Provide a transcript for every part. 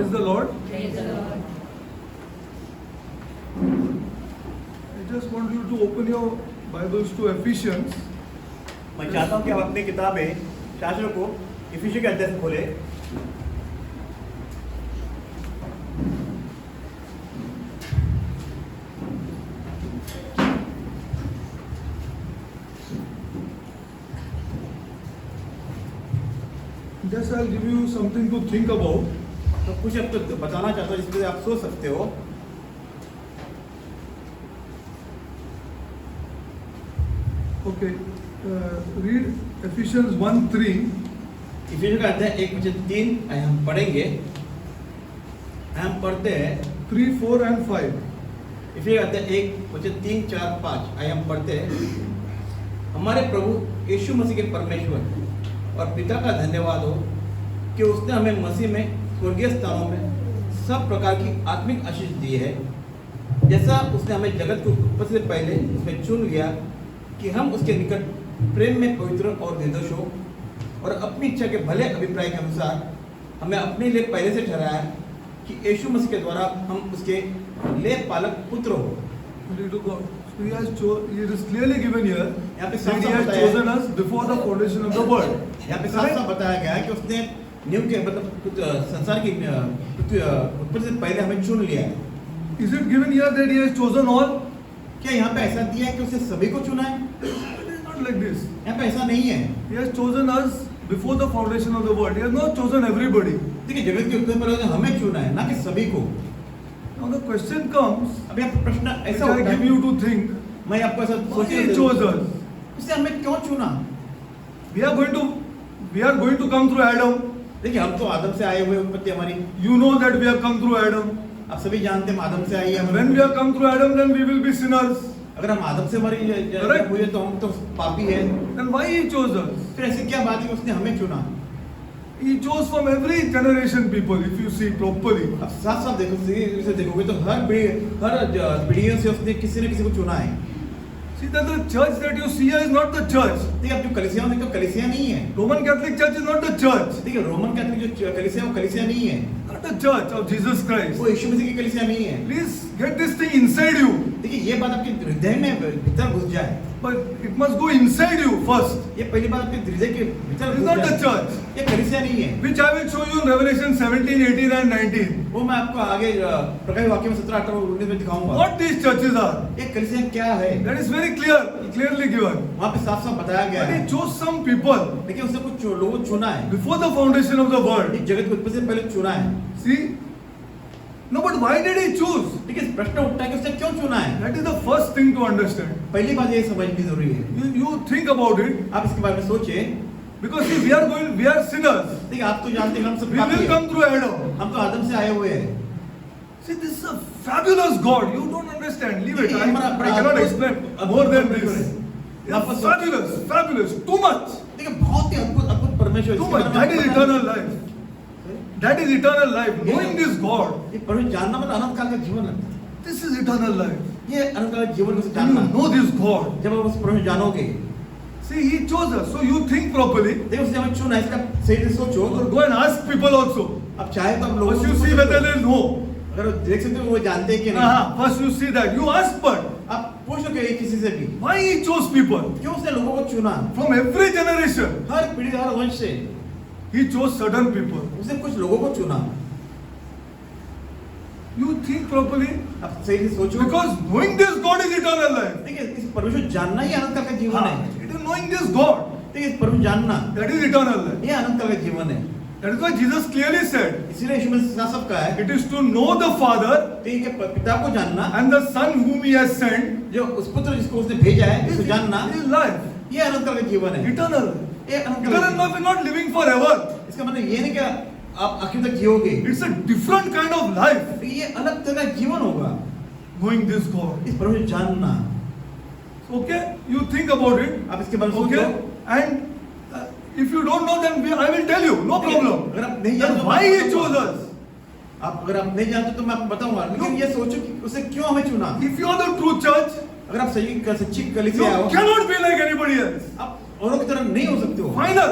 Praise the Lord. Praise the Lord. I just want you to open your Bibles to Ephesians. मैं चाहता हूँ कि आप अपनी किताबें शास्त्रों को इफिसियों के अध्याय से खोले। Just I'll give you something to think about. तो कुछ आपको बताना चाहता हूँ जिसपे आप सोच सकते हो। Okay, read Ephesians 1:3. इफिसियों का अध्याय 1:3 हम पढ़ेंगे। हम पढ़ते हैं 3, 4 and 5. इफिसियों का अध्याय 1:3, 4, 5 हम पढ़ते हैं। हमारे प्रभु यीशु मसीह के परमेश्वर और पिता का धन्यवाद हो कि उसने हमें मसीह में स्वर्गीय स्थानों में सब प्रकार की आत्मिक आशीष दी है, जैसा उसने हमें जगत को उत्पत्ति से पहले उसमें चुन लिया कि हम उसके निकट प्रेम में पवित्र और निर्दोष हो, और अपनी इच्छा के भले अभिप्राय के अनुसार हमें अपने लिए पहले से ठहराया कि यीशु मसीह के द्वारा हम उसके ले पालक पुत्र हो। Glory to God. So he is clearly given here यहाँ पे that साफ he साफ has बताया chosen us before the foundation of the world. यहाँ पे साफ साफ बताया गया है कि उसने न्यू के मतलब संसार की उत्पत्ति से पहले हमें चुन लिया है। Is it given here that he has chosen all? क्या यहाँ पे ऐसा दिया है कि उसने सभी को चुना है? It is not like this. यहाँ पे ऐसा नहीं है। He has chosen us before the foundation of the world. He has not chosen everybody. देखिए जगत के उत्पत्ति पर उसने हमें चुना है, ना कि सभी को। Now the question comes, अभी आप प्रश्न which ऐसा I होता give है, you to think, मैं आपको ऐसा why सोचने he देता chose हूँ, us? उसने हमें क्यों चुना? We are going to come through Adam. देखिए हम तो आदम से आए हुए, उत्पत्ति हमारी You know that we have come through Adam. आप सभी जानते हैं हम आदम से आई है। And when we have come through Adam, then we will be sinners. अगर हम आदम से हमारी Correct. हुई है तो हम तो पापी है। Then why he chose us? फिर ऐसी क्या बात है कि उसने हमें चुना? He chose from every generation people, if you see properly. अब साफ साफ देखोगे तो हर पीढ़ियों से उसने किसी न किसी को चुना है। See that the church that you see here is not the church. देखिए अब जो कलीसिया देखो कलीसिया नहीं है। Roman Catholic Church is not the church. देखिए रोमन कैथोलिक जो कलीसिया वो कलीसिया नहीं है, Not the church of Jesus Christ. वो यीशु मसीह की कलीसिया नहीं है। Please get this thing inside you. देखिए ये बात आपके हृदय में भीतर घुस जाए, But it must go inside you first. ये पहली बात आपके हृदय के भीतर It's घुस not the जाए। church. ये कलीसिया नहीं है, Which I will show you in Revelation 17, 18 and 19. वो मैं आपको आगे प्रकाश वाक्य में 17, 18 और 19 में दिखाऊंगा। What these churches are. ये कलीसिया क्या है That is very clearly given. वहाँ पे साफ साफ बताया गया But है। he chose some people देखिए उसने कुछ लोगों को चुना है, before the foundation of the world. एक जगत की उत्पत्ति से पहले चुना है। See? No, but why did he choose? देखिए प्रश्न उठता है कि उसने क्यों चुना है? That is the first thing to understand. पहली बात ये समझनी जरूरी है। You think about it. आप इसके बारे में सोचिए। Because see, we are sinners. देखिए आप तो जानते हैं हम सब We पापी will हैं। come through Adam. हम तो आदम से आए हुए हैं। See, this is a fabulous God. You don't understand. Leave it. ये I हमारा cannot explain more than this. आपको It's fabulous. Too much. देखिए बहुत ही अद्भुत परमेश्वर Too much. That is eternal life. That is eternal life. Knowing this God, ये परमेश्वर जानना मतलब अनंत काल का जीवन है। this is eternal life. ये अनंत काल का जीवन को When जानना। you know this God, जब आप उस परमेश्वर जानोगे, see, He chose us. So you think properly. देखो उसने हमें चुना है, इसका सही से सोचो। Or go and ask people also. अब चाहे तो आप लोगों First से you see whether they know. अगर वो देख सकते हो वो जानते हैं कि नहीं। First you see that. You ask but. आप पूछ लो कि किसी से भी Why He chose people? क्यों उसने लोगों को चुना? From every generation. हर पीढ़ी हर वंश से He chose certain people. उसने कुछ लोगों को चुना। You think properly. आप सही से सोचो। Because knowing this God is eternal life. देखिए इस परमेश्वर जानना ही अनंत काल का जीवन है। It is knowing this God. देखिए इस परमेश्वर जानना That is eternal life. ये अनंत काल का जीवन है। That is why Jesus clearly said, इसीलिए यीशु मसीह साफ साफ कहा है it is to know the Father कि पिता को जानना, and the Son whom He has sent जो उस पुत्र जिसको उसने भेजा है उसको जानना, is life. ये अनंत काल का जीवन है। Eternal. ये अनंत काल Eternal life is not living forever. इसका मतलब ये नहीं कि आप आखिर तक जियोगे, It's a different kind of life. ये अलग तरह का जीवन होगा। Knowing this God. इस परमेश्वर जानना, Okay? You think about it. आप इसके बारे में Okay? सोचो। And if you don't know, then I will tell you. No problem. अगर आप नहीं Then जानते तो why मैं He बताऊंगा। chose us? आप अगर आप नहीं जानते तो मैं आपको बताऊंगा, लेकिन ये सोचो कि उसे क्यों हमें चुना। If you are the true church, अगर आप सच्ची you कलीसिया हो, cannot be like anybody else. आप औरों की तरह नहीं हो सकते हो। Final.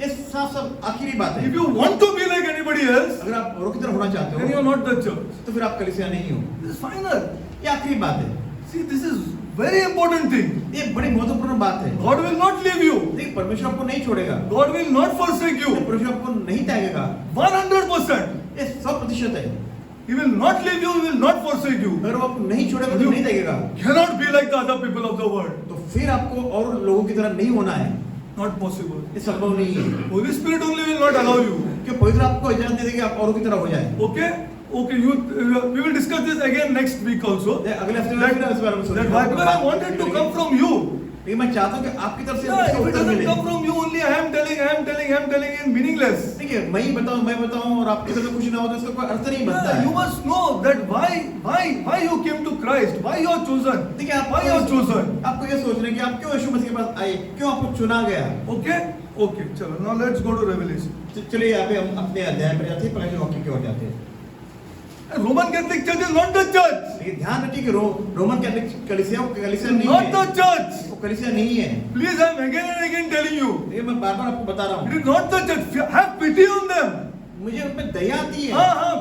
ये साफ साफ आखिरी बात है। If you want to be like anybody everybody else, अगर आप औरों की तरह होना चाहते then you हो are not the church. तो फिर आप कलीसिया नहीं हो। This is final. ये आखिरी बात है, See, this is very important thing. ये बड़ी महत्वपूर्ण बात है। God will not leave you. देखिए परमेश्वर आपको नहीं छोड़ेगा, God will not forsake you. परमेश्वर आपको नहीं त्यागेगा, 100%. ये 100% है। He will not leave you, he will not forsake you. अगर वो आपको नहीं छोड़ेगा तो नहीं त्यागेगा, Cannot be like the other people of the world. तो फिर आपको और लोगों की तरह नहीं होना है, Not possible. ये संभव नहीं है। Holy Spirit only will not allow you. कि पवित्र आपको इजाजत दे देगी आप औरों की तरह हो जाए। Okay? Okay, we will discuss this again next week also. अगले हफ्ते में फिर इस बारे में That why? Because I wanted to come from you. लेकिन मैं चाहता हूँ कि आपकी तरफ से Yeah, इसका if it उत्तर doesn't मिले। come from you only, I am telling in meaningless. देखिए मैं बताऊँ और आपकी तरफ से कुछ ना हो तो इसका कोई अर्थ नहीं बनता Yeah, है। you must know that why you came to Christ, why you are chosen, देखिए आप why you are chosen. आपको ये सोचना है कि आप क्यों यीशु मसीह के पास आए, क्यों आपको चुना गया। Okay? Okay, चलो. Now let's go to Revelation. चलिए यहाँ पे हम अपने अध्याय पर जाते हैं, पहले वाक्य की ओर जाते हैं। Roman Catholic Church is not the church. लेकिन ध्यान रखिए कि रोमन कैथोलिक कलीसिया वो कलीसिया नहीं Not the है, church. वो कलीसिया नहीं है। Please, I am again and again telling you. ये मैं बार बार आपको बता रहा It हूँ, is not the church. Have pity on them. मुझे उन पर दया आती है,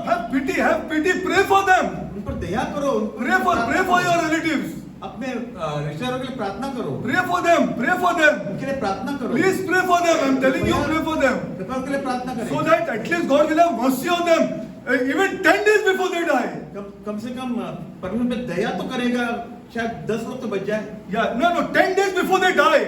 Have pity. Pray for them. उन पर दया करो, Pray for your relatives. अपने रिश्तेदारों के लिए प्रार्थना करो, Pray for them. उनके लिए प्रार्थना करो, Please pray for them. I am telling you, pray for them. कृपया उनके लिए प्रार्थना करें। So that at least God will have mercy on them. Even 10 days before they die. कम से कम परमेश्वर पे दया तो करेगा, शायद 10 लोग तो बच जाए। Yeah, no, 10 days before they die.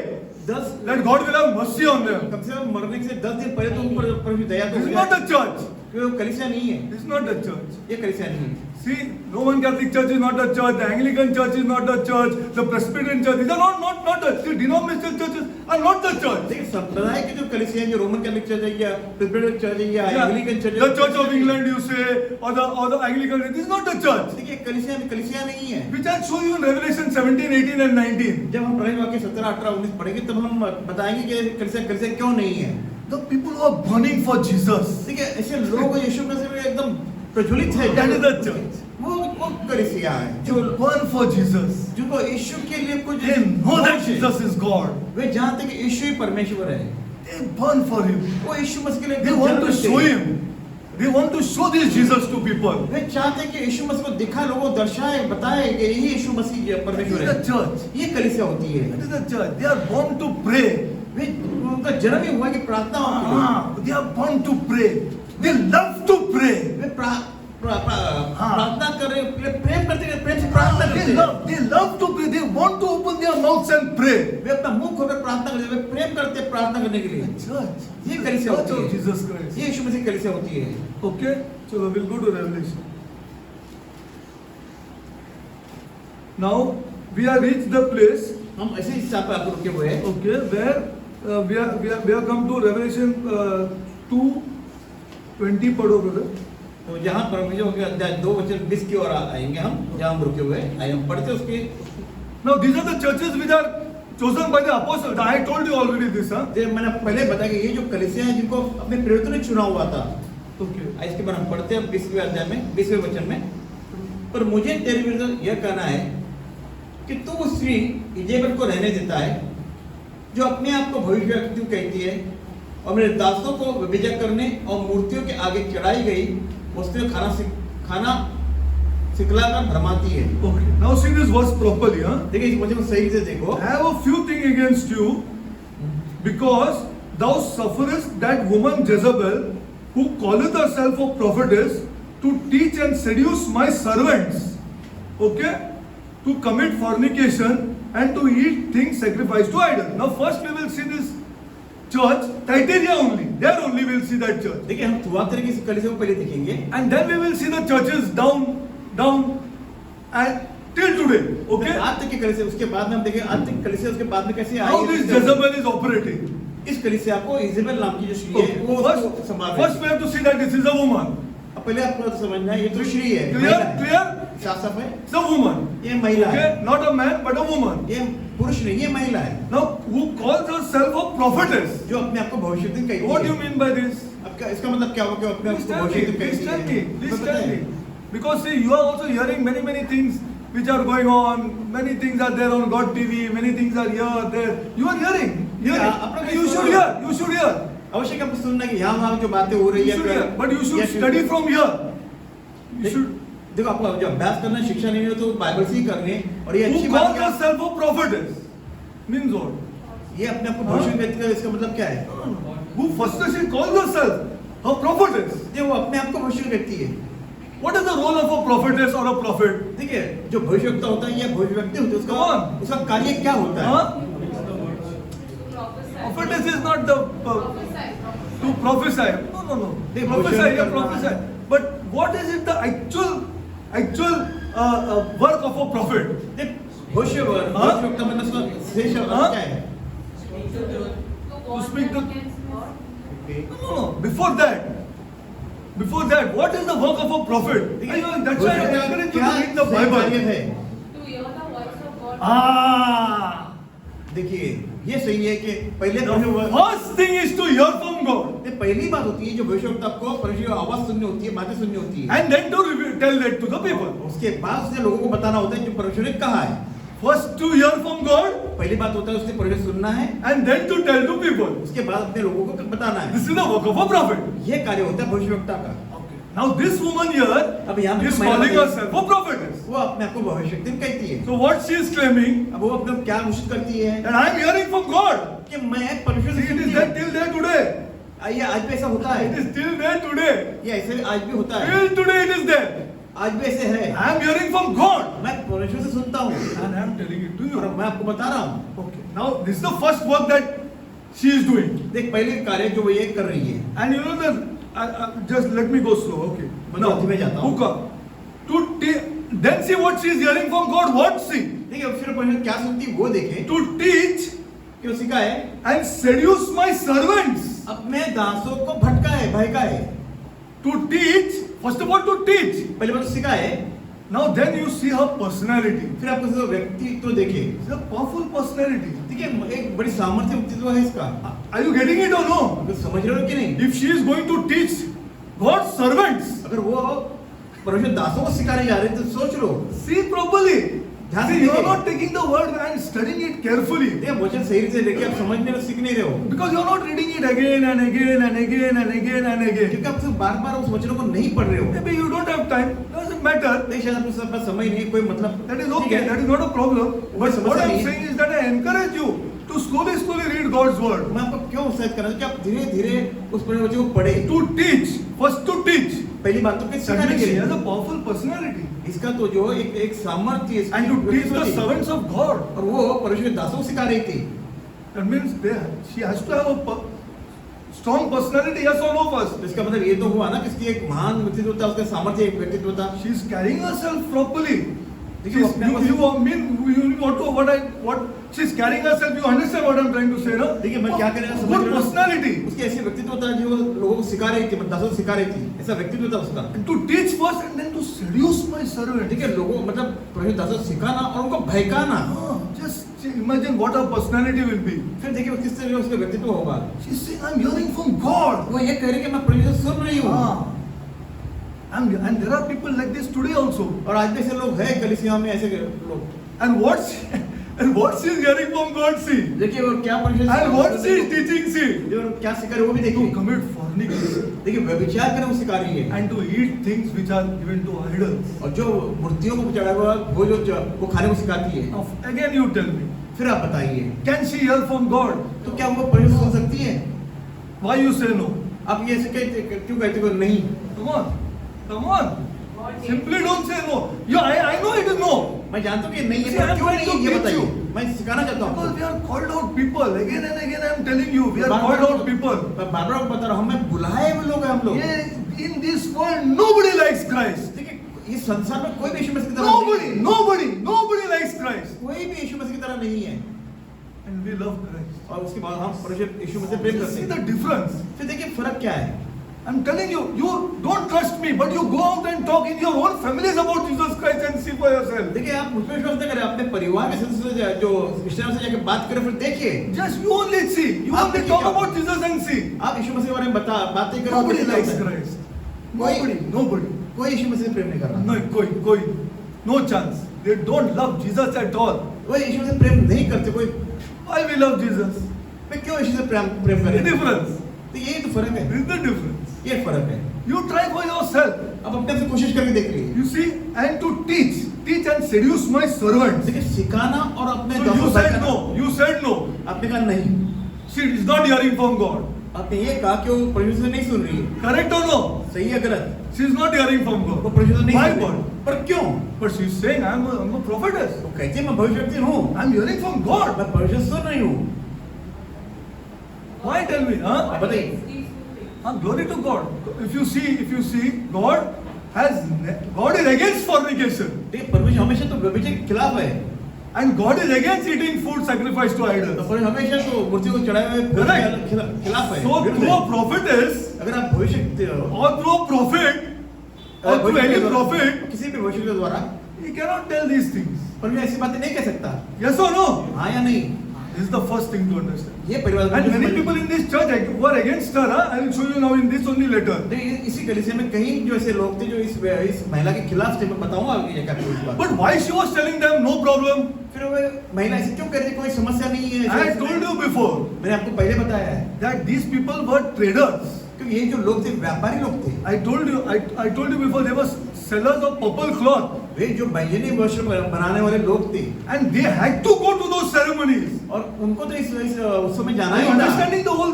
10 That God will have mercy on them. कम से कम मरने से 10 दिन पहले तो उन पर परमेश्वर दया तो This हो is not जाए, the church. क्योंकि वो कलीसिया नहीं है, This is not the church. ये कलीसिया नहीं है। See, Roman Catholic Church is not the church. The Anglican Church is not the church. The Presbyterian Church. These are not the. The denominational churches are not the church. देखिए संप्रदाय के जो कलीसिया है, जो रोमन कैथोलिक चर्च है या Presbyterian church है या Yeah, एंग्लिकन चर्च है, the Church of England, you say, or the Anglican. This is not the church. देखिए कलीसिया नहीं है। Which I show you in Revelation 17, 18, and 19. जब हम प्रकटन वाक्य 17, 18, 19 पढ़ेंगे तब हम बताएंगे कि कलीसिया क्यों नहीं है। The people who are burning for Jesus. देखिए ऐसे लोग यीशु मसीह में एकदम प्रज्वलित है, That is the church. वो कलीसिया है Who burn for Jesus. जिनको यीशु के लिए कुछ They know that Jesus is God. वे जानते कि यीशु ही परमेश्वर है, They burn for Him. वो यीशु मसीह के लिए They want to show Him. They want to show this Jesus to people. वे चाहते हैं कि यीशु मसीह को दिखा, लोगों को दर्शाए, बताए कि यही यीशु मसीह That परमेश्वर is है। the church. ये कलीसिया होती है। That is the church. They are born to pray. वे उनका जन्म ही हुआ कि प्रार्थना हो। They are born to pray. They love to pray. वे प्रार्थना करे, प्रेम करते हैं, प्रेम से प्रार्थना करते हैं। They love to pray. They want to open their mouths and pray. वे अपना मुंह खोलकर प्रार्थना करते हैं, वे प्रेम करते हैं प्रार्थना करने के लिए। Church. ये कलीसिया Church होती of है, Jesus Christ. ये यीशु मसीह की कलीसिया होती है। Okay. So we'll go to Revelation. Now we have reached the place. हम ऐसे ही हिसाब पर आप रुके हुए हैं। Okay, where we have come to Revelation 2:20 पढ़ो brother. तो जहाँ परमेश्वर हो गया अध्याय 2:20 की ओर आएंगे हम, जहाँ हम रुके हुए हैं। आइए हम पढ़ते हैं उसके। Now these are the churches which are chosen by the apostles. I told you already this, huh? मैंने पहले बताया कि ये जो कलीसिया है जिनको अपने प्रेरितों ने चुना हुआ था। Okay. इसके बाद हम पढ़ते हैं 20वें अध्याय में 20वें वचन में। पर मुझे तेरे विरुद्ध यह कहना है कि तू उस स्त्री इजेबेल को रहने देता है जो अपने आप को भविष्यवक्ता कहती है और मेरे दासों को विभजक करने और मूर्तियों के आगे चढ़ाई गई वस्तुएं खाना सिखलाकर भरमाती है। Okay. Now see this verse properly, huh? देखिए इस वचन को सही से देखो। I have a few things against you because thou sufferest that woman Jezebel, who calleth herself a prophetess, to teach and seduce my servants, okay, to commit fornication and to eat things sacrificed to idols. Now first we will see this church, Thyatira only. There only we will see that church. देखिए हम Thyatira की कलीसिया को पहले देखेंगे And then we will see the churches down and till today, okay? आज तक की कलीसिया, उसके बाद में हम देखेंगे आज तक कलीसिया, उसके बाद में कैसे How I this Jezebel is operating. इस कलीसिया को इजेबेल नाम की जो स्त्री है वो उसको संभाल रही है। First we have to see that this is a woman. अब पहले आपको तो समझना है ये तो स्त्री है, Clear? Clear? साफ साफ है, It's a woman. ये महिला है, Okay? Not a man, but a woman. ये पुरुष नहीं, ये महिला है Now, who calls herself a prophetess? जो अपने आप को भविष्यवाणी कहती है। What do you mean by this? अब इसका मतलब क्या होगा कि अपने आप Please को tell me. भविष्यवाणी Please कहती tell है? me. Please पता tell है? me. Because see, you are also hearing many things which are going on. Many things are there on God TV. Many things are here, there. You are hearing. Yeah, अपना You should hear. You should hear. आवश्यक है आपको सुनना कि यहाँ वहाँ जो बातें हो रही है But you should study from here. You should. देखो आपको जो अभ्यास करना है, शिक्षा लेनी हो तो बाइबल से ही करनी है। और ये अच्छी Who बात calls क्या yourself a prophetess? Means what? ये अपने आप को भविष्य व्यक्ति का इसका मतलब क्या है? Who first she calls herself a prophetess? ये वो अपने आप को भविष्य व्यक्ति है। What is the role of a prophetess or a prophet? देखिए जो भविष्यवक्ता होता है या भविष्य व्यक्ति होता है Come on. उसका कार्य क्या होता है? Huh? Prophetess is not the to prophesy. No. They prophesy, yeah, prophesy. But what is it the actual work of a prophet? भविष्यवक्ता मतलब उसका शेष हाँ? क्या है? To speak the. No. Before that, what is the work of a prophet? That's why I encourage you to read the कार्य Bible. है? To hear the voice of God. Ah. देखिए ये सही है कि पहले The first thing is to hear from God. ये पहली बात होती है जो भविष्यवक्ता को परमेश्वर की आवाज सुननी होती है, बातें सुननी होती है। And then to tell that to the people. उसके बाद उसने लोगों को बताना होता है जो परमेश्वर ने कहा है। First to hear from God पहली बात होता है उसने परमेश्वर सुनना है, and then to tell to people. उसके बाद अपने लोगों को बताना है। This is the work of a prophet. ये कार्य होता है भविष्यवक्ता का। Now this woman here अब यहाँ पे is जो महिला calling है, herself a prophetess. वो अपने आप को भविष्यवक्ता कहती है। So what she is claiming अब वो अपने क्या घोषित करती है that I am hearing from God. कि मैं परमेश्वर से See, it सुनती is there हूँ। till there today. ये आज भी ऐसा होता It है, is till there today. ये ऐसे आज भी होता है, Till today it is there. आज भी ऐसे है। I am hearing from God मैं परमेश्वर से सुनता हूँ and I am telling it to और you. मैं आपको बता रहा हूँ। Okay. Now this is the first work that she is doing. देख पहले कार्य जो वो ये कर रही है, And you know that just let me go slow. Okay. मैं Now धीमे जाता हूँ। hook up. Then see what she is hearing from God. What see? देखिए अब फिर परमेश्वर क्या सुनती है वो देखे To teach कि वो सिखाए and seduce my servants. अपने दासों को भटकाए बहकाए। To teach, first of all to teach. पहले बात तो सिखाए, Now then you see her personality. फिर आपको उसका व्यक्तित्व देखे। It's a powerful personality. देखिए एक बड़ी सामर्थ्य व्यक्तित्व है इसका। Are you getting it or no? आप समझ रहे हो कि नहीं? If she is going to teach God's servants, अगर वो परमेश्वर दासों को सिखाने जा रहे हैं तो सोच लो, see properly. ध्यान से See, you are देखिए। not taking the word and studying it carefully. ये वचन सही से लेके आप समझने और सीख नहीं रहे हो, Because you are not reading it again and again and again and again and again. क्योंकि आप सिर्फ बार बार उस वचनों को नहीं पढ़ रहे हो। Maybe you don't have time. Doesn't matter. नहीं शायद आपके पास समय नहीं, कोई मतलब That is ठीक okay. है। That is not a problem. But समस्या what I नहीं am है। saying is that I encourage you to slowly read God's word. मैं आपको क्यों उत्साहित कर रहा हूँ कि आप धीरे धीरे उस वचन को पढ़े। To teach. First to teach. पहली बात तो कि सिखाने Secondly, के she लिए has a powerful personality. इसका तो जो एक सामर्थ्य इसकी And to teach the व्यक्तित्व थी। servants of God. और वो परमेश्वर के दासों को सिखा रही थी। That means she has to have a strong personality, yes or no first. तो इसका मतलब ये तो हुआ ना कि इसकी एक महान व्यक्तित्व था, उसका सामर्थ्य एक व्यक्तित्व था। She is carrying herself properly. देखिए, वो अपने आप को- You want to what she is carrying herself. You understand what I am trying to say, no? देखिए मैं क्या कह रहा हूँ, Good personality. उसकी ऐसी व्यक्तित्व था जो लोगों को सिखा रही थी, दासों को सिखा रही थी, ऐसा व्यक्तित्व था उसका। And to teach first and then to seduce my servant. ठीक है, लोगों मतलब परमेश्वर दासों को सिखाना और उनको भयकाना। Just imagine what her personality will be. फिर देखिए वो किस तरह का उसका व्यक्तित्व होगा। She is saying, I'm hearing from God. वो ये कह रही है कि मैं परमेश्वर से सुन रही हूँ। And there are people like this today also. और आज भी ऐसे लोग हैं कलीसिया में, ऐसे लोग। And what she is hearing from God, see. देखिए वो क्या परमेश्वर And what she is teaching, see. जो क्या सिखा रही है वो भी To देखिए। commit fornication. देखिए व्यभिचार करना वो सिखा रही है। And to eat things which are given to idols. और जो मूर्तियों को चढ़ा हुआ वो खाने को सिखाती है। Now, again you tell me. फिर आप बताइए, Can she hear from God? तो क्या वो परमेश्वर सुन सकती है? Why you say no? आप ये ऐसे क्यों कहते हो नहीं? Come on. Simply don't say no. I know it is no. मैं जानता हूँ कि नहीं है, See, पर I'm क्यों trying नहीं to ये teach बताइए। you. मैं सिखाना चाहता हूँ Because आपको। we are called out people. Again and again I am telling you. We are called out people. मैं बार-बार बता रहा हूँ, मैं बुलाए हुए लोग हैं हम लोग। In this world nobody likes Christ. देखिए इस संसार में कोई भी यीशु मसीह की तरह नहीं है। Nobody likes Christ. कोई भी यीशु मसीह की तरह नहीं है। And we love Christ. और उसके बाद हम परमेश्वर यीशु मसीह प्रेम करते See the हैं। difference. फिर देखिए फर्क क्या है? I'm telling you, you don't trust me, but you go out and talk in your own families about Jesus Christ and see for yourself. देखिए आप मुझ पे विश्वास नहीं करें, अपने परिवार के सदस्य से जो रिश्तेदार से जाके बात करें, फिर देखिए Just you only see. You आप only देखिए talk क्या about Jesus and see. आप यीशु मसीह के बारे में बातें करें। Nobody देखिए likes क्या होता है। Christ. कोई Nobody. कोई यीशु मसीह से प्रेम नहीं कर रहा। No, no chance. They don't love Jesus at all. कोई यीशु मसीह से प्रेम नहीं करते। कोई Why we love Jesus? मैं क्यों यीशु से प्रेम The करें? difference. तो यही तो फर्क है, This is the difference. ये फर्क है। You try for yourself. अब अपने से कोशिश करके देख लीजिए। You see, and to teach and seduce my servants. देखिए सिखाना और अपने So दासों you से said करना। no. You said no. आपने कहा नहीं, She is not hearing from God. आपने ये कहा कि वो परमेश्वर से नहीं सुन रही है। Correct or no? सही है गलत? She is not hearing from वो God. परमेश्वर से नहीं Why सुन God? रही, पर क्यों? But she is saying, I'm a prophetess. वो कहती है मैं भविष्यवक्ता हूँ, I'm hearing from God. मैं परमेश्वर से सुन रही हूँ। Why tell me? Huh? आप बताइए। Glory to God. If you see, God is against fornication. देखिए परमेश्वर हमेशा तो व्यभिचार के खिलाफ है, And God is against eating food sacrificed to तो idols. परमेश्वर हमेशा तो मूर्ति को चढ़ाए हुए भोजन Correct. के खिलाफ है। So विरुद्ध through है। a prophetess अगर आप भविष्य or through a prophet or through any prophet, किसी भी भविष्य के द्वारा he cannot tell these things. परमेश्वर ऐसी बातें नहीं कह सकता, Yes or no? हाँ या नहीं। This is the first thing to understand. ये परिवार And many people in this church who are against her, I will show you now in this only later. इसी कलीसिया में कहीं जो ऐसे लोग थे जो इस महिला के खिलाफ थे, मैं बताऊंगा आगे क्या इस बात। But why she was telling them no problem? फिर वो महिला ऐसे क्यों कह रही कोई समस्या नहीं है? I told you before मैंने आपको पहले बताया है that these people were traders. क्योंकि ये जो लोग थे व्यापारी लोग थे। I told you before they were sellers of purple cloth वे जो बैंगनी वस्त्र बनाने वाले लोग थे and they had to go to those ceremonies. और उनको तो इस उत्सव में जाना Are ही you होता। understanding the whole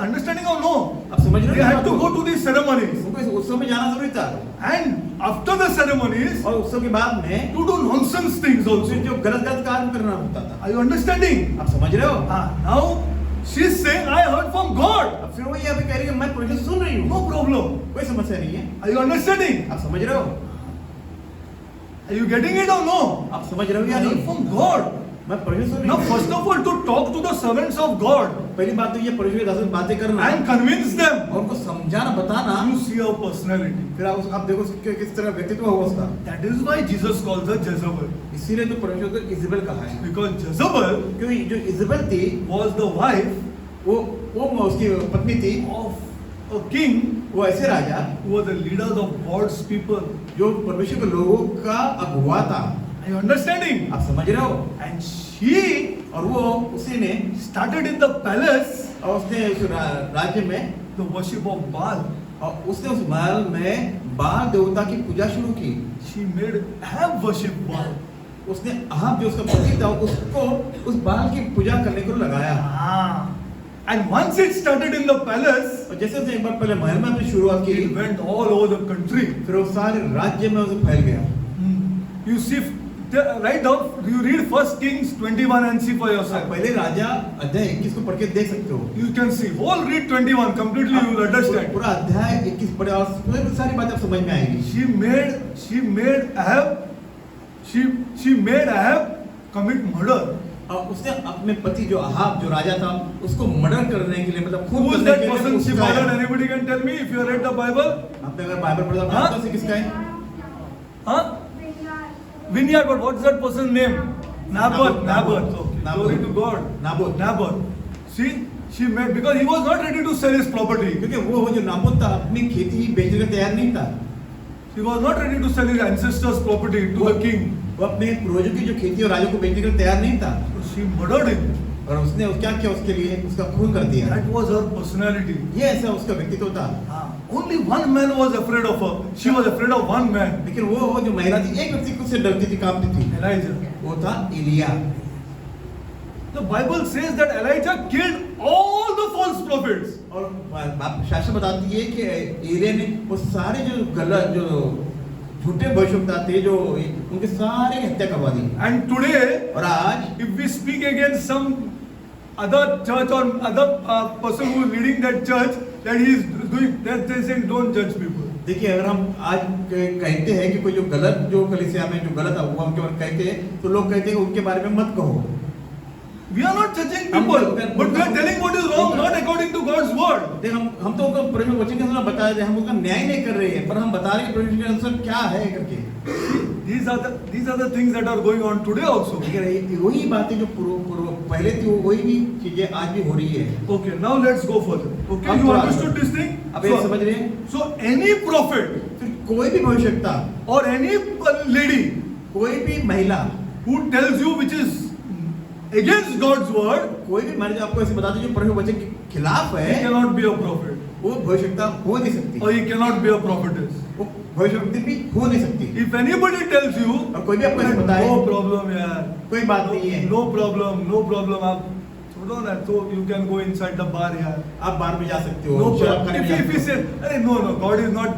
understanding or no? आप समझ रहे They हो had to go to these ceremonies उनको इस उत्सव में जाना जरूरी था and after the ceremonies और उत्सव के बाद में to do nonsense things also. उसमें जो गलत गलत कार्य करना होता था। Are you understanding? आप समझ रहे हो? Now she is saying I heard from God. अब फिर वो ये अभी कह रही है मैं परमेश्वर सुन रही हूँ, No problem. कोई समस्या नहीं है। Are you understanding? आप समझ रहे हो? Are you getting it or no? आप समझ रहे हो या I heard नहीं? from God. मैं परमेश्वर सुन Now रही हूँ। first of all to talk to the servants of God पहली बात तो ये परमेश्वर के दासों से बातें करना and convince them. और उनको समझाना बताना। You see her personality. फिर आप देखो किस तरह व्यक्तित्व होगा उसका। That is why Jesus calls her Jezebel. इसीलिए तो परमेश्वर को इजेबेल कहा है, Because Jezebel क्योंकि जो इजेबेल थी was the wife वो उसकी पत्नी थी, of a king वो ऐसे राजा who was the leader of God's people. जो परमेश्वर के लोगों का अगुवा था। Are you understanding? आप समझ रहे हो? And she और वो उसी ने started in the palace और उसने उस राज्य में the worship of Baal. और उसने उस महल में बाल देवता की पूजा शुरू की। She made Ahab worship Baal. उसने अहाब जो उसका पति था उसको उस बाल की पूजा करने को लगाया। And once it started in the palace, और जैसे उसने एक बार पहले महल में अपनी शुरुआत की, it went all over the country. फिर वो सारे राज्य में उसे फैल गया। You see, right now, you read First Kings 21 and see for आप yourself. पहले राजा अध्याय 21 को पढ़ के देख सकते हो। You can see. Whole read 21 completely. You will understand. पूरा अध्याय 21 पढ़े और पूरी सारी बातें आप समझ में आएगी। She made Ahab commit murder. और उसने अपने पति जो अहाब जो राजा था उसको मर्डर करने के लिए मतलब खून Who is करने that के लिए person she उसका है। murdered? Anybody can tell me if you have read the Bible? आपने अगर बाइबल पढ़ा हाँ? तो से किसका है? Huh? Vineyard, but what's that person's name? Naboth. Naboth. Okay. Naboth. Glory to God. Naboth. See, she made because he was not ready to sell his property. क्योंकि वो जो नाबोत था अपनी खेती बेचने को तैयार नहीं था। He was not ready to sell his ancestors' property to the king. वो अपने पूर्वजों की जो खेती और राजा को बेचने के लिए तैयार नहीं था So she murdered him. और उसने क्या किया उसके लिए उसका खून कर दिया। That was her personality. ये ऐसा उसका व्यक्तित्व था। Only one man was afraid of her. She was afraid of one man. लेकिन वो जो महिला थी एक व्यक्ति को से डरती थी कांपती थी, Elijah. वो था Elia. The Bible says that Elijah killed all the false prophets. और शास्त्र बताती है कि एलिया ने वो सारे जो गलत जो झूठे भविष्यवक्ता थे जो उनके सारे की हत्या करवा दी। And today, और आज if we speak against some other church or other person who is leading that church, that he is doing that, they say don't judge people. देखिए अगर हम आज कहते हैं कि कोई जो गलत जो कलीसिया में जो गलत हुआ उनके बारे में कहते हैं तो लोग कहते हैं कि उनके बारे में मत कहो। We are not judging people, but we are telling what is wrong, not according to God's word. देख हम तो उनको परमेश्वर वचन के अनुसार बता रहे हैं, हम उसका न्याय नहीं कर रहे हैं, पर हम बता रहे हैं परमेश्वर के अनुसार क्या है करके। These are the things that are going on today also. लेकिन वही बातें जो पहले थी वही भी चीजें आज भी हो रही है। Okay, now let's go further. Okay, अब you थोड़ा understood this thing? अब ये समझ रहे हैं? So any prophet फिर कोई भी भविष्यवक्ता or any lady कोई भी महिला who tells you which is against God's word, कोई भी मैंने आपको ऐसे बताते जो परमेश्वर वचन खिलाफ he है cannot be a prophet. वो भविष्यवक्ता हो नहीं सकती, Or he cannot be a prophetess. वो भविष्यवक्ता भी हो नहीं सकती। If anybody tells you, और कोई भी आपको ऐसे बताए no problem यार, कोई बात नहीं है, no problem, आप छोड़ो ना, तो you can go inside the bar यार. आप बार में जा सकते हो, No शराब problem. खाने में जा If he सकते हो। says, अरे no, God is not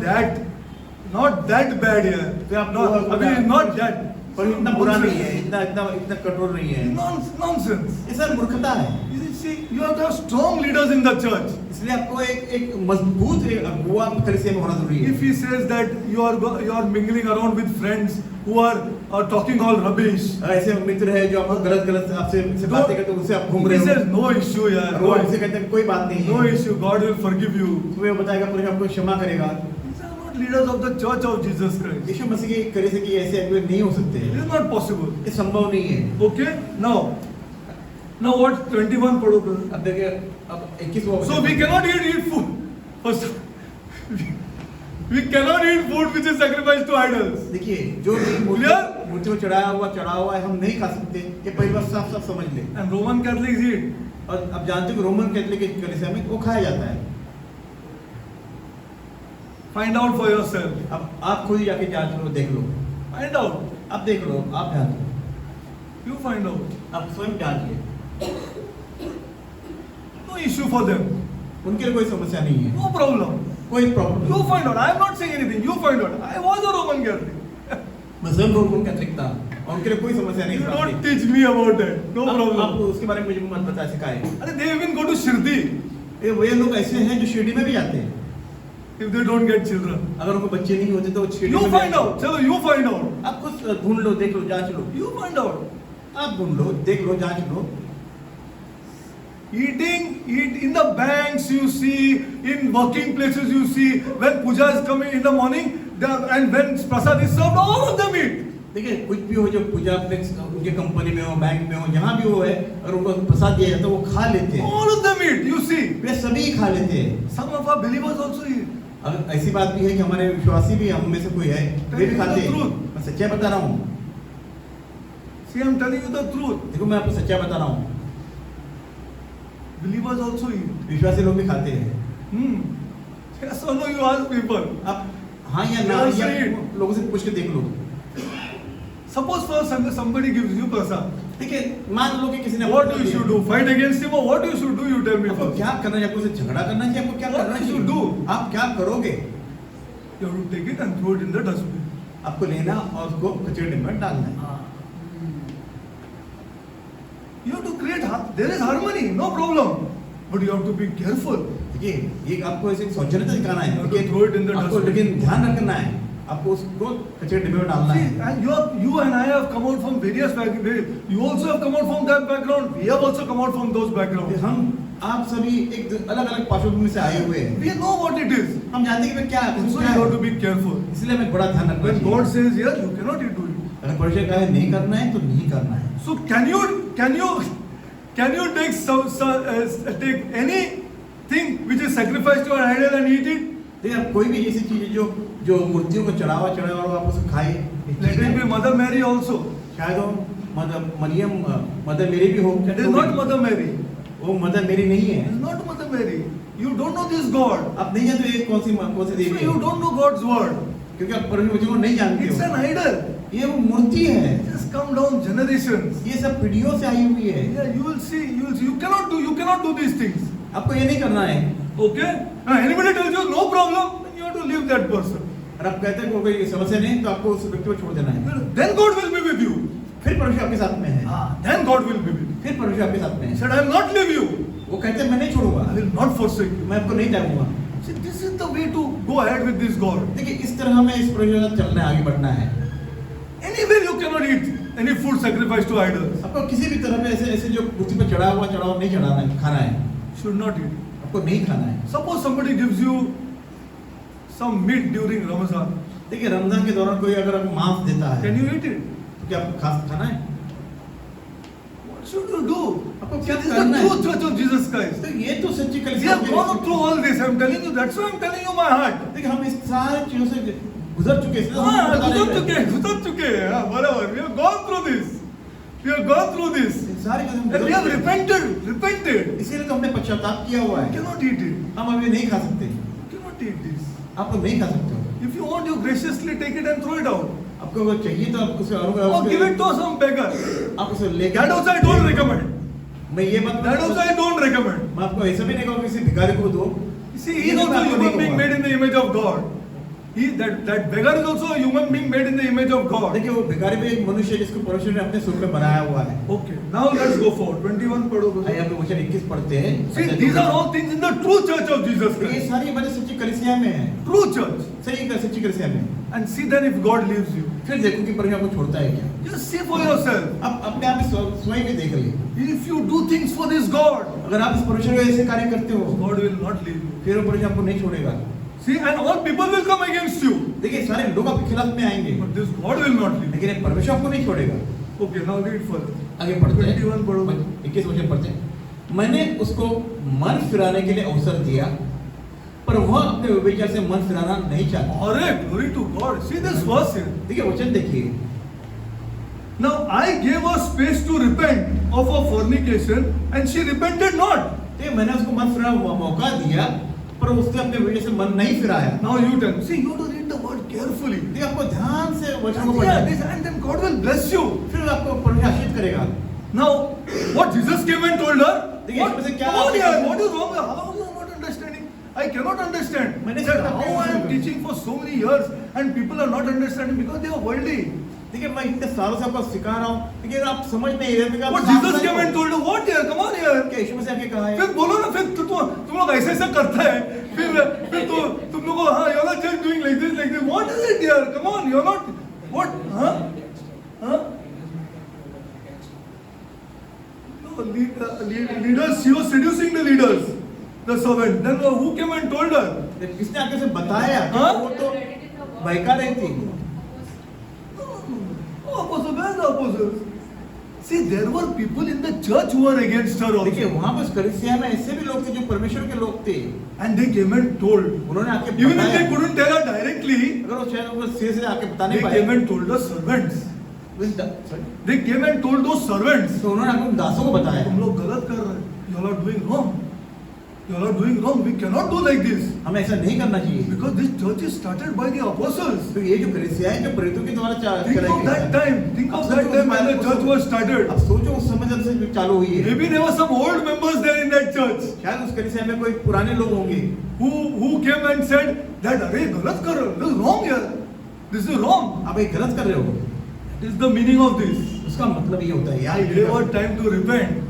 that bad यार. तो आप No, I mean, not that. पर इतना बुरा नहीं है, इतना कठोर नहीं है, Nonsense. ये सब मूर्खता है। You see, you have to have strong leaders in the church. इसलिए आपको एक मजबूत एक अगुआ कलीसिया में होना जरूरी है। If he says that you are mingling around with friends who are talking all rubbish, ऐसे मित्र है जो आपको गलत आपसे बातें करते हैं, उससे आप घूम he रहे हो, says no issue यार, वो आपसे कहते हैं कोई बात नहीं no है, issue, God will forgive you. तो वो बताएगा पुरुष आपको क्षमा करेगा। These are not leaders of the church of Jesus Christ. यीशु मसीह के कलीसिया की ऐसे अगुवे नहीं हो सकते, It is not possible. ये संभव नहीं है। Okay, now what 21 पढ़ो brother. अब देखिए, अब 21वां So we cannot eat food. First, we cannot eat food which is sacrificed to idols. देखिए, जो भी Clear? मूर्ति को चढ़ाया हुआ है, हम नहीं खा सकते, ये पहली बात साफ समझ ले। And Roman Catholics eat. और अब जानते हो कि रोमन कैथोलिक के कलीसिया में वो खाया जाता है। Find out for yourself. अब आप खुद ही जाके जांच लो, देख लो, Find out. आप देख लो, आप जांच लो, You find out. आप स्वयं जांचिए, No issue for them. उनके लिए कोई समस्या नहीं है, No problem. कोई प्रॉब्लम You नहीं। find out. I am not saying anything. You find out. I was a Roman Catholic. मैं स्वयं रोमन कैथोलिक था और उनके लिए कोई समस्या नहीं You इस बात don't की। teach me about that. No आप problem. उसके बारे में मुझे मत बता सिखाए। अरे they even go to Shirdi ये वे लोग ऐसे हैं जो शिरडी में भी जाते हैं, if they don't get children. अगर उनको बच्चे नहीं होते तो वो शिरडी You में भी find जाते out. चलो you find out. हैं। आप खुद ढूंढ लो, देख लो, जांच लो, You find out. आप ढूंढ लो, देख लो, जांच लो। Eat in the banks you see, in working places you see, when puja is coming in the morning, and when prasad is served, all of them eat. देखिए, कुछ भी हो, जो पूजा उनके कंपनी में हो, बैंक में हो, जहाँ भी हो है, और उनको प्रसाद दिया जाता है, वो खा लेते हैं, All of them eat. You see. वे सभी खा लेते हैं। Some of our believers also eat. अब ऐसी बात भी है कि हमारे विश्वासी भी, हम में से कोई है, वे भी खाते हैं। Truth. मैं सच्चाई बता रहा हूँ, See, I am telling you the truth. देखो मैं आपको सच्चाई बता रहा हूँ, Believers also eat. विश्वासी लोग भी खाते हैं। Yes or no? You ask people. आप हाँ या ना, Yes, या eat. लोगों से पूछ के देख लो। Suppose for somebody gives you prasad. देखिए, मान लो कि किसी ने What you should do? Fight against him or what you should do? You tell me आपको first. क्या करना चाहिए? आपको उससे झगड़ा करना चाहिए? आपको क्या What करना you चाहिए? should do? आप क्या करोगे? You have to take it and throw it in the dustbin. आपको लेना और उसको कचरे में डालना है। You have to create. There is harmony, no problem. But you have to be careful. देखिए, ये आपको ऐसे सौजन्यता दिखाना है, You have to लेकिन throw it in the आपको dustbin. लेकिन ध्यान रखना है, आपको उसको कचरे डिब्बे में डालना See, है। and you and I have come out from various backgrounds. You also have come out from that background. We have also come out from those backgrounds. हम आप सभी एक अलग अलग पार्श्वभूमि से आए हुए हैं। We know what it is. हम जानते हैं कि क्या है, So क्या you have है। to be careful. इसलिए हमें बड़ा ध्यान रखना When चाहिए। God says yes, you cannot do it. अगर परमेश्वर कहे नहीं करना है तो नहीं करना है। So can you take anything which is sacrificed to an idol and eat it? देखिए, आप कोई भी ऐसी चीज है जो मूर्तियों को चढ़ावा और आप उसको खाए, ये Let ठीक it be है। Mother Mary also. शायद वो मरियम मदर मेरी भी हो। It is not Mother Mary. वो मदर मेरी नहीं It है। is not Mother Mary. You don't know this God. आप नहीं जानते ये कौन सी So देवी you है, don't know God's word. क्योंकि आप परमेश्वर को नहीं जानते It's an हो। idol. ये वो मूर्ति है, It has come down generations. ये सब पीढ़ियों से आई हुई है। Yeah, you will see. You cannot do these things. आपको ये नहीं करना है। Okay? Now anybody tells you no problem, then you have to leave that person. और आप कहते हैं कोई समस्या नहीं तो आपको उस व्यक्ति को छोड़ देना है। Then God will be with you. फिर परमेश्वर आपके साथ में है, Then God will be with you. फिर परमेश्वर आपके साथ में He है। said, I will not leave you. वो कहते हैं मैं नहीं छोड़ूंगा, I will not forsake you. मैं आपको नहीं त्यागूंगा। See, this is the way to go ahead with this God. देखिए, इस तरह हमें इस परमेश्वर के साथ चलना है, आगे बढ़ना है। Anywhere you cannot eat any food sacrificed to idols. आपको किसी भी तरह पे ऐसे जो मूर्ति पे चढ़ावा नहीं चढ़ाना है, खाना है, Should not eat. आपको नहीं खाना है। Suppose somebody gives you some meat during Ramazan. देखिए, रमजान के दौरान कोई अगर आपको मांस देता है Can you eat it? तो क्या आपको खाना है? What should you do? आपको See, क्या this is करना the है? true church of Jesus Christ. तो ये तो सच्ची We कलीसिया have gone through all this. I'm telling you. That's why I'm telling you my heart. देखिए, हम इस सारी चीजों से गुजर चुके हैं, इसलिए हम हाँ, बता रहे हैं। गुजर चुके हैं, हाँ, बराबर. We have gone through this. We have gone through this. सारी चीजें हम And we have गुजर चुके हैं। repented. इसीलिए तो हमने पश्चाताप किया हुआ You है। cannot eat it. हम अभी नहीं खा सकते। You cannot eat this. आप लोग नहीं खा सकते हो। If you want, you graciously take it and throw it out. आपको अगर चाहिए तो आप उसे Or give it to some beggar. आप उसे लेकर That also I don't recommend. मैं ये बात That also I don't recommend. मैं आपको ऐसा भी नहीं कहूँगा किसी भिखारी को दो। See, he is also a human being made in the image of God. That beggar is also a human being made in the image of God. देखिए वो भिखारी भी एक मनुष्य है जिसको परमेश्वर ने अपने स्वरूप में बनाया हुआ है। Okay, now let's go forward. 21 पढ़ो। आइए हम लोग वचन 21 पढ़ते हैं। See, these are all things in the true church of Jesus ये Christ. सारी बातें सच्ची कलीसिया में है। True church. सच्ची कलीसिया में। And see then if God leaves you. फिर देखो कि परमेश्वर आपको छोड़ता है क्या। Just see for yourself. आप अपने आप में स्वयं भी देख लिए। If you do things for this God, अगर आप इस परमेश्वर को ऐसे कार्य करते हो, God will not leave you. फिर वो परमेश्वर आपको नहीं छोड़ेगा। See, and all people will come against you. देखिए सारे लोग आपके खिलाफ में आएंगे, But this God will not leave you. लेकिन ये परमेश्वर आपको नहीं छोड़ेगा। Okay, now read further. आगे पढ़ते हैं। 21 पढ़ो। 21 वचन पढ़ते हैं। मैंने उसको मन फिराने के लिए अवसर दिया, पर वह अपने व्यभिचार से मन फिराना नहीं चाहता। Alright, glory to God. See this verse here. देखिए वचन देखिए। Now I gave her space to repent of her fornication, and she repented not. तो मैंने उसको मन फिराने का मौका दिया, पर उसने अपने व्यभिचार से मन नहीं फिराया। Now you tell me. See, you have to read the word carefully. देखिए आपको ध्यान से वचन को Yeah, पढ़ना this, है। and then God will bless you. फिर आपको परमेश्वर आशीष करेगा। Now, what Jesus came and told her? देखिए, What, इसमें से क्या come on बात here, है? what is wrong? How you are not understanding? I cannot understand. मैंने That सोचा, how I am teaching for so many years and people are not understanding because they are worldly. देखिए मैं इतने सालों से आपको सिखा रहा हूँ, लेकिन आप समझ नहीं रहे थे। What Jesus came and told her? What here? Come on here. क्या यीशु मसीह आके कहा है? फिर बोलो ना, फिर तुम लोग ऐसे ऐसा करता है, फिर तुम लोग हाँ, you're not just doing like this. What is it here? Come on, you're not. What? Huh? Huh? No, leaders. She was seducing the leaders, the servant. Then who came and told her? किसने आके उसे बताया? हाँ? वो तो बहका रही थी। Apostle, where are the apostles? See, there were people in the church who were against her देखिए also. वहाँ पर उस कलीसिया में ऐसे भी लोग थे जो परमेश्वर के लोग थे। And they came and told. उन्होंने आके Even if they बताया। couldn't tell her directly, अगर वो शायद उनको सिर से आके बता they नहीं came पाए, and told the servants. sorry, They came and told those servants. तो उन्होंने आके उन दासों को बताया। तुम लोग गलत कर रहे हैं. You all are doing wrong. You all are doing wrong. We cannot do like this. हमें ऐसा नहीं करना चाहिए। Because this church is started by the apostles. तो ये जो कलीसिया है जो प्रेरितों के द्वारा Think चलाई of गई that है। time. Think of that time when the church was started. अब सोचो उस समय जब से जो चालू हुई है, Maybe there were some old members there in that church शायद उस कलीसिया में कोई पुराने लोग होंगे who came and said that अरे गलत कर रहे हो. This is wrong here. This is wrong. आप ये गलत कर रहे हो। This is the meaning of this. उसका मतलब ये होता है I gave her time to repent.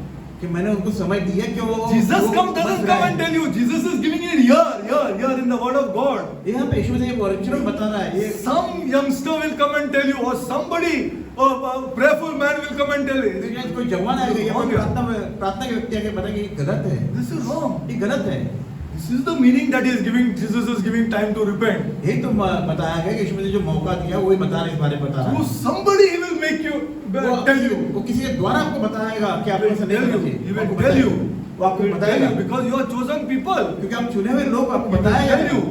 कि मैंने उनको समय दिया कि वो Jesus वो doesn't बच come रहे and हैं। tell you. Jesus is giving it here in the word of God. यहाँ पे यीशु मसीह वचन में बता रहा है ये Some youngster will come and tell you, or somebody, a prayerful man will come and tell you. शायद कोई जवान आएगा या कोई प्रार्थना के व्यक्ति आके बताएगा ये गलत है, This is wrong. ये गलत है। This is the meaning that he is giving. Jesus is giving time to repent. यही तो बताया गया कि यीशु मसीह जो मौका दिया वही बता रहे, इस बारे में बता रहा Through है। somebody he will make you tell you. वो किसी के द्वारा आपको बताएगा कि He आपको will ऐसा नहीं tell करना you. चाहिए। He वो will आपको tell you. बताएगा। वो आपको He will tell बताएगा you because you are chosen people. क्योंकि आप चुने हुए लोग आपको He will बताएगा। tell you.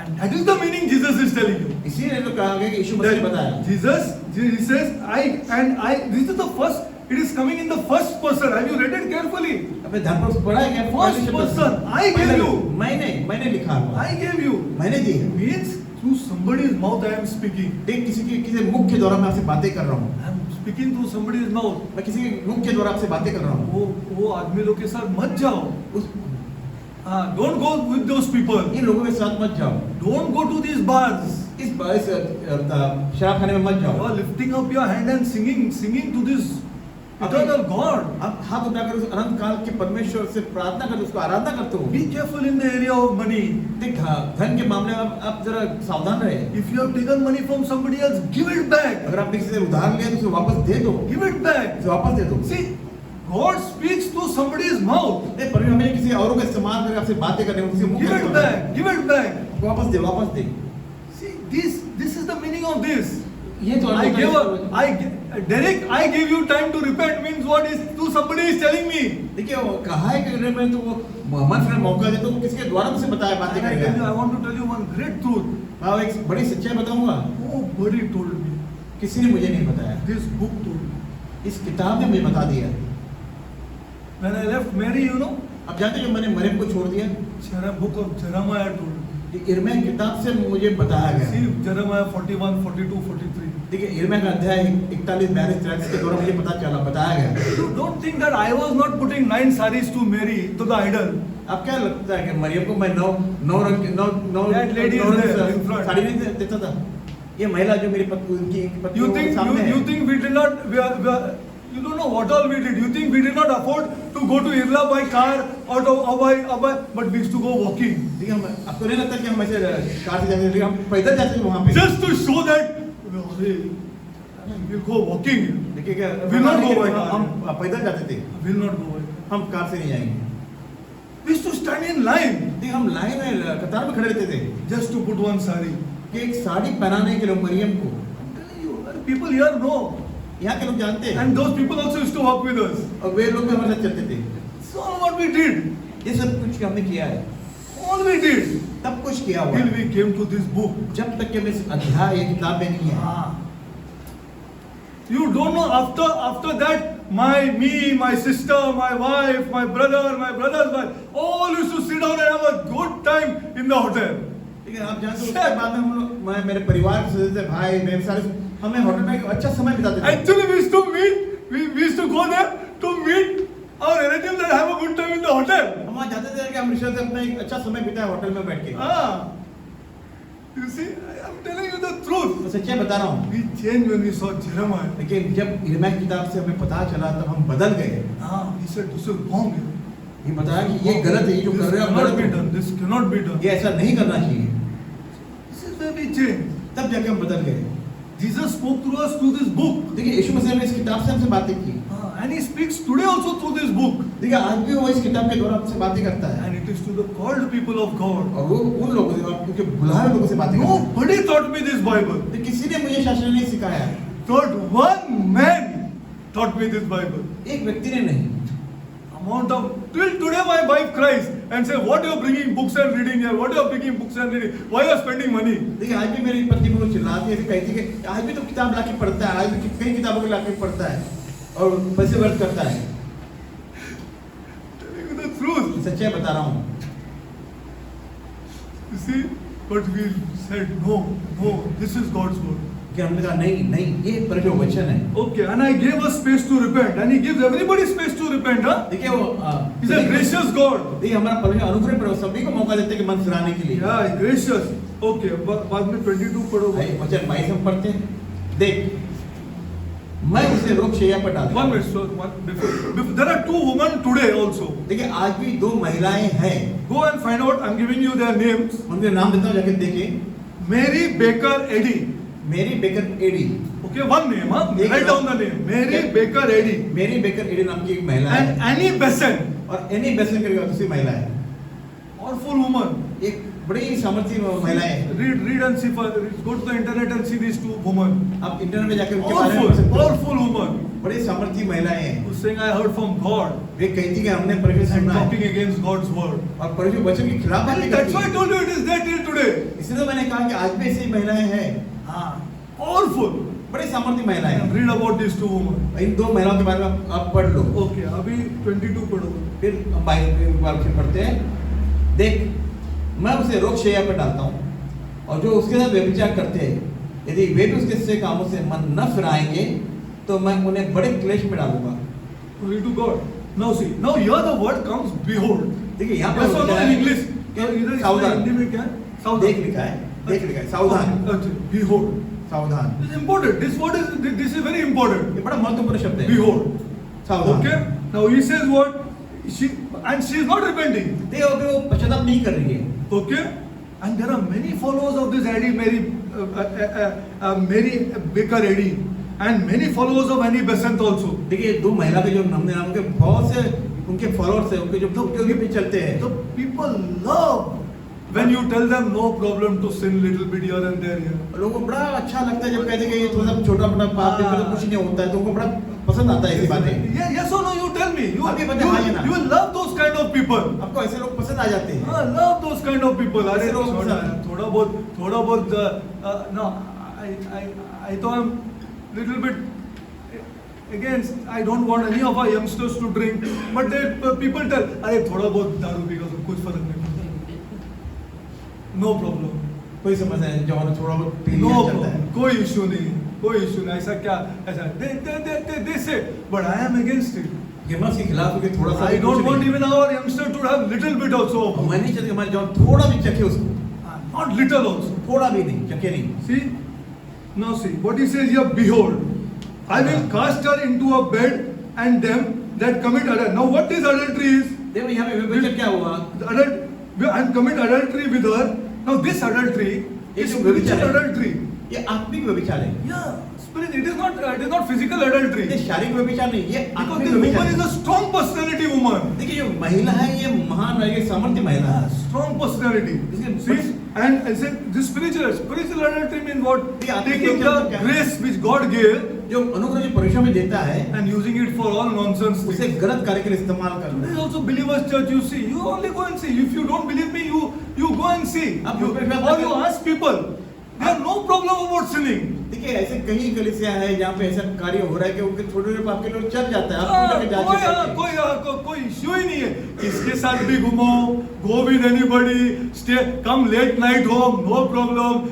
And that is the meaning Jesus is telling you. इसीलिए तो कहा गया कि यीशु मसीह ने बताया। Jesus, he says, I, this is the first, it is coming in the first person. Have you read it carefully? अपने धर्म पर पढ़ा है क्या? First person, I gave you. मैंने लिखा हुआ। I gave you. मैंने दी है। Means through somebody's mouth I am speaking. देख किसी मुख के द्वारा मैं आपसे बातें कर रहा हूँ। I am speaking through somebody's mouth. मैं किसी के मुख के द्वारा आपसे बातें कर रहा हूँ। वो आदमी लोग के साथ मत जाओ. उस Don't go with those people. इन लोगों के साथ मत जाओ। Don't go to these bars. इस शराब खाने में मत You जाओ। are lifting up your hand and singing to this eternal God. आप हाथ उठाकर उस अनंत काल के परमेश्वर से प्रार्थना करते, उसको आराधना करते हो। Be careful in the area of money. देख धन के मामले में आप जरा सावधान रहे। If you have taken money from somebody else, give it back. अगर आपने किसी से उधार लिया तो उसे वापस दे दो। Give it back. उसे वापस दे दो। See, God speaks through somebody's mouth. नहीं पर हमें किसी औरों का इस्तेमाल करके आपसे बातें करने में किसी मुख Give से it back. Give it back. वापस दे, वापस दे। See, this is the meaning of this. ये तो Derek, I gave you time to repent means what is to somebody is telling me. देखिए वो कहा है कि मैं तो वो मन फिर मौका दे तो वो किसी के द्वारा मुझसे बताया बातें And I tell you, करेगा। I want to tell you one great truth. मैं एक बड़ी सच्चाई बताऊंगा। Nobody told me. किसी ने मुझे नहीं बताया। This book told me. इस किताब ने मुझे बता दिया। When I left Mary, you know, अब जानते जो मैंने मरियम को छोड़ दिया, book of Jeremiah told me. ये यिर्मयाह की किताब से मुझे बताया गया। See, Jeremiah 41, 42, 43. देखिए यिर्मयाह का अध्याय 41, 42, 43 के दौरान मुझे पता चला, बताया गया। You don't think that I was not putting 9 saris to Mary, to the idol. अब क्या लगता है कि मरियम को मैं नौ रंग That lady is there in front. Sari नहीं देता था? ये महिला जो मेरी उनकी पत्नी You think सामने है। you think we did not you don't know what all we did. You think we did not afford to go to Irla by car or by but we used to go walking. देखिए हम आपको नहीं लगता कि हम ऐसे car से जाते थे, हम पैदल जाते थे वहाँ पे। Just to show that we'll go walking. देखिए क्या We'll not go by car. हम पैदल जाते थे, We'll not go by. हम कार से नहीं जाएंगे। We used to stand in line देखिए हम लाइन में कतार में खड़े रहते थे just to put one sari. कि एक साड़ी पहनाने के लिए मरियम को। I'm telling you, people here know. यहाँ के लोग जानते हैं And those people also used to walk with us. और वे लोग भी हमारे साथ चलते थे। So what we did, ये सब कुछ हमने किया है, all we did, तब कुछ किया हुआ till है। we came to this book. जब तक कि हम इस अध्याय या किताब में नहीं है। You don't know after that, my sister, my wife, my brother's wife, all used to sit down and have a good time in the hotel. लेकिन आप जानते हो उसके बाद में हम लोग, मैं मेरे परिवार के सदस्य, भाई, मेरे सारे, हमें होटल में एक अच्छा समय बिताते थे। Actually, we used to meet, we used to go there to meet our relatives and have a good time in the hotel. हम वहाँ जाते थे कि हम रिश्ते से अपना एक अच्छा समय बिताए होटल में बैठ के। You see, I'm telling you the truth. मैं सच्चाई बता रहा हूँ। We changed when we saw Jeremiah. लेकिन जब यिर्मयाह की किताब से हमें पता चला तब हम बदल गए। He said, this is wrong. ये बताया कि ये गलत है, ये जो कर This रहे हो आप cannot be गलत done. हो। This cannot be done. ये ऐसा नहीं करना चाहिए। This is where we changed. तब जाके हम बदल गए। Jesus spoke through us through this book. देखिए यीशु मसीह ने इस किताब से हमसे बातें की। And he speaks today also through this book. देखिए आज भी वो इस किताब के द्वारा हमसे बातें करता है। And it is to the called people of God. और वो उन लोगों से, उनके बुलाए लोगों से बातें करता है। Nobody taught me this Bible. तो किसी ने मुझे शास्त्र नहीं सिखाया। Not one man taught me this Bible. एक व्यक्ति ने नहीं। Amount of till today my wife cries and say, what you are bringing books and reading here? What you are bringing books and reading? Why you are spending money? देखिए आज भी मेरी पत्नी को चिल्लाती है, कहती है कि आज भी तो किताब लाके पढ़ता है, आज भी कई किताबों को लाके पढ़ता है और पैसे व्यर्थ करता है। Telling you the truth. सच्चाई बता रहा हूँ। You see, but we said no, this is God's word. कि हमने कहा नहीं, ये परमेश्वर वचन है। Okay, and I gave us space to repent, and He gives everybody space to repent, huh? देखिए वो He's a gracious God. देखिए हमारा परमेश्वर अनुग्रह पर सभी को मौका देते हैं कि मन फिराने के लिए। Yeah, gracious. Okay, बाद में 22 पढ़ो। वचन 22 हम पढ़ते हैं। देख, मैं उसे रोग शैया पर डालता One हूँ। minute, so before, there are 2 women today also. देखिए आज भी 2 महिलाएं हैं। Go and find out. I'm giving you their names. उनके नाम देता हूँ, जाके देखिए। Mary Baker Eddy. Mary Baker Eddy. Okay, one name, huh? Write down the name. Mary Baker Eddy. Mary Baker AD नाम की एक महिला है। And Annie Besant. और एनी बेसन करके दूसरी महिला है। Powerful woman. एक बड़ी सामर्थ्य महिला है। Read and see. Go to the internet and see these 2 women. आप इंटरनेट में जाकर उनके बारे में पढ़ सकते हो। Powerful woman. बड़ी सामर्थ्य महिलाएं हैं। Who's saying I heard from God. वे कहती कि हमने परमेश्वर And सुना है talking against God's word. और परमेश्वर वचन के खिलाफ बातें That's करती why I है। told you it is there till today. इसलिए तो मैंने कहा कि आज भी ऐसी महिलाएं हैं। Powerful. बड़ी सामर्थ्य महिलाएं हैं। Read about these 2 women. इन 2 महिलाओं के बारे में आप पढ़ लो। Okay, अभी 22 पढ़ो। फिर हम 22 के बारे में पढ़ते हैं। देख, मैं उसे रोग शैया पर डालता हूँ और जो उसके साथ व्यभिचार करते हैं, यदि वे भी उसके से कामों से मन न फिराएंगे तो मैं उन्हें बड़े क्लेश में डालूंगा। Glory to God. Now see, now here the word comes behold. देखिए यहाँ Yes or no in English? क्या- इधर इसमें सावधान। हिंदी में क्या है? देख लिखा है, देख लिखा है, सावधान, अच्छा, behold. सावधान। This is important. This is very important. ये बड़ा महत्वपूर्ण शब्द है। Behold. सावधान। Okay. Now he says what? She is not repenting. देखो अभी वो पश्चाताप नहीं कर रही है। Okay. And there are many followers of this Eddie Mary Baker Eddy, and many followers of Annie Besant also. देखिए 2 महिला के जो हमने नाम के बहुत से उनके फॉलोअर्स हैं, उनके जो उनके भी चलते हैं। The people love when you tell them no problem to sin little bit here and there here. लोगों को बड़ा अच्छा लगता है जब कहते हैं कि ये थोड़ा सा छोटा मोटा पाप है, तो कुछ नहीं होता है, तो उनको बड़ा पसंद आता है ऐसी बातें। Yes or no? You tell me. अभी बताइए, हाँ या ना? You will love those kind of people. आपको ऐसे लोग पसंद आ जाते हैं। Love those kind of people. ऐसे अरे लोग थोड़ा बहुत no, I thought I'm little bit Again, I don't want any of our youngsters to drink, but people tell, अरे थोड़ा बहुत दारू पीगा तो कुछ फर्क नहीं पड़ता. No problem. कोई समस्या नहीं, जवान थोड़ा बहुत पी No लिया चलता problem. है. कोई इशू नहीं, कोई इशू नहीं. ऐसा क्या ऐसा? They say, but I am against it. Gamers के खिलाफ होके थोड़ा सा I don't want even our youngster to have little bit also. मैं नहीं चाहती हमारे जवान थोड़ा भी चखे उसको, Not little also. थोड़ा भी नहीं, चखे नहीं. See? Now see, what he says here, behold, I will cast her into a bed and them that commit adultery. Now what is adultery is? देखो यहाँ पे व्यभिचार क्या हुआ? And commit adultery with her. Now this adultery is जो व्यभिचार spiritual है, adultery. ये आत्मिक व्यभिचार है. Yeah, spirit. It is not physical adultery. ये शारीरिक व्यभिचार नहीं, ये Because आत्मिक this woman व्यभिचार is है. a strong personality woman. देखिए जो महिला है ये महान है, ये सामर्थ्य महिला है. Strong personality. Isn't- See, and I said this spiritual adultery means what? The आत्मिक Taking व्यभिचार the क्या है? grace which God gave जो अनुग्रह जो परमेश्वर में देता है, and using it for all nonsense उसे things. गलत कार्य के लिए इस्तेमाल There करना. is also believers church. You see, you only go and see. If you don't believe me, you go and see. अब You, you- or you ask people. They have no problem about sinning. देखिए ऐसे कई कलीसिया है जहाँ पे ऐसा कार्य हो रहा है कि उनके छोटे छोटे पाप के लोग चल जाता है. आप पूजा के जाते कोई इश्यू ही नहीं है. किसके साथ भी घूमो, go with anybody, stay, come late night home, no problem.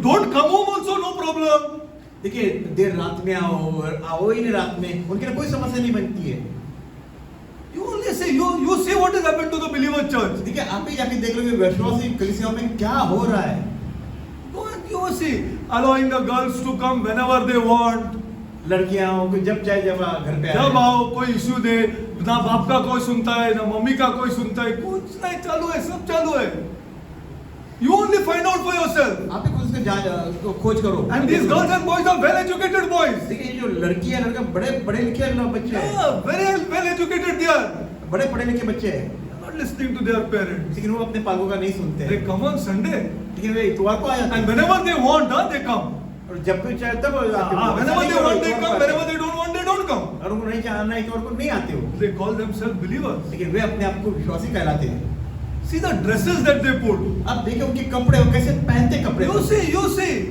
Don't come home also, no problem. देखिए देर रात में आओ ही नहीं रात में, उनके लिए कोई समस्या नहीं बनती है. You only see, you see what has happened to the believer church. देखिए आप ही जाके देख लोगे विश्वासी कलीसियाओं में क्या हो रहा है. Go and you see, allowing the girls to come whenever they want. लड़कियां को जब चाहे जब घर पे जब आए. आओ, कोई इश्यू दे, ना बाप का कोई सुनता है, ना मम्मी का कोई सुनता है, कुछ नहीं चालू है, सब चालू है. You only find out for yourself. आप ही खुद उसको खोज करो. And these girls and boys are well educated boys. देखिए ये जो लड़की है लड़का बड़े पढ़े लिखे लोग बच्चे हैं, Yeah, very well educated they are. बड़े पढ़े लिखे बच्चे हैं, Not listening to their parents. लेकिन वो अपने पालकों का नहीं सुनते. They come on Sunday. लेकिन वे इतवार को आ जाते And हैं. whenever they want, they come. और जब भी चाहे तब आते हो. Whenever they want, they इतवार को come. आते Whenever हो. they don't want, they don't come. और उनको नहीं चाहना इतवार को नहीं आते हो. They call themselves believers. लेकिन वे अपने आप को विश्वासी कहलाते हैं. See the dresses that they put. अब देखिए उनके कपड़े वो कैसे पहनते कपड़े. You see.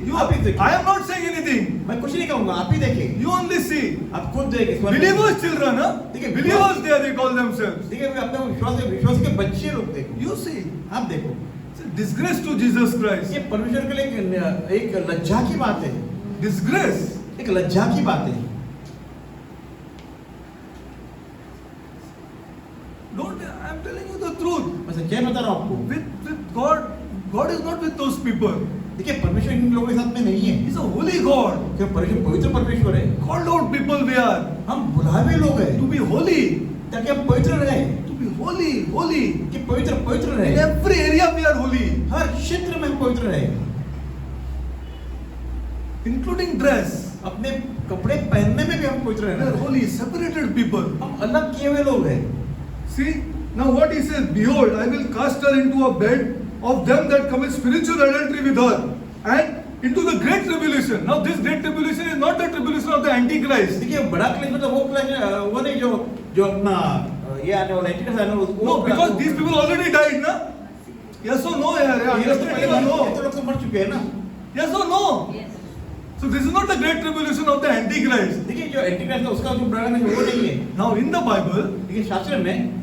You, आप ही देखिए. I am not saying anything. मैं कुछ नहीं कहूंगा, आप ही देखिए. You only see. आप खुद देखिए. Believers children, huh? देखिए, Believers they call themselves. देखिए वे अपने विश्वासी के बच्चे लोग देखो. You see. आप देखो. It's a disgrace to Jesus Christ. ये परमेश्वर के लिए एक लज्जा की बात है. Disgrace. एक लज्जा की बात है. Don't. I am telling you the truth. मैं सच्चाई बता रहा हूँ आपको. With God is not with those people. देखिए परमेश्वर इन लोगों के साथ में नहीं है. He's a holy God. क्यों परमेश्वर पवित्र परमेश्वर है. Called out people we are हम बुलावे लोग हैं to be holy. ताकि हम पवित्र रहे. To be holy. कि पवित्र In रहे. every area we are holy, हर क्षेत्र में हम पवित्र रहे. including dress. अपने कपड़े पहनने में भी हम पवित्र We are रहे. holy, separated people. हम अलग किए हुए लोग हैं. See, now what he says, behold, I will cast her into a bed of them that commit spiritual adultery with her, and into the great tribulation. Now this great tribulation is not the tribulation of the Antichrist. देखिए बड़ा क्लेश मतलब वो क्लेश वो नहीं जो अपना ये आने वाला एंटीक्राइस्ट आने वाला वो. No, because these people already died, na? Yes or no, yaar? ये लोग तो Understand? पहले Yes or ये तो no? लोग तो मर चुके हैं ना. Yes or no? Yes. So this is not the great tribulation of the Antichrist. देखिए जो एंटीक्राइस्ट है उसका जो बड़ा क्लेश वो नहीं है. Now in the Bible, लेकिन शास्त्र में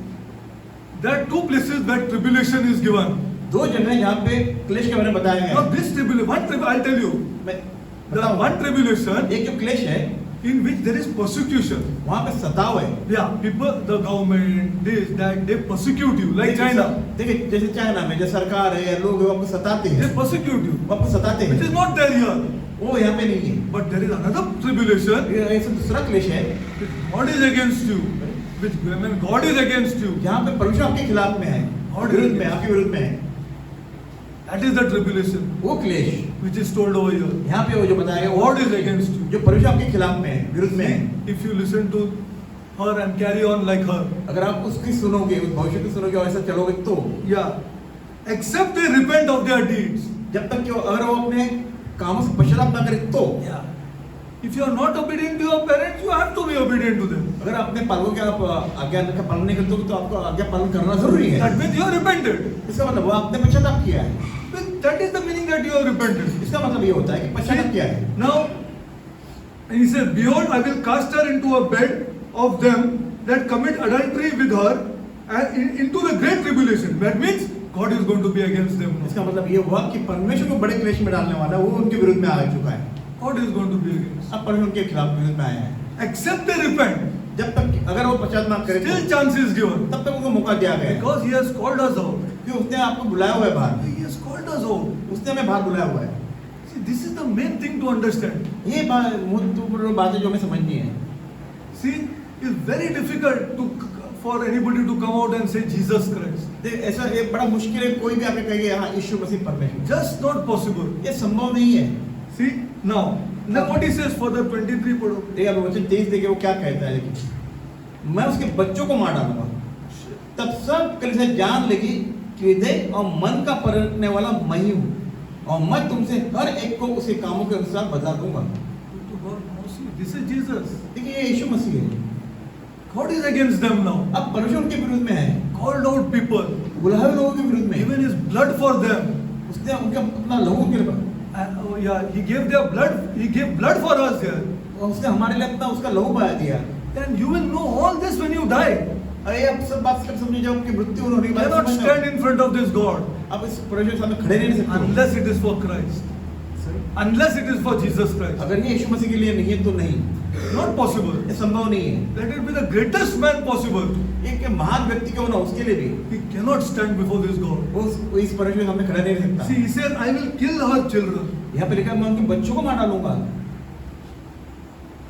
there are two places where tribulation is given. दो जगह जहाँ पे क्लेश के बारे में बताया गया Now है. this tribulation, I'll tell you, मैं there are one tribulation एक जो क्लेश है in which there is persecution. वहाँ पे सताव है. Yeah, people, the government, this, that, they persecute you, like China. देखिए जैसे चाइना में जो सरकार है लोग आपको सताते They हैं. persecute you. वो आपको सताते Which हैं. is not there here. वो यहाँ पे नहीं है. But there is another tribulation ये ऐसा दूसरा क्लेश है which God is against you. Which when God is against you. जहाँ पे परमेश्वर आपके खिलाफ में है, और विरुद्ध में, आपके विरुद्ध में है. That is the tribulation वो क्लेश which is told over here. यहाँ पे वो जो बताया गया God is against you. जो परमेश्वर आपके खिलाफ में है, विरुद्ध में है. If you listen to her and carry on like her. अगर आप उसकी सुनोगे, उस भविष्य की सुनोगे और ऐसा चलोगे तो Yeah. Except they repent of their deeds. जब तक कि अगर वो अपने कामों से पश्चाताप ना करे तो Yeah. If you are not obedient to your parents, you have to be obedient to them. अगर अपने पालकों के आप आज्ञा का पालन नहीं करते हो तो आपको आज्ञा पालन करना जरूरी है. That means you are repented. इसका मतलब वो आपने पश्चाताप किया है. That is the meaning that you have repented. इसका मतलब ये होता है कि पश्चाताप किया है. Now, And he said, behold, I will cast her into a bed of them that commit adultery with her and into the great tribulation. That means God is going to be against them. इसका मतलब ये हुआ कि परमेश्वर को बड़े क्लेश में डालने वाला वो उनके विरुद्ध में आ चुका है। God is going to be against. अब परमेश्वर उनके खिलाफ विरुद्ध में आया है। Except they repent, जब तक अगर वो पश्चाताप करें still chance is given. तब तक उनको मौका दिया गया है। Because he has called us out. कि उसने आपको बुलाया हुआ है बाहर, He has called us out. उसने हमें बाहर बुलाया हुआ है। See, this is the main thing to understand. ये महत्वपूर्ण बातें जो हमें समझनी है। See, it's very difficult for anybody to come out and say Jesus Christ. ऐसा ये बड़ा मुश्किल है कोई भी आके कहेगा हाँ यीशु मसीह परमेश्वर। Just not possible. ये संभव नहीं है। See, now what he says further 23 पढ़ो. देखिए अब वचन 23 देखिए वो क्या कहता है, लेकिन मैं उसके बच्चों को मार डालूंगा, तब सब कलीसिया जान लेगी कि हृदय और मन का परखने वाला मैं ही हूँ, और मैं तुमसे हर एक को उसके कामों के अनुसार बदला दूंगा। This is Jesus. देखिए ये यीशु मसीह है। God is against them now. अब परमेश्वर उनके विरुद्ध में है, Called out people. बुलाए हुए लोगों के विरुद्ध में, Given his blood for them. उसने उनका अपना लहू के लिए, And he gave their blood. He gave blood for us here. और उसने हमारे लिए अपना उसका लहू बहा दिया। And you will know all this when you die. अरे अब सब बात सब समझे जब उनकी मृत्यु होने के You बाद cannot समझना। stand in front of this God अब इस परमेश्वर के सामने खड़े नहीं रह सकते unless it is for Christ. Unless it is for Jesus Christ. अगर ये यीशु मसीह के लिए नहीं है तो नहीं, Not possible. ये संभव नहीं है। Let it be the greatest man possible. एक महान व्यक्ति क्यों ना उसके लिए भी He cannot stand before this God. वो इस परमेश्वर के सामने खड़ा नहीं रह सकता। See, he said, I will kill her children. यहाँ पे लिखा है मैं उनके बच्चों को मार डालूंगा,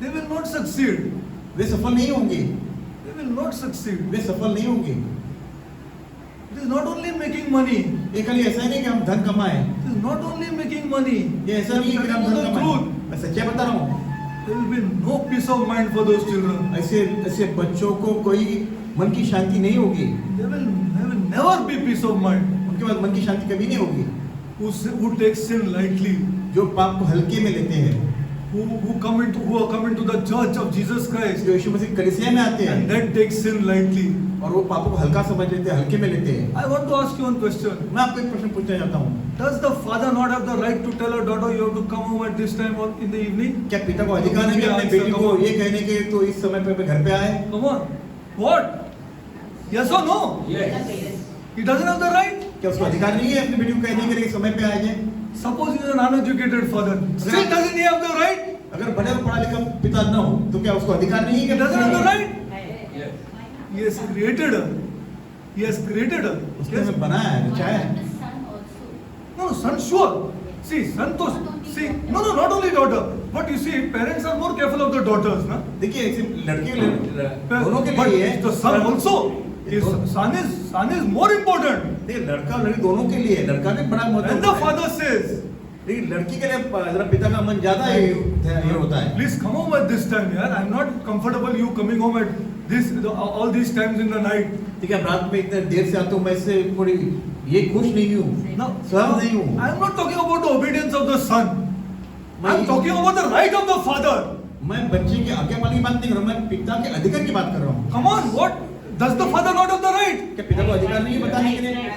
They will not succeed. वे सफल नहीं होंगे, They will not succeed. वे सफल नहीं होंगे। It is not only making money. ये खाली ऐसा नहीं कि हम धन कमाएं, It is not only making money. ये ऐसा नहीं है कि हम Tell धन the कमाएं। truth. मैं सच्चाई बता रहा हूँ, There will be no peace of mind for those children. ऐसे बच्चों को कोई मन की शांति नहीं होगी, There will never be peace of mind. उनके पास मन की शांति कभी नहीं होगी। Who takes sin lightly, जो पाप को हल्के में लेते हैं, who come into the church of Jesus Christ जो यीशु मसीह कलीसिया में आते हैं and then take sin lightly. और वो पापों को हल्का समझ लेते हैं, हल्के में लेते हैं। I want to ask you one question. मैं आपको एक प्रश्न पूछना चाहता हूँ, Does the father not have the right to tell a daughter you have to come home at this time or in the evening? क्या पिता को अधिकार है कि अपने बेटी को ये कहने के तो इस समय पे घर पे आए? Come on. What? Yes or no? He doesn't have the right. क्या उसको अधिकार नहीं है अपनी बेटी को कहने के लिए समय पे आ जाए? Suppose he is an uneducated father. Still doesn't he have the right? अगर बड़े और पढ़ा लिखा पिता न हो तो क्या उसको अधिकार नहीं है He कि doesn't have the right. He has created her. He has created her. उसने Yes. हमें बनाया है, रचाया है। No, son, sure. See, son to see. No, not only daughter. But you see, parents are more careful of the daughters, na? देखिए ऐसे लड़के के लिए दोनों के But लिए है, the son also. His son is more important. देखिए लड़का और लड़की दोनों के लिए है, लड़का भी बड़ा महत्व When the father says, लेकिन लड़की के लिए जरा पिता का मन ज्यादा ये होता है। please come home at this time, yaar. I'm not comfortable you coming home at all these times in the night. ठीक है, रात में इतने देर से आते हूँ, मैं इससे थोड़ी ये खुश नहीं हूँ, Now, सहम नहीं हूँ। I'm not talking about the obedience of the son. I'm talking about the right of the father. मैं बच्चे के आज्ञापालन की बात नहीं कर रहा हूँ, मैं पिता के अधिकार की बात कर रहा हूँ। Come on, what? Does the father not have the right? क्या पिता को अधिकार नहीं है बताने के लिए?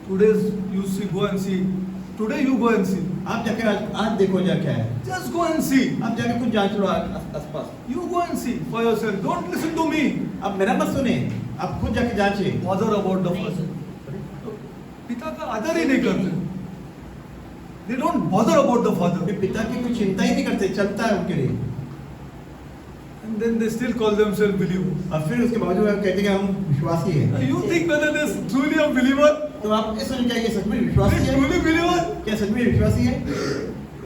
Today's you see, go and see. Today you go and see. आप जाके आज देखो जा क्या है, Just go and see. आप जाके कुछ जांच लो आसपास। You go and see for yourself. Don't listen to me. आप मेरा मत सुने, आप खुद जाके जांचिए। Bother about the father. पिता का आदर ही नहीं करते. They don't bother about the father. कि पिता की कुछ चिंता ही नहीं करते, चलता है उनके लिए। And then they still call themselves believers. और फिर उसके बावजूद आप कहते हैं कि हम विश्वासी हैं। You think whether they are truly a believer? तो आप ये समझ जाइए सच में विश्वासी They है? truly believer? क्या सच में विश्वासी है?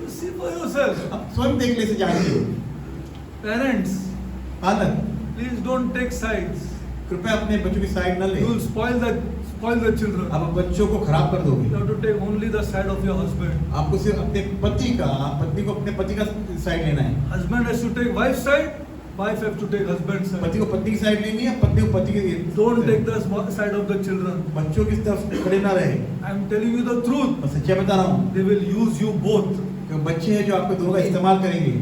You see for yourself. आप स्वयं देख ले से जानिए। Parents, पालक, please don't take sides. कृपया अपने बच्चों की साइड न ले। You will spoil the children. आप बच्चों को खराब कर दोगे। You have to take only the side of your husband. आपको सिर्फ अपने पति का, पत्नी को अपने पति का साइड लेना है। Husband has to take wife's side. Wife has to take husband's side. पति को पत्नी की साइड लेनी है, पत्नी को पति की। Don't take the side of the children. बच्चों की तरफ खड़े ना रहे। I am telling you the truth. मैं सच्चाई बता रहा हूँ, They will use you both. कि बच्चे हैं जो आपके दोनों का इस्तेमाल करेंगे,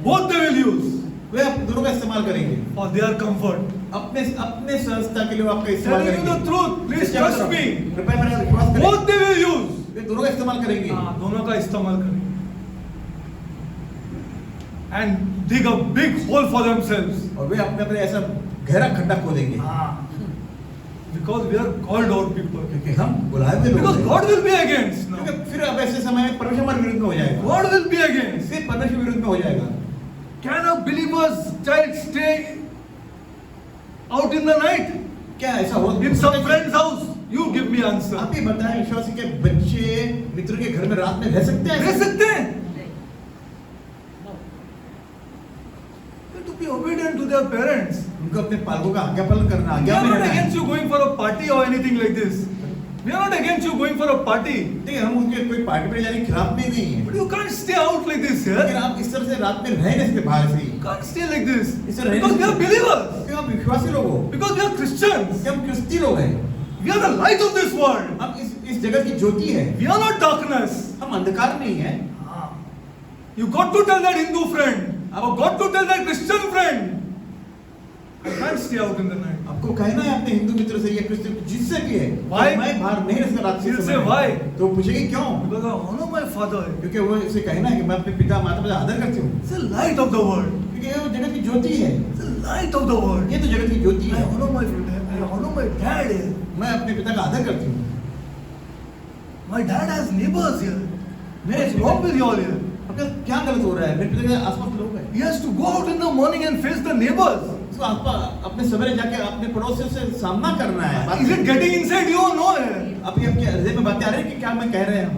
Both they will use वे आप दोनों का इस्तेमाल करेंगे for their comfort. अपने संस्था के लिए आपका इस्तेमाल Telling you the करेंगे। truth. Please सच्चाई बता trust रहा हूँ। me. कृपया मेरा विश्वास करें, Both they will use. वे दोनों का इस्तेमाल करेंगे। हाँ, दोनों का इस्तेमाल करेंगे. and dig a big hole for themselves. और वे अपने अपने ऐसा गहरा खड्डा खोदेंगे, Because we are called out people. क्योंकि हम बुलाए हुए लोग Because हैं। God will be against. No. क्योंकि फिर अब ऐसे समय में परमेश्वर हमारे विरुद्ध में हो जाएगा, God will be against. फिर परमेश्वर विरुद्ध में हो जाएगा। Can a believer's child stay out in the night क्या ऐसा हो in some friend's house? You give me answer. आप ही बताएं, विश्वासी के बच्चे मित्र के घर में रात में रह सकते हैं? रह सकते हैं? To be obedient to their parents. उनको अपने पालकों का आज्ञा पालन करना, We आज्ञा are में not रहना है। against you going for a party or anything like this. We are not against you going for a party. देखिए हम उनके कोई पार्टी में जाने के खिलाफ में नहीं है, But you can't stay out like this लेकिन here. आप इस तरह से रात में रह नहीं सकते बाहर से ही, You can't stay like this. इस तरह Because we are believers. क्योंकि हम विश्वासी लोग हो, Because we are Christians. क्योंकि हम क्रिस्ती लोग हैं, We are the light of this world. हम इस जगत की ज्योति है, We are not darkness. हम अंधकार नहीं है। You got to tell that Hindu friend. Or got to tell that Christian friend. I can't stay out in the night. आपको कहना है अपने हिंदू मित्र से या क्रिश्चियन जिससे भी है, Why? मैं बाहर नहीं रह सकता रात के She'll समय say, में। why? तो पूछेगी क्यों? Because I honor my father. क्योंकि वो इसे कहना है कि मैं अपने पिता माता पिता आदर करती हूँ, It's the light of the world. क्योंकि ये जगत की ज्योति है, It's the light of the world. ये तो जगत की ज्योति I है। honor my dad here. मैं अपने पिता का आदर करती हूँ। My dad has neighbors here. मेरे What's wrong with you all here? अब क्या गलत हो रहा है? मेरे पिता के आसपास लोग हैं, He has to go out in the morning and face the neighbors. उसको अपने सवेरे जाके अपने पड़ोसियों से सामना करना है। Is it getting inside you or no? अभी आपके हृदय में बातें आ रही है कि क्या मैं कह रहे हैं?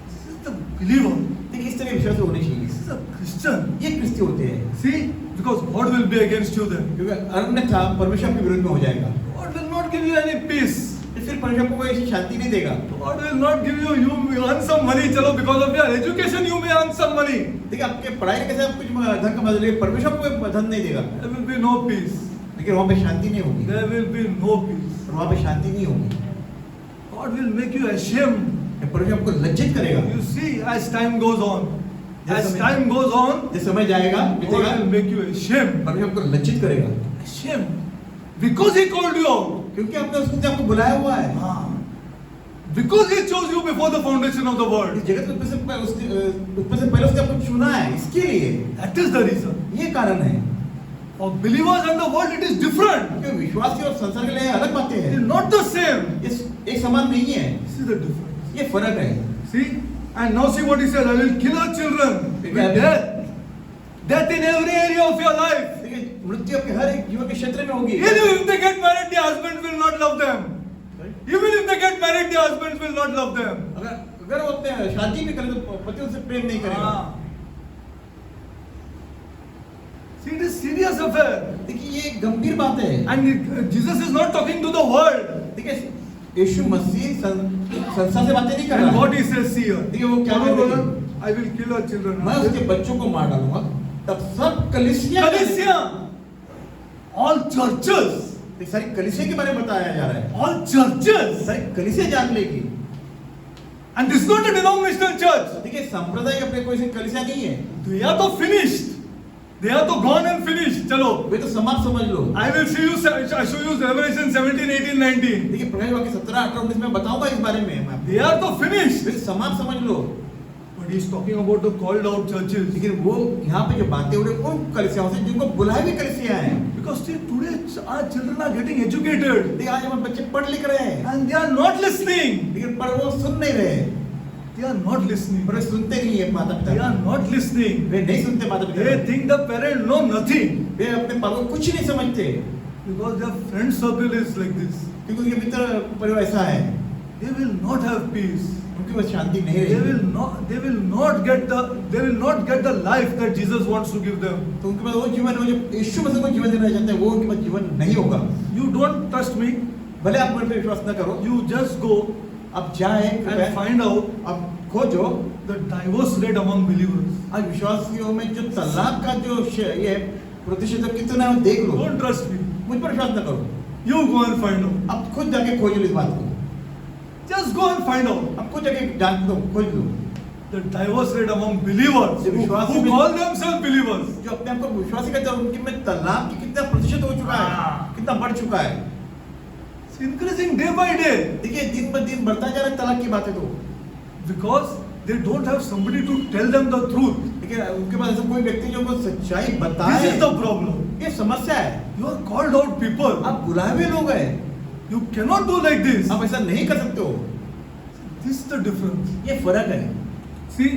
This is the believer. देखिए इस तरह के विश्वास होने चाहिए। This is a Christian. ये क्रिस्ती होते हैं, See, because God will be against you then. क्योंकि अन्यथा परमेश्वर के विरुद्ध में हो जाएगा, God will not give you any peace. फिर परमेश्वर को कोई ऐसी शांति नहीं देगा। God will not give you. You earn some money. चलो, because of your education, you may earn some money. देखिए आपके पढ़ाई लिखाई से आप कुछ धन कमा लेंगे, परमेश्वर को कोई धन नहीं देगा, There will be no peace. लेकिन वहाँ पे शांति नहीं होगी, There will be no peace. और वहाँ पे शांति नहीं होगी। God will make you ashamed. परमेश्वर आपको लज्जित करेगा। You see, as time goes on, Yes, as sir. time goes on, जब समय जाएगा बीतेगा, God will make you ashamed. परमेश्वर आपको लज्जित करेगा, Ashamed. Because He called you out. क्योंकि आपने उसने आपको बुलाया हुआ है। Because He chose you before the foundation of the world. इस जगत में उससे पहले उसने आपको चुना है, इसके लिए That is the reason. ये कारण है। For believers and the world, it is different. क्योंकि विश्वासी और संसार के लिए अलग बातें It is हैं, not the same. ये एक समान नहीं है, This is the difference. ये फर्क है। See? And now see what He says. I will kill our children with death. Death in every area of your life. देखिए मृत्यु आपके हर एक जीवन के क्षेत्र में होगी। Even if they get married, the husbands will not love them. Even if they get married, the husbands will not love them. अगर वो अपने शादी भी करें तो पति उनसे प्रेम नहीं करेगा। See, it is serious affair. देखिए ये एक गंभीर बात है। Jesus is not talking to the world. देखिए यीशु मसीह संसार से बातें नहीं कर And रहा what है। He says here. देखिए वो क्या कहते हैं? I will kill our children. मैं उसके बच्चों को मार डालूंगा, तब सब कलीसिया all churches, एक सारी कलीसिया के बारे में बताया जा रहा है। all churches. सारी कलीसिया जान लेगी। And this is not a denominational church. देखिए सांप्रदायिक अपने कोई सी कलीसिया नहीं है, They are तो finished. They are तो gone and finished. चलो. वे तो समाप्त समझ लो। I will show you Revelation 17, 18, 19. देखिए प्रकाश वाक्य 17, 18, 19 में बताऊंगा इस बारे में। मैं They are तो finished. वे समाप्त समझ लो। But he is talking about the called out churches. लेकिन वो यहाँ पे जो बातें हो रही हैं उन कलीसियाओं से जिनको बुलाए हुए कलीसिया हैं। Because see, today our children are getting educated. देखिए आज हमारे बच्चे पढ़ लिख रहे हैं, And they are not listening. लेकिन पर वो सुन नहीं रहे, They are not listening. पर वे सुनते नहीं है माता They पिता। are not listening. वे नहीं सुनते माता They पिता। think the parent know nothing. वे अपने पालकों को कुछ नहीं समझते, Because their friend circle is like this. क्योंकि उनके मित्र परिवार ऐसा है, They will not have peace. उनकी वो शांति नहीं They रहेगी। will not get the life that Jesus wants to give them. तो उनके पास वो जीवन, वो जो यीशु मसीह को जीवन देना चाहते हैं, वो उनके पास जीवन नहीं होगा। You don't trust me. भले आप मेरे पे विश्वास न करो, You just go आप जाए and find out आप खोजो। the divorce rate among believers. आज विश्वासियों में जो तलाक का जो ये प्रतिशत कितना है देख लो। Don't trust me. मुझ पर विश्वास न करो, You go and find out. आप खुद जाके खोज लो इस बात को, Just go and find out. आप खुद जाके जान लो, खोज लो। The divorce rate among believers who call themselves believers. जो अपने आप को विश्वासी कहते हैं उनके में तलाक की कितना प्रतिशत हो चुका है, कितना बढ़ चुका है। It's increasing day by day. देखिए दिन पर दिन बढ़ता जा रहा है तलाक की बातें तो। Because they don't have somebody to tell them the truth. लेकिन उनके पास ऐसा कोई व्यक्ति जो उनको सच्चाई This बताए, is the problem. ये समस्या है। You are called out people. आप बुलाए हुए लोग हैं, You cannot do like this. आप ऐसा नहीं कर सकते हो। This is the difference. ये फर्क है। See,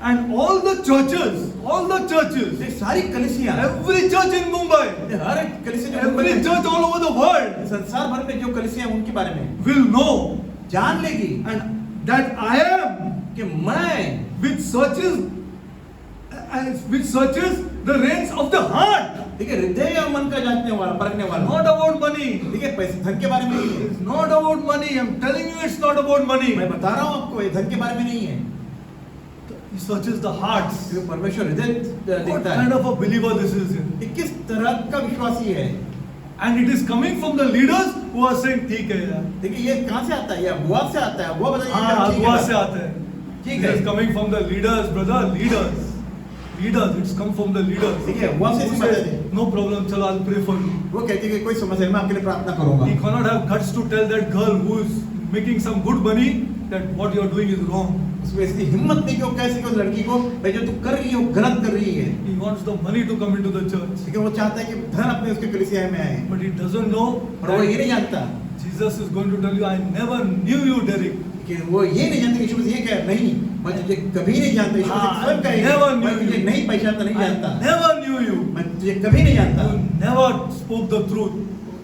and all the churches, ये सारी कलीसियां, every church in Mumbai, ये हर एक कलीसिया जो मुंबई every में, church all over the world संसार भर में जो कलीसियां हैं, उनके बारे में will know जान लेगी and that I am कि मैं, which searches the reins of the heart. देखिए हृदय और मन का जांचने वाला, परखने वाला, Not about money. देखिए पैसे धन के बारे में नहीं है। It's not about money. I'm telling you, it's not about money. मैं बता रहा हूँ आपको, ये धन के बारे में नहीं है। He searches the hearts. क्योंकि परमेश्वर हृदय What देखता kind है of a believer this is? कि किस तरह का विश्वासी है। And it is coming from the leaders who are saying, ठीक है यार. देखिए ये कहाँ से आता है? ये अगुआ से आता है। अगुआ बताइए हाँ, क्या ठीक अगुआ है? से आता है. ठीक It है। is coming from the leaders, brother. Leaders. It's come from the leaders. देखिए अगुआ से Who समझ says, no problem, चलो I'll pray for you. वो कहती है कि कोई समस्या नहीं, मैं आपके लिए प्रार्थना करूंगा। He cannot have guts to tell that girl who is making some good money that what you are doing is wrong. उसको इसकी हिम्मत नहीं कि वो कैसे कि उस लड़की को भाई जो तू कर रही है वो गलत कर रही है। He wants the money to come into the church. लेकिन वो चाहता है कि धन अपने उसके कलीसिया में आए, But he doesn't know और वो ये नहीं that जानता Jesus is going to tell you, I never knew you, Derek. कि वो ये नहीं जानता कि यीशु मसीह ये कह नहीं, मैं तुझे कभी नहीं जानता। यीशु मसीह स्वयं कहेगा, Never knew मैं तुझे you. नहीं पहचानता, नहीं I जानता, never knew you. मैं तुझे कभी नहीं जानता, You never spoke the truth.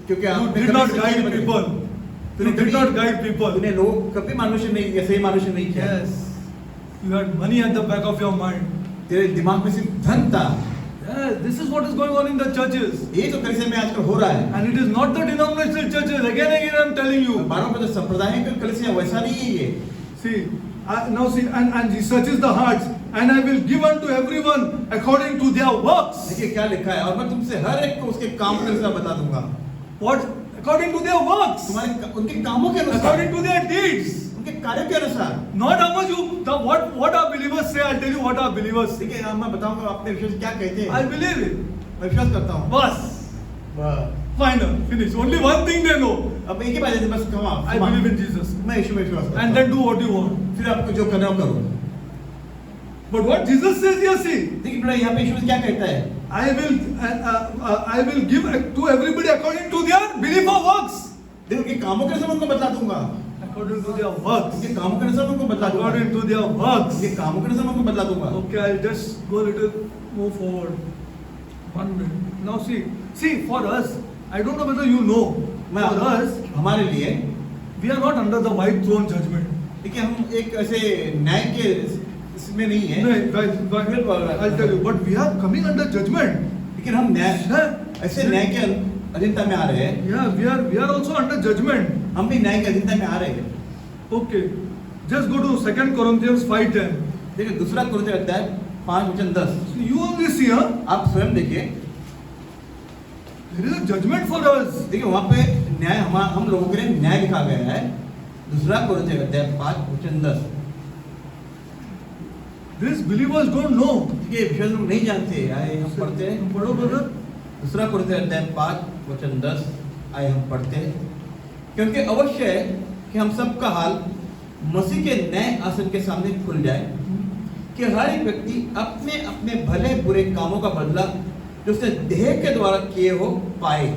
क्योंकि You आपने did कभी not सच्चाई guide नहीं बताई। people. You तूने did कभी- not guide people. तूने लोग कभी मनुष्य नहीं किया, सही मनुष्य नहीं किया। Yes. You had money at the back of your mind. तेरे दिमाग में सिर्फ धन था। Yes, this is what is going on in the churches. ये तो कलीसिया में आजकल हो रहा है। And it is not the denominational churches. Again I'm telling you. बारों में तो संप्रदाय का कलीसिया वैसा नहीं है ये। See, now see, and he searches the hearts, and I will give unto everyone according to their works. देखिए क्या लिखा है, और मैं तुमसे हर एक को उसके काम के अनुसार बता दूंगा। What? According to their works. तुम्हारे उनके कामों के अनुसार, According to their deeds. उनके कार्यों के अनुसार। Not how much you, what our believers say. I'll tell you what our believers say. देखिए मैं बताऊंगा अपने विश्वास क्या कहते हैं। I believe it. मैं विश्वास करता हूँ। Bas. Final. Finish. Only one thing they know. अब एक ही बात है, बस कमा। I believe in Jesus. मैं यीशु में विश्वास करता And हूँ। then do what you want. फिर आपको जो करना हो करो। But what Jesus says here, see, देखिए बेटा यहाँ पे यीशु क्या कहता है? I will give to everybody according to their belief or works. देखो उनके कामों के अनुसार उनको बदला दूंगा। According to their works. उनके कामों के अनुसार उनको बदला दूंगा। According to their works. उनके कामों के अनुसार उनको बदला दूंगा। Okay, I'll just go a little more forward. 1 minute. Now see, for us, I don't know whether you know. मैं For us, हमारे लिए we are not under the white throne judgment. देखिए हम एक ऐसे न्याय के इसमें नहीं है। No, I'll tell you. But we are coming under judgment. लेकिन हम न्याय ऐसे न्याय के अधीनता में आ रहे हैं। Yeah, we are also under judgment. हम भी न्याय के अधीनता में आ रहे हैं। Okay, just go to 2 Corinthians 5:10. देखिए दूसरा कुरिन्थियों अध्याय 5:10। So you only see, huh? आप स्वयं देखिए, There is a judgment for us. देखिए वहाँ पे न्याय हम लोगों के लिए न्याय लिखा गया है। दूसरा कुरिन्थियों अध्याय 5:10। These believers don't know. देखिए विश्वास लोग नहीं जानते। आए हम पढ़ते हैं, पढ़ो brother. दूसरा कुरिन्थियों अध्याय 5:10 आए हम पढ़ते हैं, क्योंकि अवश्य है कि हम सबका हाल मसीह के न्याय आसन के सामने खुल जाए, कि हर एक व्यक्ति अपने अपने भले बुरे कामों का बदला जो उसने देह के द्वारा किए हो पाए।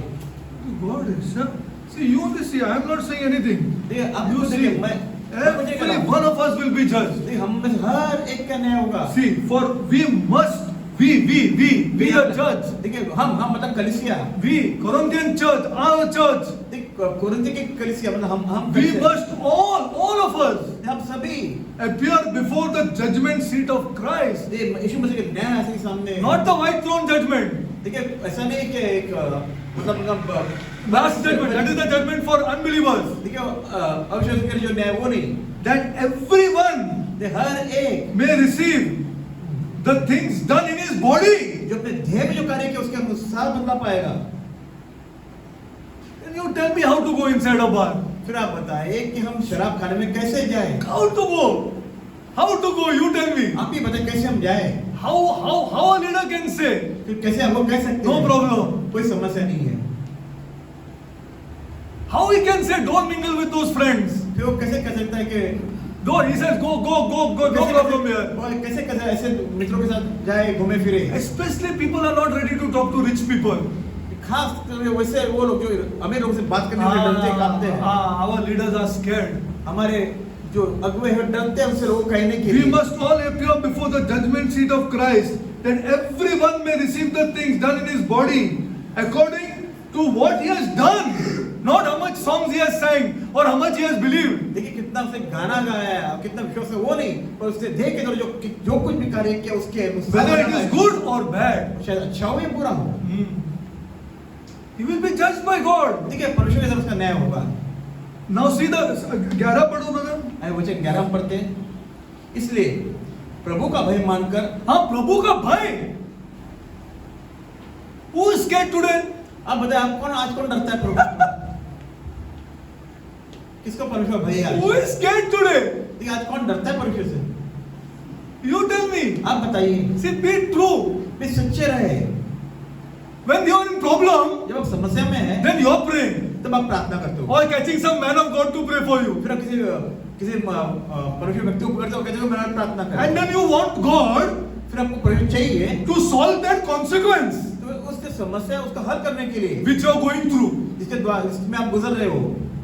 God is, sir. See, you only see. I am not saying anything. देखिए आप You देखिए, see, मैं every one of us will be judged. देखिए हम में से हर एक का न्याय होगा। See, for we must, we are judged. देखिए हम मतलब कलीसिया, We, Corinthian church, our church, कुरिन्थियों की कलीसिया मतलब हम we must all of us हम सभी appear before the judgment seat of Christ. यीशु मसीह के न्याय आसन के सामने। Not the white throne judgment. देखिए ऐसा नहीं कि एक मतलब Last judgment, that is the judgment for unbelievers. देखिए अविश्वासियों के लिए जो न्याय वो नहीं, That everyone हर एक may receive the things done in his body. जो अपने देह में जो कार्य किया उसके अनुसार बदला पाएगा। Can you tell me how to go inside a bar? फिर आप बताइए कि हम शराब खाने में कैसे जाएं? How to go? How to go? You tell me. आप ही बताइए कैसे हम जाएं? How a leader can say, फिर कैसे हम वो कह सकते no हैं? problem. कोई समस्या नहीं है। How he can say, don't mingle with those friends. फिर वो कैसे कह सकता है कि No, he says, go, no problem here. और कैसे कैसे ऐसे मित्रों के साथ जाए घूमे फिरे, Especially people are not ready to talk to rich people. खास करके वैसे वो लोग जो अमीर लोगों से बात करने में डरते कांपते हैं, Our leaders are scared. हमारे जो अगुवे हैं डरते हैं उनसे लोगों को कहने के We लिए। must all appear before the judgment seat of Christ, that everyone may receive the things done in his body according to what he has done, not how much songs he has sang or how much he has believed. देखिए कितना उसने गाना गाया है और कितना विश्वास है वो नहीं, पर उससे देख के जो कुछ भी कार्य किया उसके अनुसार Whether it is good or bad, शायद अच्छा हो या बुरा हो, he will be judged by God. देखिए परमेश्वर के साथ उसका न्याय होगा। Now see the 11 पढ़ो brother. आए वचन 11 पढ़ते हैं, इसलिए प्रभु का भय मानकर, हाँ प्रभु का भय. Who is scared today? आप बताए आप आज कौन डरता है प्रभु? किसको परमेश्वर भय है? Who is scared today? देखिए आज कौन डरता है परमेश्वर से? You tell me. आप बताइए। See, be true. वे सच्चे रहे। When you are in problem, जब आप समस्या में हैं, then you are praying तब आप प्रार्थना करते हो। or catching some man of God to pray for you. फिर आप किसी परमेश्वर व्यक्ति को पकड़ते हो, कहते हो मैं प्रार्थना कर। And then you want God फिर आपको परमेश्वर चाहिए to solve that consequence तो उसके समस्या उसका हल करने के लिए which you are going through. जिसके द्वारा जिसमें आप गुजर रहे हो।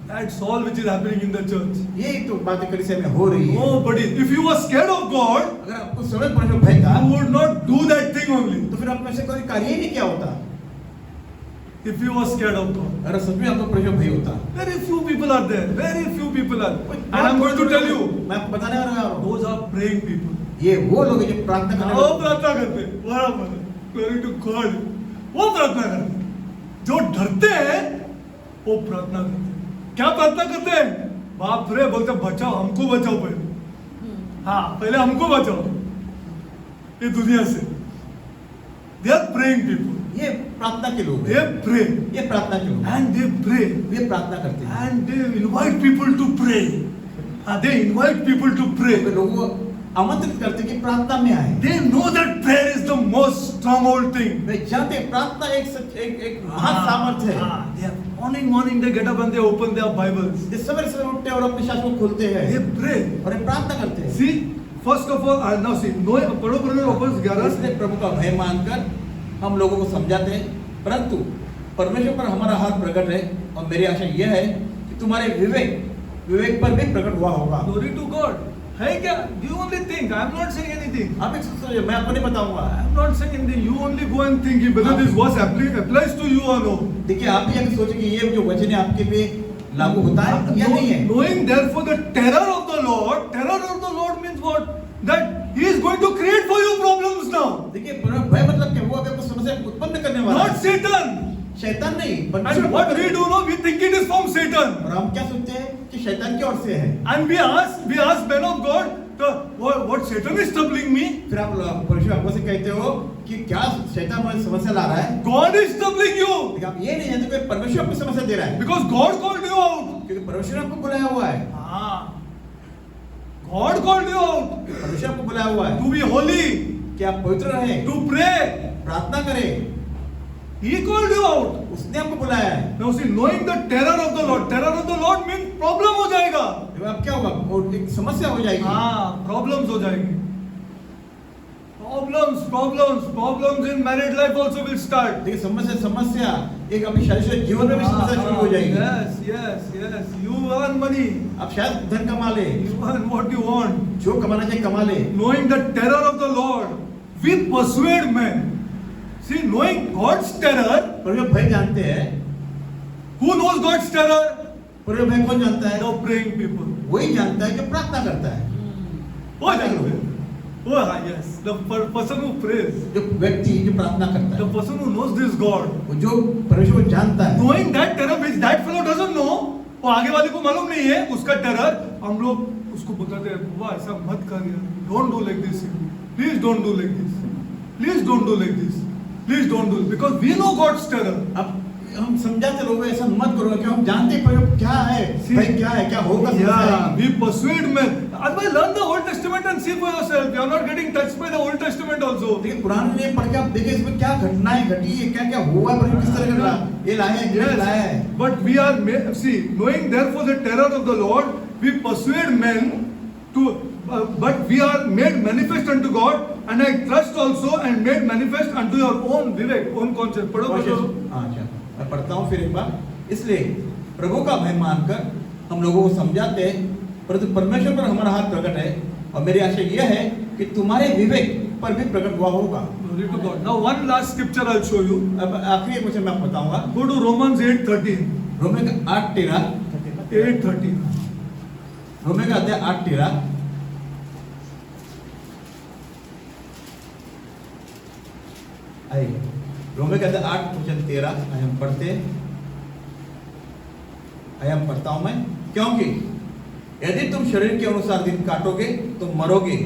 That's all which is happening in the church. यही तो बातें कलिसिया में हो रही है। Oh, buddy, if you were scared of God, अगर आपको समय परमेश्वर भय था, you would not do that thing only. तो फिर आप में से कोई कार्य ही नहीं किया होता। If you were scared of God, अगर सच में आपको परमेश्वर भय होता, very few people are there. Very few people are. And I'm going to tell you, मैं आपको बताने वाला हूँ, those are praying people. ये वो लोग हैं जो प्रार्थना करने वो वाले। प्रार्थना करते हैं, बराबर, glory to God. वो प्रार्थना करते हैं। जो डरते हैं वो प्रार्थना करते हैं। क्या प्रार्थना करते हैं? बाप रे, बोलते बचाओ, हमको बचाओ पहले। हाँ, पहले हमको बचाओ ये दुनिया से। They are praying people. ये प्रार्थना के लोग They हैं। pray ये प्रार्थना के लोग हैं। and they pray ये प्रार्थना करते हैं। and they invite people to pray. They invite people to pray. वे लोगों को आमंत्रित करते हैं कि प्रार्थना में आए। They know that prayer is the most stronghold thing. वे जानते हैं प्रार्थना एक महान सामर्थ्य है। They are morning they get up and they open their Bibles. ये सवेरे सवेरे उठते हैं और अपने शास्त्रों को खोलते हैं They pray. और ये प्रार्थना करते हैं। See, first of all, now see, पढ़ो वापस 11 इसलिए प्रभु का भय मानकर हम लोगों को समझाते हैं, परंतु परमेश्वर पर हमारा हाथ प्रकट है और मेरी आशा यह है कि तुम्हारे विवेक पर भी प्रकट हुआ होगा। Glory to God. है क्या? You only think. I am not saying anything. आप एक सोचो, मैं आपको नहीं बताऊंगा। I am not saying anything. You only go and think whether this verse applies to you or no. देखिए आप भी अगर सोचे कि ये जो वचन है आपके लिए लागू होता है या नहीं है। Knowing therefore the terror of the Lord means what? That He is going to create for you problems now. देखिए भय मतलब क्या? वो अगर कुछ समस्या उत्पन्न करने वाला Not है। Satan. शैतान नहीं, And what we do know, we think it is from Satan. और हम क्या सोचते हैं कि शैतान की ओर से है। And we ask men of God, what Satan is troubling me? फिर आप परमेश्वर आपको से कहते हो कि क्या शैतान मुझे समस्या ला रहा है? God is troubling you. लेकिन आप ये नहीं जानते कि परमेश्वर आपको समस्या दे रहा है, Because God called you out. क्योंकि परमेश्वर आपको बुलाया हुआ है। God called you out. परमेश्वर आपको बुलाया हुआ है To be holy. कि आप पवित्र रहें, To pray. प्रार्थना करें। He called you out. उसने आपको बुलाया है। Now see, knowing the terror of the Lord. Terror of the Lord means problem हो जाएगा. तो अब क्या होगा? और एक समस्या हो जाएगी। हाँ, problems हो जाएगी. Problems in married life also will start. देखिए समस्या एक अपनी शारीरिक जीवन में भी समस्या शुरू हो जाएगी। Yes. You earn money. आप शायद धन कमा ले, You earn what you want. जो कमाना चाहिए कमा ले। Knowing the terror of the Lord, we persuade men. See, knowing God's terror, परमेश्वर भय जानते हैं। who knows God's terror? परमेश्वर भय कौन जानता है? The praying people. वही जानता है जो प्रार्थना करता है। Oh, yes. The person who prays, जो व्यक्ति जो प्रार्थना करता the है, person who knows this God, वो जो परमेश्वर को जानता है, knowing that terror which that fellow doesn't know, वो आगे वाले को मालूम नहीं है उसका टेरर, हम लोग उसको बताते हैं, बुआ ऐसा मत कर यार, don't do like this, please don't do like this, please don't do like this, please don't do, because we know God's terror. अब हम समझाते लोग ऐसा मत करो क्योंकि हम जानते हैं परमेश्वर क्या है, भाई क्या है, क्या होगा। Yeah, we persuade men. Otherwise, learn the Old Testament and see for yourself. You are not getting touched by the Old Testament also. देखिए पुराने नियम पढ़ के आप देखिए इसमें क्या घटनाएं घटी है, क्या क्या हुआ है, परमेश्वर किस तरह का ये लाया है, ये लाया है। But we are, see, knowing therefore the terror of the Lord, we persuade men but we are made manifest unto God, and I trust also and made manifest unto your own vivek, own conscience. पढ़ो पढ़ो। हाँ अच्छा, मैं पढ़ता हूँ फिर एक बार। इसलिए प्रभु का भय मानकर हम लोगों को समझाते हैं, परंतु परमेश्वर पर हमारा हाथ प्रकट है, और मेरी आशा यह है कि तुम्हारे विवेक पर भी प्रकट हुआ होगा। Glory to God. Now one last scripture I'll show you. अब आखिरी एक वचन मैं आपको बताऊंगा। Go to Romans 8:13. रोमे का 8:13, 8:13. रोमे का अध्याय 8:13। आइए, रोमे का अध्याय 8:13 आज हम पढ़ते हैं। आइए हम पढ़ता हूं मैं। क्योंकि यदि तुम शरीर के अनुसार दिन काटोगे तो मरोगे,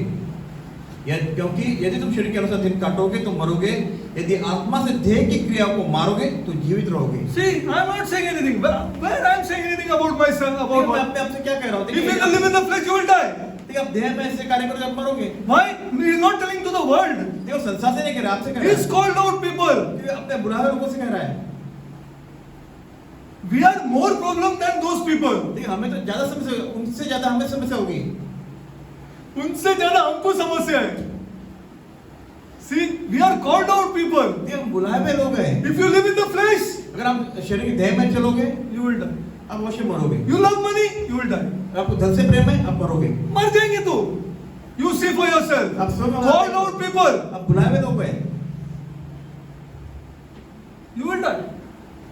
क्योंकि यदि तुम शरीर के अनुसार दिन काटोगे तो मरोगे, यदि आत्मा से देह की क्रियाओं को मारोगे तो जीवित रहोगे। See, I'm not saying anything. Where I'm saying anything about myself, about मैं what? अपने आप से क्या कह रहा हूँ? If you live in the flesh, you will die. देखिए, आप देह में ऐसे कार्य करोगे आप मरोगे। Why? He is not telling to the world. देखो, संसार से नहीं कह रहा, आपसे कह He रहा is है। called out people. देखिए, अपने बुलावे लोगों से कह रहा है। We are more problem than those people. देखिए, हमें तो ज्यादा समस्या, उनसे ज्यादा हमें समस्या होगी। उनसे ज्यादा हमको समस्या है। See, we are called out people. देखिए, हम बुलाए हुए लोग हैं। If you live in the flesh, अगर आप शरीर के देह में चलोगे, you will die. आप अवश्य मरोगे। You love money, you will die. आपको धन से प्रेम है, आप मरोगे। मर जाएंगे तो। You see for yourself. आप स्वयं Called out people, आप बुलाए हुए लोग हैं, you will die.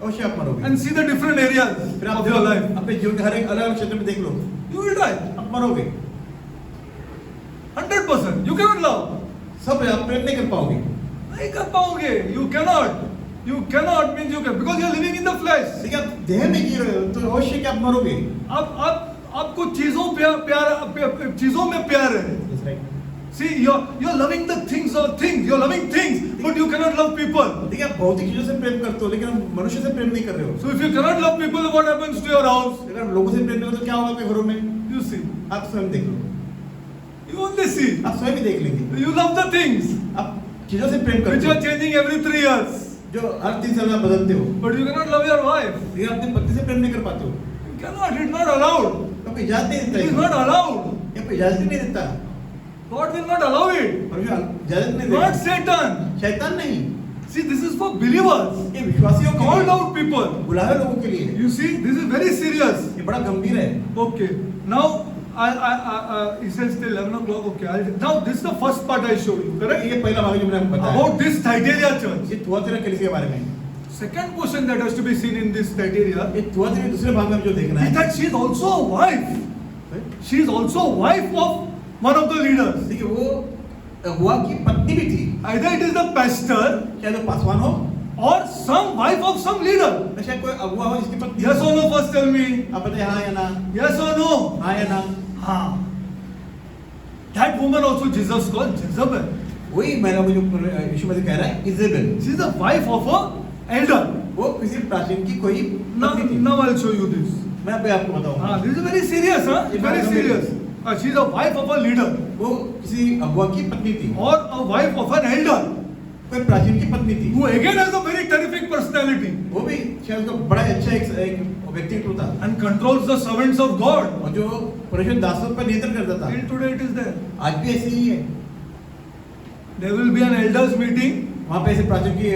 अवश्य आप मरोगे। And see the different areas फिर आप of your life. अपने जीवन के हर एक अलग अलग क्षेत्र में देख लो, You will die. आप मरोगे। 100%. You cannot love. सब आप प्रेम नहीं कर पाओगे। नहीं कर पाओगे। You cannot. You cannot means you can, because you are living in the flesh. देखिए, आप देह में जी रहे हो तो अवश्य कि आप मरोगे। आपको चीजों में प्यार है। See, you're loving the things or things. You're loving things, but you cannot love people. देखिए, आप भौतिक चीजों से प्रेम करते हो, लेकिन आप मनुष्य से प्रेम नहीं कर रहे हो। So if you cannot love people, what happens to your house? अगर आप लोगों से प्रेम करो तो क्या होगा आपके घरों में? You see. आप स्वयं देख लो, You only see. आप स्वयं ही देख लेंगे। You love the things आप चीजों से प्रेम which करते are हो changing every 3 years. जो हर 3 साल में आप बदलते हो, But you cannot love your wife. लेकिन अपने पति से प्रेम नहीं कर पाते हो। You cannot. It's not allowed. आपको इजाजत नहीं It देता is है, not allowed. आपको इजाजत ही नहीं देता, God will not allow it. और जो इजाजत नहीं Not देता, Satan. शैतान नहीं, See, this is for believers. ये विश्वासियों के Called लिए, out people. बुलाए लोगों के लिए, You see, this is very serious. ये बड़ा गंभीर है। Okay. Now, he says till 11 o'clock. Okay. Now, this is the first part I showed you. Correct? ये पहला भाग जो मैंने आपको बताया, About this Thyatira church. ये थुआतीरा कलीसिया के बारे में। Second question that has to be seen in this Thyatira ये थुआतीरा के दूसरे भाग में जो देखना is है, that she is also a wife. She is also a wife of one of the leaders. देखिए वो अगुआ की पत्नी भी थी, Either it is the pastor चाहे तो पासवान हो, or some wife of some leader. या शायद कोई अगुआ हो जिसकी पत्नी। Yes or no? First tell me. आप बताइए हाँ या ना? Yes or no? हाँ या ना? हाँ. That woman also Jesus called Jezebel. वही महिला को जो यीशु मसीह कह रहा है, Jezebel, She is the wife of a elder. वो किसी प्राचीन की कोई Now, पत्नी थी। now I'll show you this. मैं अभी आपको बताऊंगा। This is very serious, huh? ये Very बहुत serious. She is a wife of a leader वो किसी अगुआ की पत्नी थी, or a wife of an elder कोई प्राचीन की पत्नी थी। who again has a very terrific personality वो भी शायद उसका बड़ा अच्छा एक व्यक्तित्व था, and controls the servants of God. और जो परमेश्वर दासों पर नियंत्रण करता था। Till today it is there. आज भी ऐसे ही है। There will be an elders meeting. वहाँ पे ऐसे प्राचीन की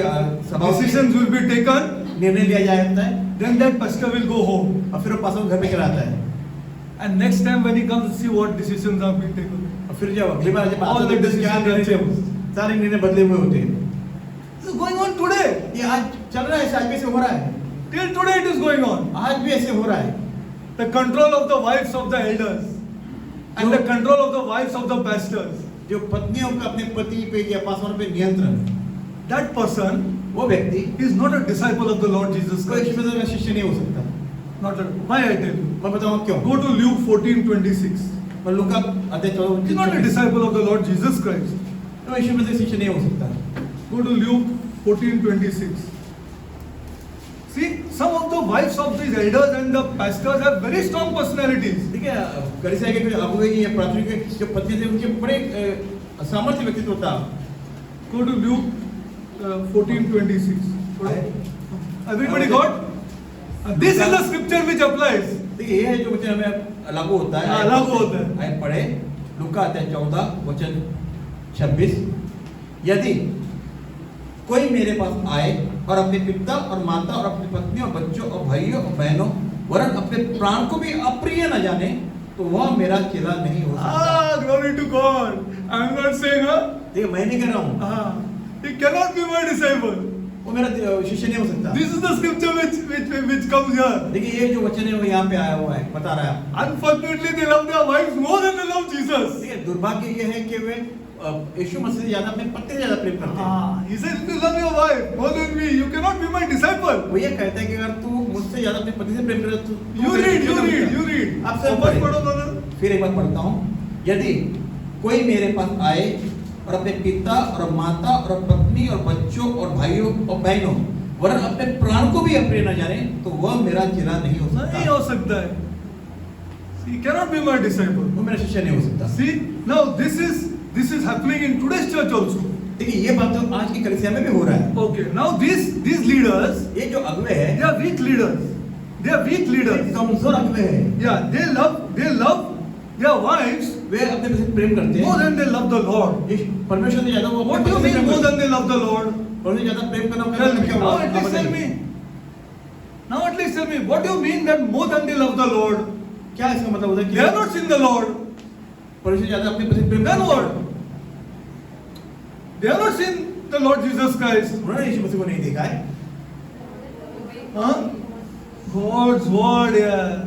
सभा होती है, Decisions will be taken. निर्णय लिया जाता है, Then that pastor will go home. और फिर वो पासवान घर पे चला आता है, And next time when he comes, see what decisions are being taken. और फिर जब अगली बार जब All आता the है तो क्या decisions निर्णय are changed. सारे निर्णय बदले हुए होते हैं। This is going on today. ये आज चल रहा है, आज भी ऐसे हो रहा है, Till today it is going on. आज भी ऐसे हो रहा है। The control of the wives of the elders and the control of the wives of the pastors. जो पत्नियों का अपने पति पे या पासवान पे नियंत्रण, That person वो व्यक्ति is not a disciple of the Lord Jesus कोई Christ. यीशु मसीह का शिष्य नहीं हो सकता। Not at Why I tell you? मैं बताऊँ क्यों? Go to Luke 14:26. मैं लूका अध्याय He is not a 14 disciple of the Lord Jesus Christ. तो यीशु मसीह शिष्य नहीं हो सकता। Go to Luke 14:26. See, some of the wives of these elders and the pastors have very strong personalities. ठीक है, कलीसिया के कुछ अगुवे या प्राचीन के जो पत्नी थे उनके बड़े सामर्थ्य व्यक्तित्व था। Go to Luke 14:26. Everybody got? This is the scripture which applies. देखिए ये है जो मुझे हमें लागू होता है। हाँ, लागू होता है। आयत पढ़े लूका अध्याय 14 वचन 26, यदि कोई मेरे पास आए और अपने पिता और माता और अपनी पत्नी और बच्चों और भाइयों और बहनों वरन अपने प्राण को भी अप्रिय न जाने तो वह मेरा चेला नहीं हो सकता। Glory to God. I am not saying, देखिए मैं नहीं कह रहा हूँ he cannot be my disciple. वो मेरा शिष्य नहीं हो सकता। This is the scripture which comes here. देखिए ये जो वचन है वो यहाँ पे आया हुआ है, बता रहा है। Unfortunately, they love their wives more than they love Jesus. देखिए दुर्भाग्य ये है कि वे यीशु मसीह से ज्यादा अपने पत्नी से ज्यादा प्रेम करते हैं। He said, if you love your wife more than me, you cannot be my disciple. वो ये कहता है कि अगर तू मुझसे ज्यादा अपनी पत्नी से प्रेम करे तो You read. आप सब वापस पढ़ो brother. फिर एक बार पढ़ता हूँ, यदि कोई मेरे पास आए और अपने पिता और माता और पत्नी और बच्चों और भाइयों और बहनों वरन अपने प्राण को भी अप्रिय न जाने तो वह मेरा चेला नहीं हो सकता। नहीं हो सकता है. He cannot be my disciple. वो मेरा शिष्य नहीं हो सकता। See, now this is happening in today's church also. देखिए ये बात तो आज की कलीसिया में भी हो रहा है। Okay, now these leaders, ये जो अगुवे हैं, they are weak leaders. They are weak leaders. कमजोर अगुवे हैं। Yeah, they love their wives वे अपने में से प्रेम करते हैं more than they love the Lord. ये परमेश्वर से ज्यादा वो What do you mean more than they love the Lord? परमेश्वर से ज्यादा प्रेम करना Tell me. क्या Now हुआ? at least tell me. Now at least tell me. What do you mean that more than they love the Lord? क्या इसका मतलब होता है They have not seen the Lord. परमेश्वर से ज्यादा अपने में से प्रेम Then करते what? हैं। They have not seen the Lord Jesus Christ. उन्होंने यीशु मसीह को नहीं देखा है। Huh? God's word, yeah.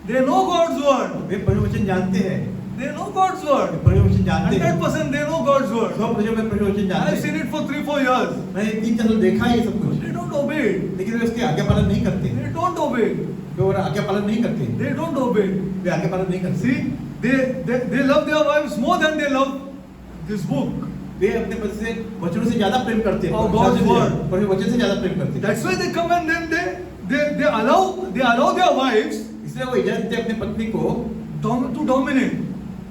They know God's word. वे परमेश्वर वचन जानते हैं। They know God's word. परमेश्वर वचन जानते हैं। 100% they know God's word. 100% में परमेश्वर वचन I जानते have seen हैं। it for 3-4 years. मैंने 3-4 साल देखा है ये सब कुछ, They don't obey it. लेकिन वे उसके आज्ञा पालन नहीं करते। They don't obey it. वे और आज्ञा पालन नहीं करते। They don't obey it. वे आज्ञा पालन नहीं करते। See, they love their wives more than they love this book. वे अपने पति से वचनों से ज्यादा प्रेम करते हैं। Oh, God's word. परमेश्वर वचन से ज्यादा प्रेम करते हैं। That's why they come and then they allow their wives इसलिए वो इजाजत देते हैं अपनी पत्नी को, to dominate.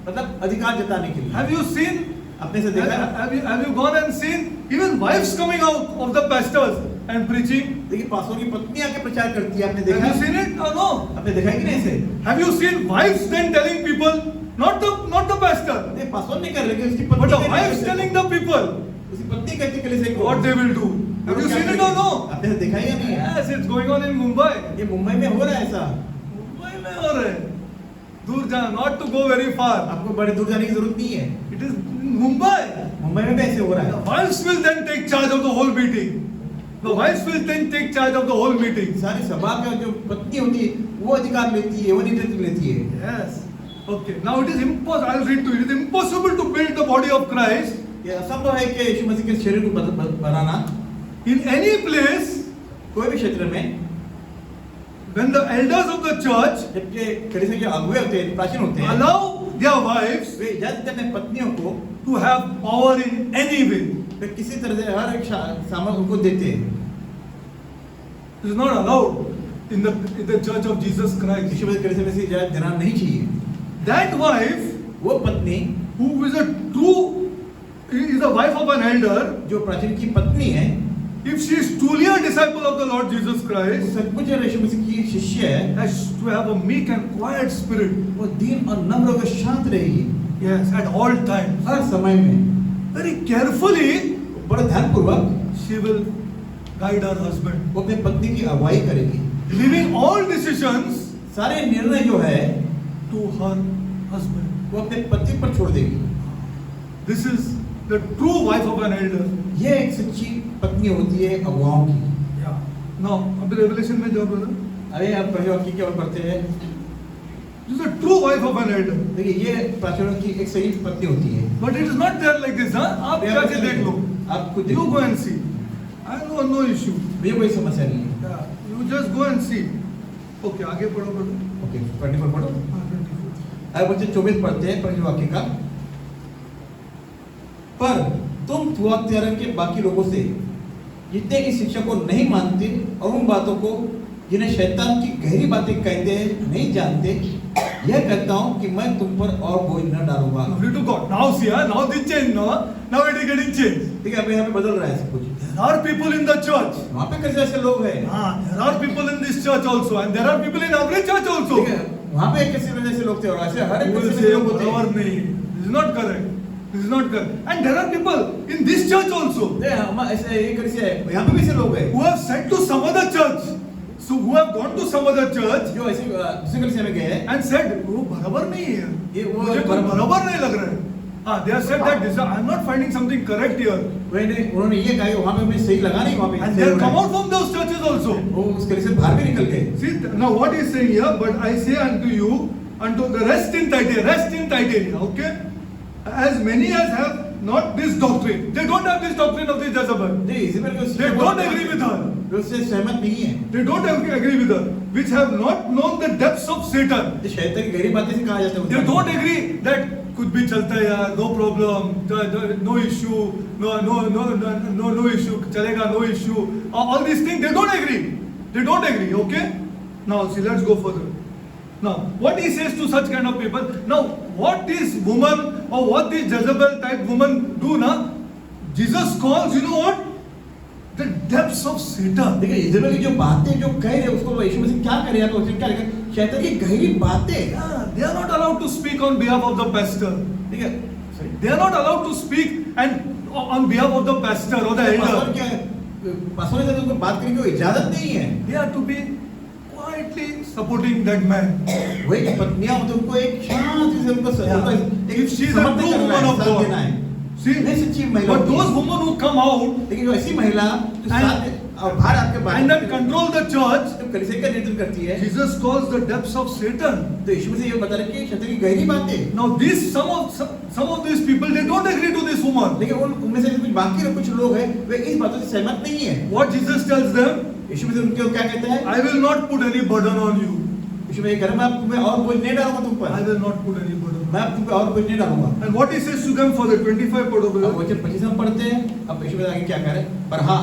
मतलब अधिकार जताने के लिए। Have you seen? अपने से देखा है? Have you gone and seen even wives coming out of the pastors and preaching? देखिए पास्टर की पत्नी आके प्रचार करती है, आपने देखा Have you है? seen it or no? आपने देखा है कि नहीं इसे? Have you seen wives then telling people, not the pastor, नहीं पास्टर नहीं कर रहे, लेकिन उसकी but पत्नी the कहती है wives किसी telling को। the people उसकी पत्नी कहती है किसी को what they will do? Have you seen it or no? आपने देखा है या नहीं? Yes, it's going on in Mumbai. ये मुंबई में हो रहा है ऐसा। मुंबई में हो रहा है. दूर जाना, not to go very far. आपको बड़े दूर जाने की जरूरत नहीं है। It is in Mumbai. Mumbai में भी ऐसे हो रहा The है। wives will then take charge of the whole meeting. The wives will then take charge of the whole meeting. सारी सभा का जो पत्नी होती है वो अधिकार लेती है, वो नेतृत्व लेती है। Yes. Okay. Now it is impossible. I'll read to you. It is impossible to build the body of Christ ये असंभव है कि यीशु मसीह के शरीर को बनाना in any place कोई भी क्षेत्र में, when the elders of the church जबकि कलीसिया के अगुवे होते हैं, प्राचीन होते हैं, allow their wives वे इजाजत देते हैं अपने पत्नियों को, to have power in any way. वे किसी तरह से हर एक सामर्थ उनको देते हैं। It is not allowed in the church of Jesus Christ. यीशु मसीह कलीसिया में से इजाजत देना नहीं चाहिए। That wife वो पत्नी who is a wife of an elder, जो प्राचीन की पत्नी है, if she is truly a disciple of the Lord Jesus वो Christ, सचमुच यीशु मसीह की शिष्य है, has to have a meek and quiet spirit. वो दीन और नम्र होकर शांत रहेगी Yes, at all times. हर समय में। Very carefully, बड़े ध्यानपूर्वक she will guide her husband. वो अपनी पत्नी की अगुवाई करेगी। Leaving all decisions सारे निर्णय जो है to her husband. वो अपने पति पर छोड़ देगी। This is the true wife of an elder. ये एक सच्ची पत्नी होती है अगुवाओं की। Yeah. Now, अभी Revelation में जाओ brother. अरे आप पहले वाक्य क्या पढ़ते हैं? This is a true wife of an elder. देखिए ये प्राचीनों की एक सही पत्नी होती है। But it is not there like this, huh? आप जाके देख लो. आप खुद You देखो। go and see. I know no issue. ये कोई समस्या नहीं है। Yeah. You just go and see. Okay, आगे पढ़ो brother. ओके 24 पढ़ो। हाँ, 24. अब बच्चे 24 पढ़ते हैं पहले वाक्य का। पर तुम थुआतीरा के बाकी लोगों से जितने इस शिक्षा को नहीं मानते और उन बातों को जिन्हें शैतान की गहरी बातें कहते हैं नहीं जानते, यह कहता हूं कि मैं तुम पर और बोझ न डालूंगा। Glory to God. Now see, now this change, no? Now it is getting changed. ठीक है, अभी हमें बदल रहा है सब कुछ। There are people in the church. वहाँ पे कैसे ऐसे लोग हैं? There are people in this church also, and there are people in every church also. ठीक है, वहाँ पे कैसे ऐसे लोग थे और ऐसे हर एक Who will कैसे say लोग होते बराबर हैं। नहीं. This is not correct. This is not correct. And there are people in this church also ऐसे ये कैसे है, यहाँ पे भी ऐसे लोग हैं who have said to some other church, so who have gone to some other church जो ऐसे दूसरे कलीसिया में गए हैं, and said वो बराबर नहीं है, ये वो मुझे कुछ बराबर नहीं लग रहा है. They have said that this, I am not finding something correct here, उन्होंने ये कहा कि वहाँ पे हमें सही लगा नहीं, वहाँ पे and सही they have हो come रहा out from those churches also. है। वो उस कलीसिया से बाहर भी निकल गए। See now what he is saying here, but I say unto you, unto the rest in Thyatira, okay? As many as have not this doctrine, they don't have this doctrine of this Jezebel. नहीं, Israel के They don't agree with her. वे उससे सहमत नहीं है। They don't agree with her, which have not known the depths of Satan. ये शैतान की गहरी बातें से कहा जाता है। They don't agree that कुछ भी चलता है यार, no problem, no issue, no issue, चलेगा, no issue. All these things, they don't agree. They don't agree, okay? Now, see, let's go further. Now, what he says to such kind of people, now, what this woman or what this Jezebel type woman do now, Jesus calls, you know what? The depths of Satan. देखिए Israel की जो बातें जो कह रहे हैं उसको यीशु मसीह क्या करे या तो उसे क्या लिखा शैतान की गहरी बातें Yeah, they are not allowed to speak on behalf of the pastor. ठीक है sorry They are not allowed to speak and on behalf of the pastor or the Paswan elder. क्या है पासवान से उनको बात करने की इजाजत नहीं है They are to be quietly supporting that man. वही जो पत्नियां होती हैं उनको एक शांति से उनको Yeah. If she is a समर्थन true करना है, woman of साथ देना God. है See, नहीं सच्ची महिला but होती those है। women who come out लेकिन जो ऐसी महिला जो And- साथ और बाहर आपके बात and then control the church, जब कलीसिया का नेतृत्व करती है Jesus calls the depths of Satan. तो यीशु मसीह ये बता रहे हैं कि शैतान की गहरी बातें Now, some of these people, they don't agree to this woman. लेकिन उनमें से कुछ बाकी कुछ लोग हैं वे इस बातों से सहमत नहीं है What Jesus tells them, यीशु मसीह उनके क्या कहता है I will not put any burden on you. यीशु मसीह कह रहा है मैं तुम्हें और बोझ नहीं डालूंगा तुम I पर will not put any burden. मैं तुम पे और बोझ नहीं डालूंगा And what he says to them for the 25 part of अब it, वचन 25 में पढ़ते हैं अब यीशु मसीह आगे क्या कह रहे हैं पर हाँ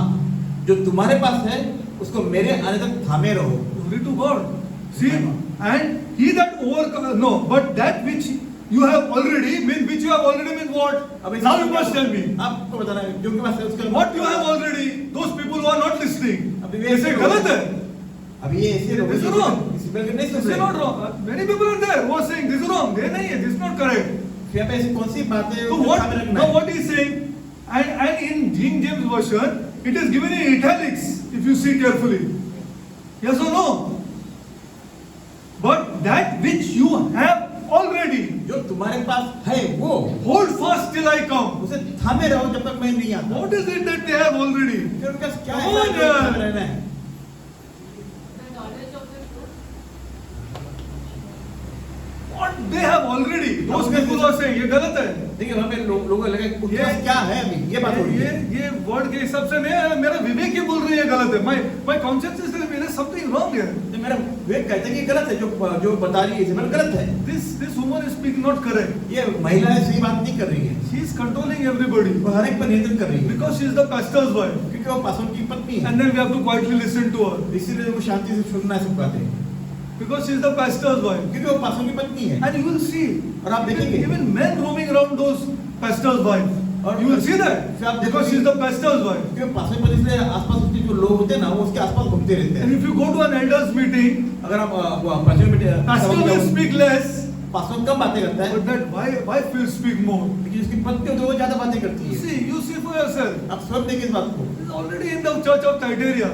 जो तुम्हारे पास है उसको मेरे आने तक थामे रहो glory to God. See, and he that overcomes, no, but that which you have already, which you have already means what? अब Now you must tell me. आपको बताना है जो उनके पास है उसका What you have already, those people who are not listening, अभी they say गलत है. अब ये ऐसे लोग This is wrong. इसी पर नहीं This सुन is not रहे wrong. Many people are there who are saying this is wrong. They नहीं है, this is not correct. यहाँ पे ऐसी कौन सी बातें So उनको what? सामने रखना Now है? what he is saying, and in King James version, it is given in italics if you see carefully. Yes or no? But that which you have already, जो तुम्हारे पास है वो hold fast till I come. उसे थामे रहो जब तक मैं नहीं आता What is it that they have already? फिर उनका क्या Come ऐसा on, है जो यार. थामे रहना है The knowledge of the truth. What they have already? Those people are saying ये गलत है. देखिए वहाँ पे लोगों को लगा कि उनके ये- पास क्या है अभी ये बात हो रही है ये वर्ड के हिसाब से नहीं है, मेरा विवेक ही बोल रही है गलत है. My conscience is there is something wrong here. तो मेरा विवेक कहता है कि ये गलत है जो बता रही है इसे गलत है This woman is speaking not correct. ये महिला सही बात नहीं कर रही है She is controlling everybody वो हर एक पर नियंत्रण कर रही है because she is the pastor's wife. क्योंकि वो पासवान की पत्नी है And then we have to quietly listen to her इसीलिए वो शांति से सुनना है सब बातें because she is the pastor's wife. क्योंकि वो पासवान की पत्नी है And you will see और आप देखेंगे even men roaming around those pastor's wife. और You will see that फिर आप because she देखेंगे is the pastor's wife. क्योंकि पासवान पत्नी से आसपास उसके जो लोग होते हैं ना वो उसके आसपास घूमते रहते And हैं if you go to an elders meeting, अगर आप Paswan pastor will speak less, Paswan कम बातें करता है but that wife will speak more. लेकिन उसकी पत्नी होती है वो ज्यादा बातें करती है You see for yourself. आप सब देखिए इस बात को This is already in the church of Thyatira.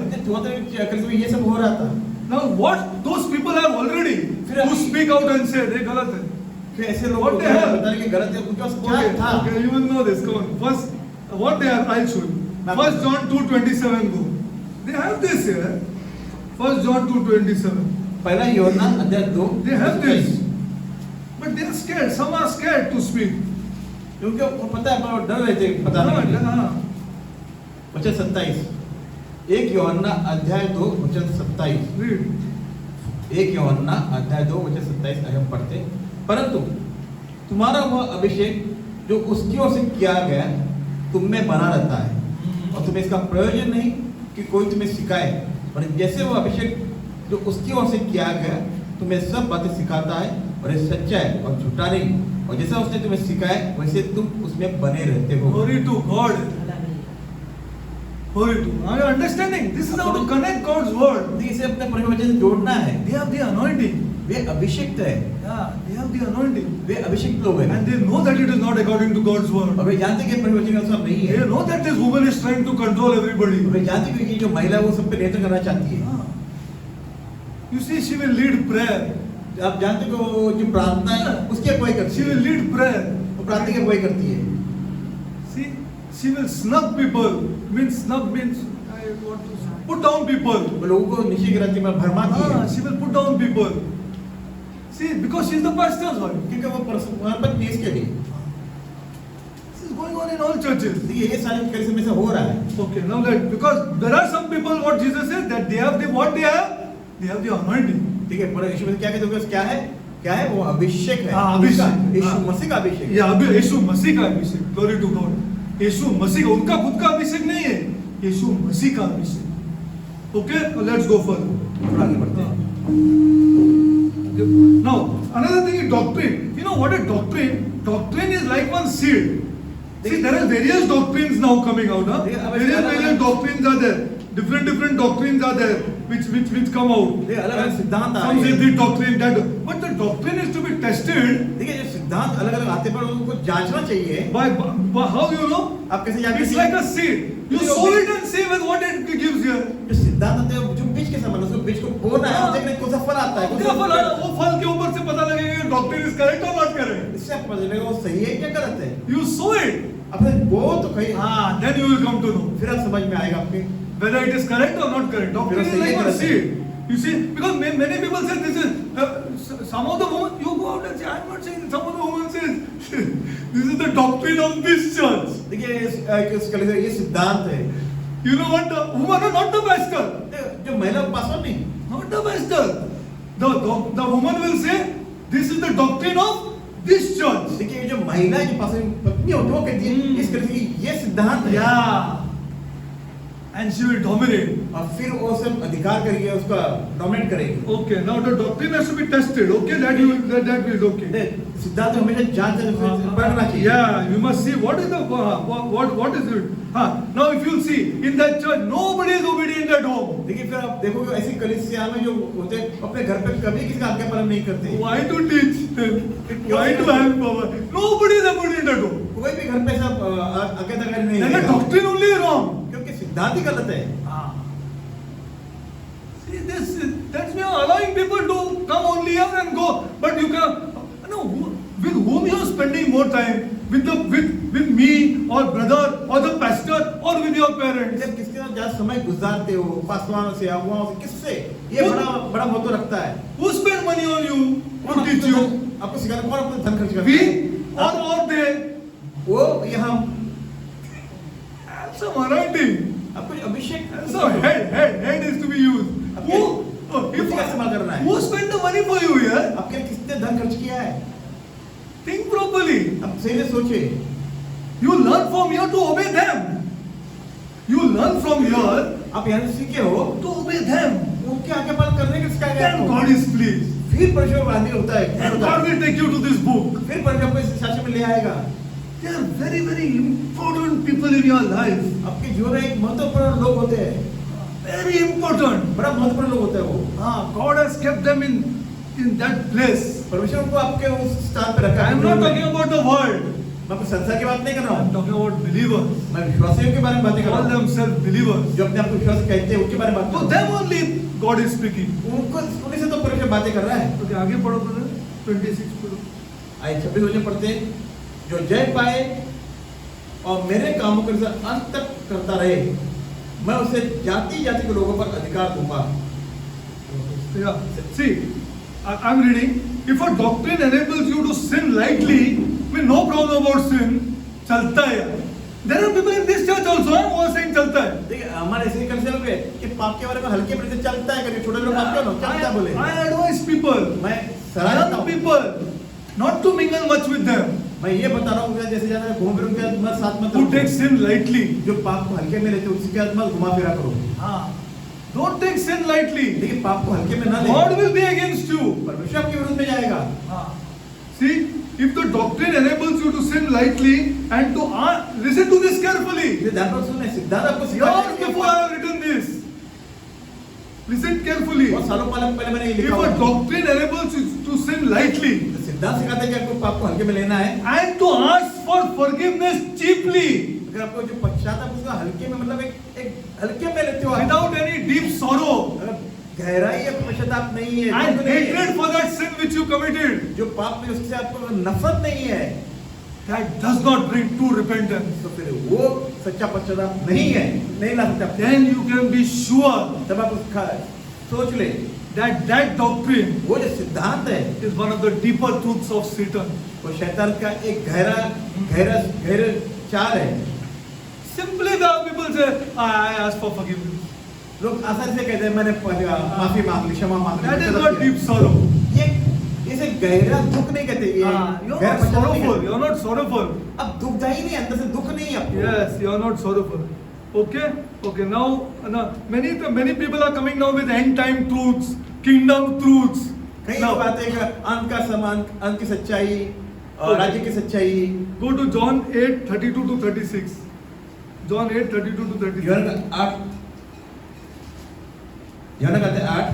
कल ये सब हो रहा था Now what those people have already who speak out and say they galat hai. फिर ऐसे लोग What होते the हैं hell? बता रहे कि गलत है उनके पास क्या Okay, था okay, you will know this. Come on. First, what they have, I'll show you. First John 2:27 go. They have this here. First John 2:27. पहला यूहन्ना अध्याय 2 They have this. But they are scared. Some are scared to speak. क्योंकि वो पता है पर डर रहे थे बताने के लिए हाँ. वचन 27 एक यूहन्ना अध्याय 2 वचन 27 Read. एक यूहन्ना अध्याय 2 वचन 27 आगे हम पढ़ते परंतु तुम्हारा वह अभिषेक जो उसकी ओर से किया गया तुम में बना रहता है और तुम्हें इसका प्रयोजन नहीं कि कोई तुम्हें सिखाए और जैसे वो अभिषेक जो उसकी ओर से किया गया तुम्हें सब बातें सिखाता है और ये सच्चा है और झूठा नहीं और जैसा उसने तुम्हें सिखाया वैसे तुम उसमें बने रहते हो Glory to God. Glory to. Are you understanding? This is how to connect God's word. इसे अपने परमेश्वर वचन से जोड़ना है They have the anointing. वे अभिषिक्त है, Yeah, they have the anointing. वे अभिषिक्त लोग हैं, And they know that it is not according to God's word. और वे जानते हैं कि प्रवचन का अनुसार नहीं They है, know that this woman is trying to control everybody. वे जानते हैं कि जो महिला है वो सब पे नियंत्रण करना चाहती है। Ah. You see, she will lead prayer. आप जानते हैं कि वो जो प्रार्थना है उसकी अगुवाई करती She will है, lead prayer. वो प्रार्थना की अगुवाई करती है। See, she will snub people. Snub means I want to put down people. वो लोगों को नीचे गिराती है, भरमाती Ah, है, she will put down people. See, because she is the pastor's wife. क्योंकि वो वहाँ पर नीच के लिए। This is going on in all churches. देखिए ये सारी कलिसिया में से हो रहा है। Okay, now because there are some people, what Jesus said, that they have what they have? They have the anointing. ठीक है, पर यीशु मसीह क्या कहते हैं, क्या है? क्या है? वो अभिषेक है, हाँ, अभिषेक। यीशु हाँ। मसीह का अभिषेक है। या अभी यीशु मसीह का अभिषेक, ग्लोरी टू गॉड। यीशु मसीह का, उनका खुद का अभिषेक नहीं है, यीशु मसीह का अभिषेक। ओके, लेट्स गो फर्दर, आगे बढ़ते हैं। Now, another thing is doctrine. You know what is doctrine? Doctrine is like one seed. See, there are various doctrines now coming out. Huh? Various doctrines are there. Different doctrines are there which come out. देखिए अलग-अलग सिद्धांत आ Some रहे say हैं। this doctrine, that. But the doctrine is to be tested देखिए जो सिद्धांत अलग-अलग आते पर उनको जांचना चाहिए। by how you know? आप कैसे जानते It's हैं? like a seed. You sow it and see with what it gives here. जो सिद्धांत आते हैं, जो बीज के समान, उसको बीज को बोना है, देखने कौन सा फल आता है, कौन क्या सा फल आया? वो फल के ऊपर से पता लगेगा कि डॉक्टर इज करेक्ट और नॉट करेक्ट. इससे आपको पता चलेगा वो सही है क्या गलत है। You sow it. अपने बो तो कहीं, Then you will come to know फिर आप समझ में आएगा आपके। whether it is correct or not correct. Doctrine is like one seed. You see, because many people say this is some of the women, you go out and say, I'm not saying, some of the women says this is the doctrine of this church. देखिए इस कलिसिया ये सिद्धांत है। You know what? The women are not the pastor. जो महिला पासवान नहीं, Not the pastor. The woman will say, this is the doctrine of this church. देखिए ये जो महिला जो पासवान पत्नी होती है वो कहती है इस कलिसिया की ये सिद्धांत है। Yeah. And she will dominate. और फिर वो सब अधिकार करेगी, उसका डोमिनेट करेगी। Okay, now the doctrine has to be tested. Okay, that is okay. सिद्धांत को हमेशा जांच परखना चाहिए। Yeah, you must see what is the what is it. Now if you see in that church, nobody is obedient at home. देखिए फिर आप देखोगे ऐसी कलीसिया में जो होते हैं अपने घर पे कभी किसी का आज्ञा पालन नहीं करते। Why to teach? Why to have power? Nobody is obedient at home. कोई भी घर पे सब आज्ञाकारी नहीं Then the है, doctrine only is wrong. क्योंकि सिद्धांत ही गलत है। See this, that's why allowing people to come only here and go, but you can no with whom you are spending more time, with me or brother or the pastor or with your parents. जब किसके साथ ज्यादा समय गुजारते हो, पासवानों से, अगुवाओं से, किससे? ये बड़ा महत्व रखता है। Who spend money on you to teach you? आपको सिखाने कौन अपना धन खर्च करता We है? or they? वो यहाँ Some anointing. आपको अभिषेक So head is to be used. Who? बुद्धि का इस्तेमाल करना है। Who spend the money for you here? आपके लिए किसने धन खर्च किया है? Think properly. आप सही से सोचिए। You learn from here to obey them. You learn from here आप यहाँ से सीखे हो to obey them. उनके आज्ञा पालन करने के सिखाया गया Then आपको। God is pleased. फिर परमेश्वर बांधी होता है, And God will take you to this book. फिर परमेश्वर को इस शासन में ले आएगा। They are very important people in your life. आपके जीवन में एक महत्वपूर्ण लोग होते हैं, Very important. बड़ा महत्वपूर्ण लोग होते हैं वो। God has kept them in that place. परमेश्वर को आपके उस स्थान पे रखा I है। am not talking about the world. मैं आपको संसार की बात नहीं कर रहा I am हूँ, talking about believers. मैं विश्वासियों के बारे में बातें कर रहा Call हूँ, themselves believers. जो अपने आप को विश्वास कहते हैं उनके बारे में बात To कर रहा them only God is speaking. हूँ। उनको उन्हीं से तो परमेश्वर बातें कर रहा है। Okay, आगे पढ़ो brother. 26 पढ़ो. आइए 26 वचन पढ़ते हैं, जो जय पाए और मेरे कामों के अनुसार अंत तक करता रहे, मैं उसे जाति जाति के लोगों पर अधिकार दूंगा। Yeah. See, I'm reading. If a doctrine enables you to sin lightly, with no problem about sin, चलता है यार. There are people in this church also who are saying चलता है. देखिए हमारे ऐसे ही कंसेप्ट है कि पाप के बारे में हल्के में चलता है, कभी छोटे लोग पाप क्यों ना चलता बोले। I advise people, मैं सलाह देता young हूँ, people, not to mingle much with them, मैं ये बता रहा हूँ जैसे जाना है घूम फिर उनके मत साथ मत who रहो। take sin lightly. जो पाप को हल्के में लेते उसके बाद मत घुमा फिरा करो। Don't take sin lightly. लेकिन पाप को हल्के में ना ले, God will be against you. परमेश्वर आपके विरुद्ध में जाएगा। See, if the doctrine enables you to sin lightly and to listen to this carefully. ये ध्यान रखो, सुनने सिद्धांत आपको Years सिखाया before I have written this. Listen carefully. बहुत सालों पहले मैंने ये If लिखा a हुआ है। doctrine enables you to sin lightly तो सिद्धांत सिखाता है कि आपको पाप को हल्के में लेना है। and to ask for forgiveness cheaply अगर आपको जो पश्चाताप उसका हल्के में मतलब एक हल्के में लेते हो आप, without any deep sorrow अगर गहराई या पश्चाताप नहीं है, and दुख नहीं है, hatred for that sin which you committed, जो पाप में उससे आपको नफरत नहीं है, that does not bring true repentance. तो फिर वो सच्चा पश्चाताप नहीं है, नहीं ला सकता। Then you can be sure तब आप उसका सोच ले, that that doctrine वो जो सिद्धांत है is one of the deeper truths of Satan. वो शैतान का एक गहरा चाल है। Simply the people say, I ask for forgiveness. लोग आसानी से कहते हैं मैंने माफी मांग ली, क्षमा मांग ली। That is not deep sorrow. ये इसे गहरा दुख नहीं कहते, ये You're गहरा not पश्चाताप नहीं sorrowful. कहते। You're not sorrowful. अब दुखदाई नहीं, अंदर से दुख नहीं है आपको। Yes, you're not sorrowful. Okay. Now many people are coming now with end time truths, kingdom truths. कई Now लोग आते हैं कि अंत का समान, अंत की सच्चाई और राज्य की सच्चाई। go to John 8:32 to 36. John 8:32 to 36. यूहन्ना कहते हैं 8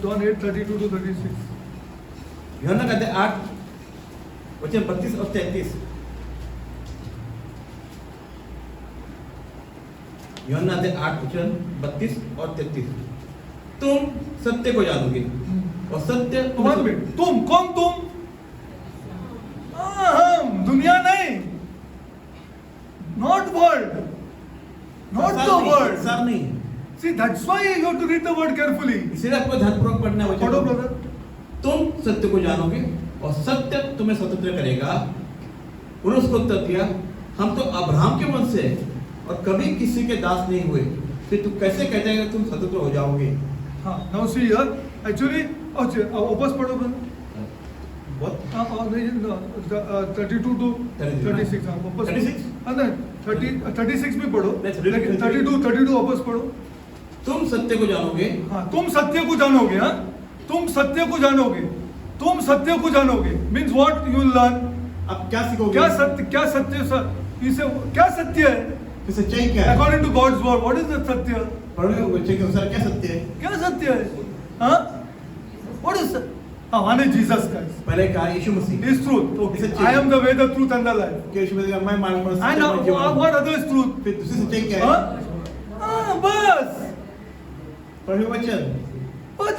John 8:32 to 36. यूहन्ना कहते हैं 8 वचन 32 और 33। यूहन्ना कहते हैं 8 वचन 32 और 33। तुम सत्य को जानोगे और सत्य One minute. तुम कौन तुम? हम दुनिया नहीं. Not world. Not the world. संसार नहीं। See, that's why you have to read the word carefully. इसीलिए आपको ध्यानपूर्वक पढ़ना है पढ़ो वचन। brother. तुम सत्य को जानोगे और सत्य तुम्हें स्वतंत्र करेगा। उन्होंने उसको उत्तर दिया, हम तो अब्राहम के वंश से और कभी किसी के दास नहीं हुए, फिर तू कैसे कहते हैं कि तुम स्वतंत्र हो जाओगे? हाँ, now see here. Actually, वापस पढ़ो brother. What? 32 to 36. हाँ, वापस 36? हाँ नहीं, 36 भी पढ़ो. Let's read it. लेकिन 32 वापस पढ़ो. तुम सत्य को जानोगे। हाँ, तुम सत्य को जानोगे. हाँ, तुम सत्य को जानोगे. तुम सत्य को जानोगे. Means what you will learn. अब क्या सीखोगे? क्या सत्य इसे क्या सत्य है? कि सच्चाई क्या है? According to God's word, what is the सत्य? पढ़ोगे बच्चे के अनुसार क्या सत्य है? क्या सत्य है? हाँ? What is हाँ, one is Jesus Christ. पहले कहा यीशु मसीह। His truth. Okay. सच्चाई। I am the way, the truth and the life. कि यीशु मसीह का मैं मार्ग पर And सत्य और जीवन। what other is truth? फिर दूसरी सच्चाई क्या है? हाँ? बस. पढ़ो वचन। But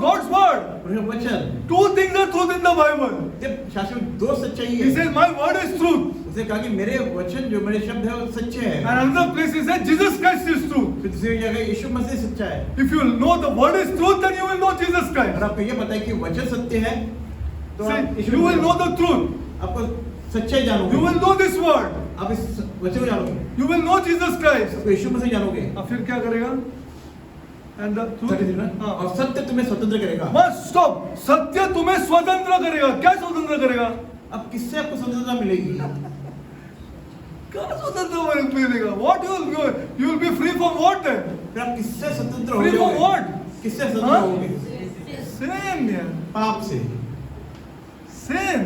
God's word. पढ़ो वचन। Two things are truth in the Bible. जब शास्त्र में दो सच्चाई He है। says, my word is truth. उसने कहा कि मेरे वचन जो मेरे शब्द है वो सच्चे हैं। And another place he said, Jesus Christ is truth. फिर दूसरी जगह यीशु मसीह सच्चा है। If you know the word is truth, then you will know Jesus अगर Christ. आपको ये पता है कि वचन सत्य है, तो आप See, you will know the truth. आपको सच्चाई जानोगे। You will know this word. आप इस वचन को जानोगे। You will know Jesus Christ. आपको यीशु मसीह जानोगे। अब फिर क्या करेगा? And the truth. हाँ. और सत्य तुम्हें स्वतंत्र करेगा। बस stop. सत्य तुम्हें स्वतंत्र करेगा. क्या स्वतंत्र करेगा? अब किससे आपको स्वतंत्रता मिलेगी? क्या स्वतंत्र मिलेगा? What you will be free from what then? फिर आप किससे स्वतंत्र हो Free from जाओगे? what? किससे स्वतंत्र हाँ? होगे? Sin, yeah. पाप से। Sin.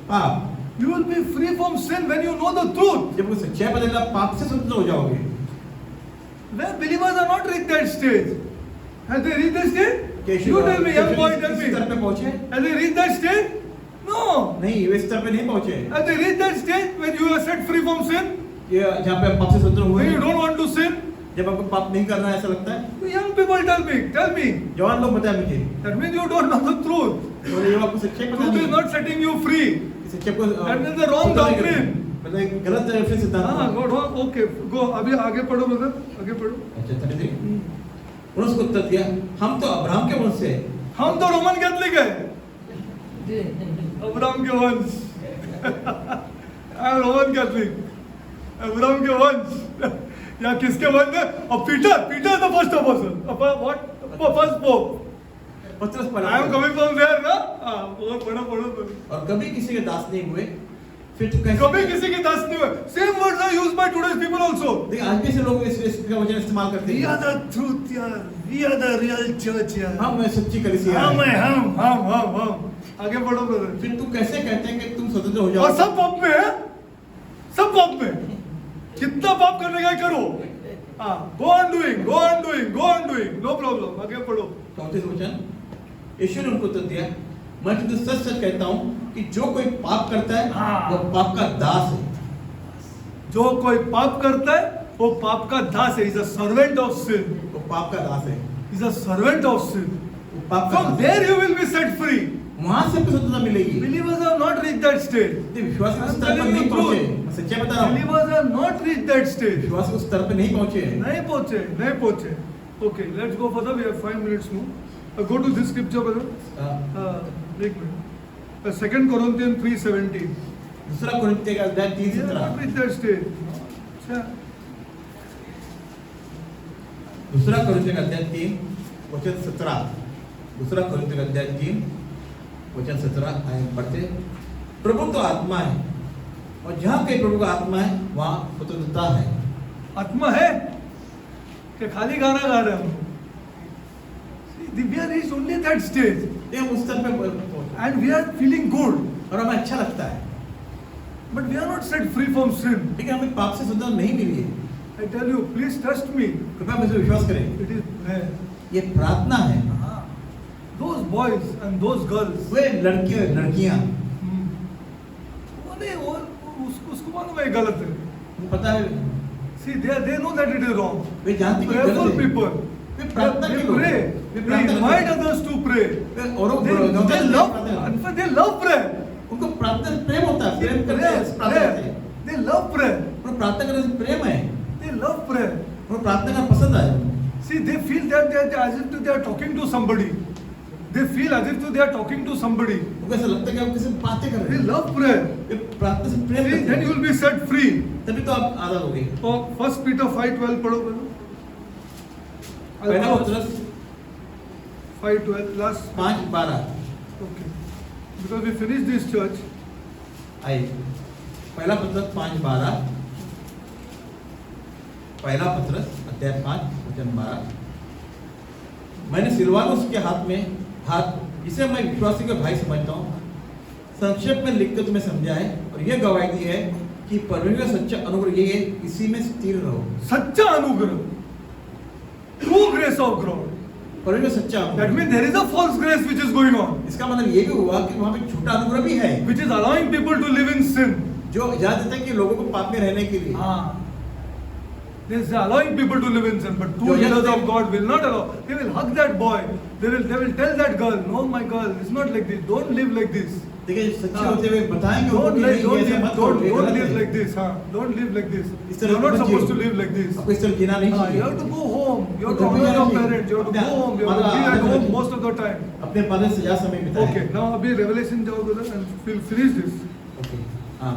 पाप। You will be free from sin when you know the truth. जब वो सच्चाई बदलेगा, पाप से स्वतंत्र हो जाओगे। When believers are not reached that stage. Have they reached that stage? कैसे You tell me, young boy, tell इस me. स्तर पे पहुंचे? Have they reached that stage? No. नहीं, वे इस स्तर पे नहीं पहुंचे। Have they reached that stage when you are set free from sin? ये जहाँ पे आप पाप से स्वतंत्र हुए, When you don't want to sin? जब आपको पाप नहीं करना है ऐसा लगता है, You young people tell me. जवान लोग बताए मुझे, That means you don't know the truth. और ये आपको सच्चाई पता Truth is नहीं, not setting you free. सच्चाई को That is the wrong स्वतंत्र नहीं करती। doctrine. मतलब एक गलत फिर सिद्धांत। हाँ, God, okay. Go. अभी आगे पढ़ो brother. आगे पढ़ो. अच्छा 33। उन्होंने उसको उत्तर दिया, हम तो अब्राहम के वंश से। हम तो रोमन कैथलिक है. अब्राहम के वंश. Roman Catholic. अब्राहम के वंश. या किसके वंश है? और Peter the first apostle. What? First pope. पत्रस पढ़ा। I am coming from there ना. हाँ, पढ़ो. और कभी किसी के दास नहीं हुए, फिर तो कैसे? कभी किसी की दास नहीं हुए. Same words are used by today's people also. देखिए आज भी ऐसे लोग इसका वचन इस्तेमाल करते We हैं। are the truth यार. We are the real church यार. हम सच्ची कलीसिया हम हैं। हैं, हम. आगे बढ़ो ब्रदर. फिर तू कैसे कहते हैं कि तुम स्वतंत्र हो और जाओ? सब पॉप में है. सब पॉप में. कितना पाप करने का है करो, हाँ, go on doing, go on doing, go on doing, no problem, आगे पढ़ो। 34 वचन, यीशु ने उनको उत्तर दिया, मैं तुझे सच सच कहता हूँ कि जो कोई पाप करता है हाँ। वो पाप का दास है। जो कोई पाप करता है वो पाप का दास है, is a servant of sin, वो पाप का दास है, is a servant of sin. वो पाप का From Das there you will be set free. है। वहां से आपको स्वतंत्रता मिलेगी। Believers have not reached that stage. ये विश्वास उस I'm स्तर पर telling नहीं you पहुंचे। truth. मैं सच्चाई बता रहा हूँ, Believers have not reached that stage. विश्वास उस स्तर पर नहीं पहुंचे हैं। नहीं पहुंचे, नहीं पहुंचे। Okay, let's go further. We have 5 minutes more. Go to this scripture, brother. एक मिनट. 2 Corinthians 3:17. दूसरा कुरिन्थियों का अध्याय 3 We have not 17। reached that stage. अच्छा. दूसरा कुरिन्थियों का अध्याय 3 वचन 17। दूसरा कुरिन्थियों का अध्याय 3 वचन 17 आए पढ़ते। प्रभु तो आत्मा है और जहाँ कहीं प्रभु का आत्मा है वहाँ स्वतंत्रता है। आत्मा है कि खाली गाना गा रहे हैं हम? We are reached only that stage, ये हम उस स्तर पे पहुंचे and we are feeling good, और हमें अच्छा लगता है, but we are not set free from sin. लेकिन हमें पाप से स्वतंत्रता नहीं मिली है। I tell you, please trust me. कृपया मुझे विश्वास करें, It is prayer. ये प्रार्थना है। Those boys and those girls. वे लड़के और लड़कियां, वो नहीं, वो उसको मालूम है गलत है. उनको पता है, See, they know that it is wrong. वे जानते हैं कि Prayerful गलत है। people. वे प्रार्थना They के लोग pray. हैं। वे They प्रार्थना invite करते हैं। others to pray. वे औरों They को love, प्रार्थना in fact, they love prayer. उनको प्रार्थना से प्रेम होता है, प्रेम करते हैं, प्रार्थना करते हैं। They love prayer. उनको प्रार्थना करने से प्रेम है, They love prayer. उनको प्रार्थना करना पसंद है। See, they feel that they as if they are talking to somebody. They feel as if they are talking to somebody. उनको ऐसा लगता है कि हम किसी से बातें कर रहे They हैं। love prayer. वे प्रार्थना से प्रेम See, करते then you हैं, will be set free. तभी तो आप आजाद हो गए। और 1 Peter 5:12 पढ़ो पहले. पहला पत्रस 5:12 last. 5:12 Okay. Because we finished this church. आइए, पहला पत्रस 5:12, पहला पत्रस अध्याय 5 वचन 12। मैंने सिलवानुस के हाथ इसे मैं विश्वासी के भाई समझता हूँ, संक्षेप में लिखकर तुम्हें समझा है और यह गवाही दी है कि परमेश्वर का सच्चा अनुग्रह ये है, इसी में स्थिर रहो। सच्चा अनुग्रह. True grace of God. परमेश्वर सच्चा That अनुग्रह, means there is a false grace which is going on, इसका मतलब ये भी हुआ कि वहाँ पे झूठा अनुग्रह भी है, which is allowing people to live in sin. जो इजाजत देता है कि लोगों को पाप में रहने के लिए। They are allowing people to live in sin, but true leaders of God will not allow. They will hug that boy. They will tell that girl, no, my girl, it's not like this. Don't live like this. देखिए सच्चे होते हुए बताएंगे उनको Don't कि live, नहीं, ऐसा मत करो, ये गलत live है। like this. Don't live like this. इस तरह You're not मत supposed Jio. to live like this. आपको इस तरह जीना नहीं You चाहिए। have to go home. You have to तो honor घर your पे जाना parents. You have to चाहिए। go home. You have to be at home most of the time. अपने पद से ज्यादा समय बिताएं। Okay, now अभी Revelation जाओ brother and we'll finish this. Okay, हाँ,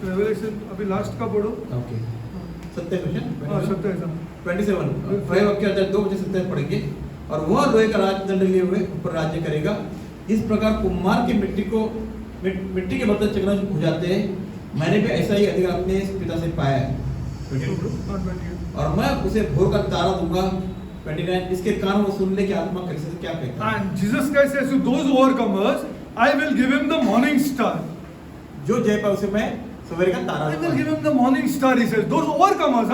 Revelation अभी last का पढ़ो. ओके। सत्य क्वेश्चन हाँ, सत्य है 27 वह वाक्य अध्याय 2 वचन 27 पढ़ेंगे। और वह लोहे का राजदंड लिए हुए ऊपर राज्य करेगा। इस प्रकार कुम्हार की मिट्टी के बर्तन चकना हो जाते हैं, मैंने भी ऐसा ही अधिकार अपने पिता से पाया है। 28. और मैं उसे भोर का तारा दूंगा। 29 इसके कान वो सुन ले कि आत्मा कैसे क्या कहता है। And Jesus Christ says to those overcomers, I will give him the morning star. जो जय पाए उसे मैं सवेरे का तारा I will दूंगा। give him the morning star, he says. Those overcomers,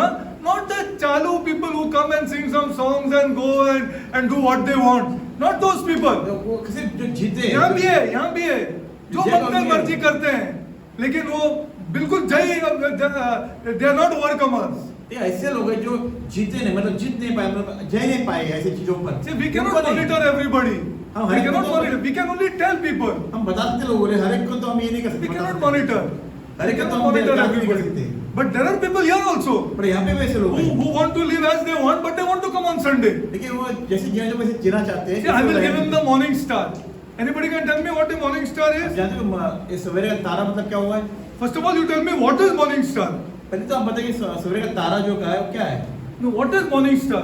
not the chalu people who come and sing some songs and go and do what they want. Not those people. वो किसी जो जीते यहाँ भी है, यहाँ भी है. जो जय मनते कौन मर्जी है? करते हैं, लेकिन वो बिल्कुल they are not overcomers. ये ऐसे लोग हैं जो जीते नहीं, मतलब जीत नहीं पाए, मतलब जय नहीं पाए ऐसी चीजों पर। See, we cannot उनको नहीं। monitor everybody. हाँ, We हर एक cannot को तो- monitor. We can only tell people. हम बता सकते लोगों को, हर एक को तो हम ये नहीं कर We सकते। cannot monitor. हर एक We को तो cannot हम monitor नहीं कर everybody. सकते। But there are people here also पर यहाँ पे वैसे लोग हैं, who want to live as they want, but they want to come on Sunday. लेकिन वो जैसे जीना जो वैसे जीना चाहते हैं। See, I will give him the morning star. Anybody can tell me what a morning star आप is? जानते हो ये सवेरे का तारा मतलब क्या हुआ है? First of all, you tell me what is morning star? पहले तो आप बताइए सवेरे का तारा जो का है वो क्या है? No, what is morning star?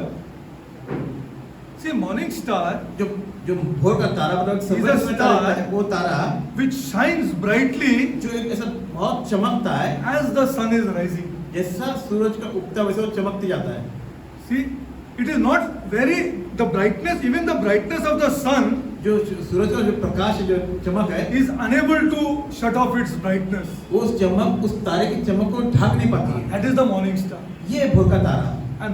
See, morning star, जो भोर का तारा मतलब सवेरे Is a में तारा star. है, वो तारा which shines brightly जो एक ऐसा बहुत चमकता है, as the sun is rising. जैसा सूरज का उगता वैसे वो चमकते जाता है। See, it is not very the brightness, even the brightness of the sun जो सूरज का जो प्रकाश जो चमक है is unable to shut off its brightness. उस चमक उस तारे की चमक को ढक नहीं पाती है। That is the morning star. ये भोर का तारा, And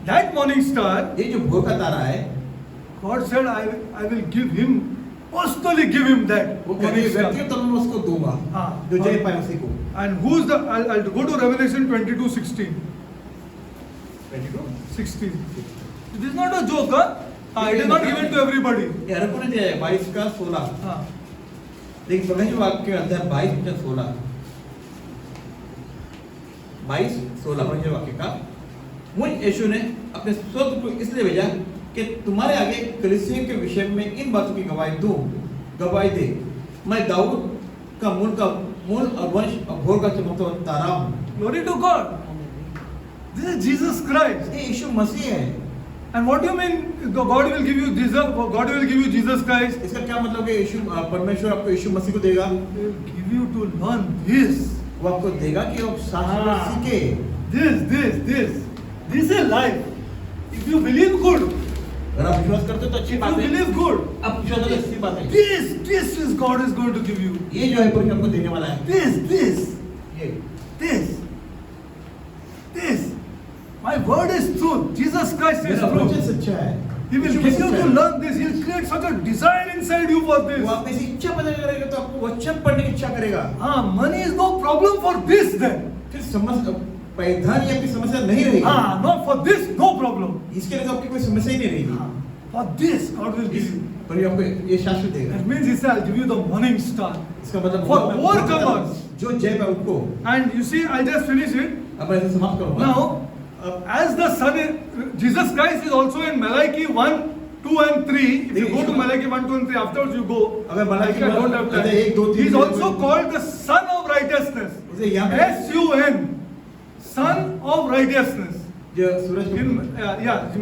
that morning star, ये जो भोर का तारा है, God said, I will give him, personally give him that वो कहते morning हैं star. व्यक्तिगत तौर में उसको दूंगा, हाँ। जो जय पाए उसी को। And who's the, I'll go to Revelation 22:16. 16. It is not a joke, huh? It is not given to everybody. ये हर को नहीं दिया है, 22 का 16। हाँ। लेकिन प्रकाशित वाक्य अध्याय 22 से 16, 22-16 प्रकाशित वाक्य का, मुझ यीशु ने अपने स्वर्ग को इसलिए भेजा कि तुम्हारे आगे कलीसिया के विषय में इन बातों की गवाही दे। मैं दाऊद का मूल और वंश और भोर का चमकता हुआ तारा हूँ। Glory to God. This is Jesus Christ. ये यीशु मसीह है। And what do you mean God will give you Jesus? God will give you Jesus Christ? इसका क्या मतलब है? यीशु परमेश्वर आपको यीशु मसीह को देगा। He will give you to learn this. वो आपको देगा कि आप शास्त्र सीखे। This is life. If you believe good, अगर आप विश्वास करते हो तो अच्छी if बात you है। believe good, आप विश्वास करते हो अच्छी बात है। this is God is going to give you. ये जो है परमेश्वर आपको देने वाला है। ये This. My word is truth. Jesus Christ is मेरा वचन truth. सच्चा है। He will Yeshu give you सच्चा to है। learn this. He will create such a desire inside you for वो this. आप में से इच्छा पैदा करेगा तो आपको वचन पढ़ने की इच्छा करेगा। Money is no problem for this then. फिर समस्या पैदान या कोई समस्या नहीं रहेगी। Not for this, no problem. इसके लिए तो आपकी कोई समस्या ही नहीं रहेगी। For this, God will give you. पर ये आपको ये शास्त्र देगा। That means He said, I'll give you the morning star. इसका मतलब For overcomers. जो जय पाए उनको। And you see, I'll just finish it. अब ऐसे समाप्त करूँगा। Now, as the Son is, Jesus Christ is also in Malachi 1, 2 and 3. If you go to Malachi 1, 2 and 3, afterwards you go. अगर Malachi I don't have time. 1, 2, 3 He's also called the Son of Righteousness. उसे यहाँ पे S-U-N. Son of Righteousness. जो सूरज In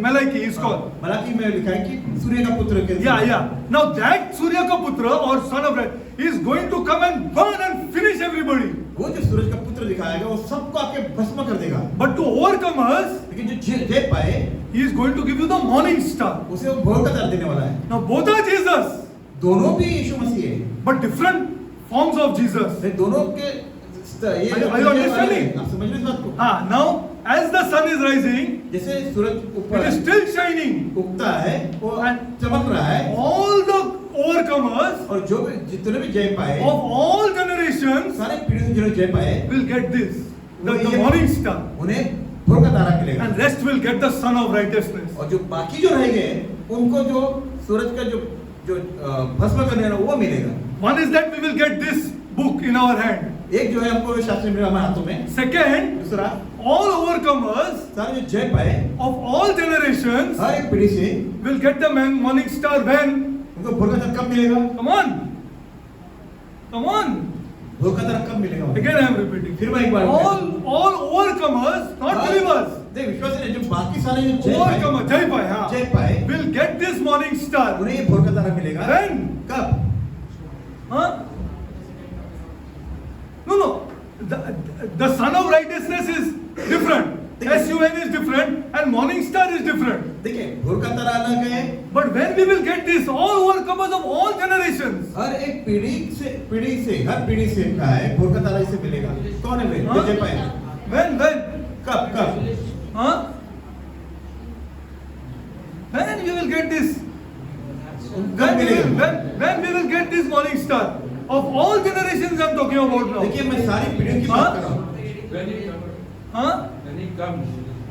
Malachi is called. Malachi में लिखा है कि सूर्य का पुत्र के Yeah. Now that Surya ka putra or son of Raj is going to come and burn and finish everybody. वो जो सूरज का पुत्र दिखाएगा वो सबको आपके भस्म कर देगा। But to overcome us, लेकिन जो जय पाए He is going to give you the morning star. उसे वो भोर का तारा देने वाला है। Now both are Jesus, दोनों भी यीशु मसीह है। but different forms of Jesus. वे दोनों के ये Are you understanding? आप समझ रहे इस बात को? Now as the sun is rising, जैसे सूरज it ऊपर is still shining. उगता है वो And चमक रहा है all the overcomers और जो भी जितने भी जय पाए of all generations सारे पीढ़ी से जिन्होंने जय पाए will get this, the morning star. उन्हें भोर का तारा मिलेगा And rest will get the son of righteousness. और जो बाकी जो रह गए उनको जो सूरज का जो भस्म करने वाला वो मिलेगा। One is that we will get this book in our hand. एक जो है हमको शास्त्र मिलेगा हमारे हाथों में। Second, दूसरा all overcomers सारे जो जय पाए of all generations हर एक पीढ़ी से will get the morning star when? उनको भोर का तारा कब मिलेगा? Come on. भोर का तारा कब मिलेगा? Again I am repeating. फिर मैं एक बार All overcomers, not believers. देख विश्वास नहीं जो बाकी सारे जो जय Overcomer, जय पाए, हाँ. जय पाए Will get this morning star. उन्हें ये भोर का तारा मिलेगा। When? कब? Huh? No. The son of righteousness is different. S-U-N is different and morning star is different. देखिए भोर का तारा अलग है। But when we will get this, all overcomers of all generations. हर एक पीढ़ी से हर पीढ़ी से का है भोर का तारा इसे मिलेगा। कौन है वे? जो जय पाए। When? कब? Huh? When we will get this? When we will get this morning star? Of all generations I am talking about now. देखिए मैं सारी पीढ़ियों की बात कर रहा हूँ। Huh?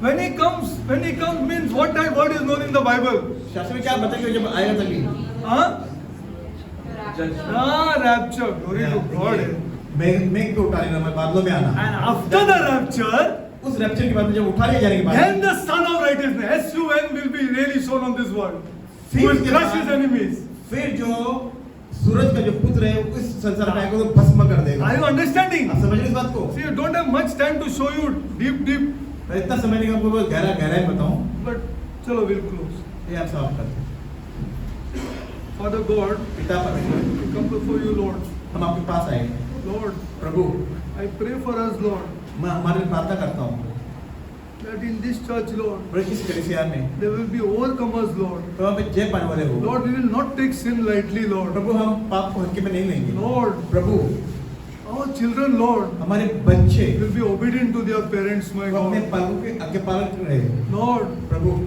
When he comes means what type word is known in the Bible? शास्त्र में क्या बताएंगे जब आएगा तभी? Huh? Rapture. Glory to God. मैं को उठा लेना मैं बादलों में आना। And after the rapture, उस रैप्चर के बाद में जब उठा ले जाने के बाद then the son of righteousness, S-U-N, will be really shown on this world. Who will crush his enemies. फिर जो सूरज का जो पुत्र है उस संसार में आएगा तो भस्म कर देगा। Are you understanding? आप समझ रहे इस बात को? See, you don't have much time to show you deep. मैं इतना समय नहीं आपको बहुत गहराई बताऊं। But चलो we'll close. ये आप समाप्त करते हैं। Father God, पिता परमेश्वर, we come before you, Lord. हम आपके पास आए। Lord, Prabhu, I pray for us, Lord. मैं हमारे लिए प्रार्थना करता हूँ। that in this church, Lord, और इस कलीसिया में there will be overcomers, Lord. तो हम जय पाने वाले हो। Lord, we will not take sin lightly, Lord. प्रभु हम पाप को हल्के में नहीं लेंगे। Lord, Prabhu our children, Lord, हमारे बच्चे will be obedient to their parents, my वो अपने God. पापों के आज्ञा पालन कर रहे हैं। Lord, Prabhu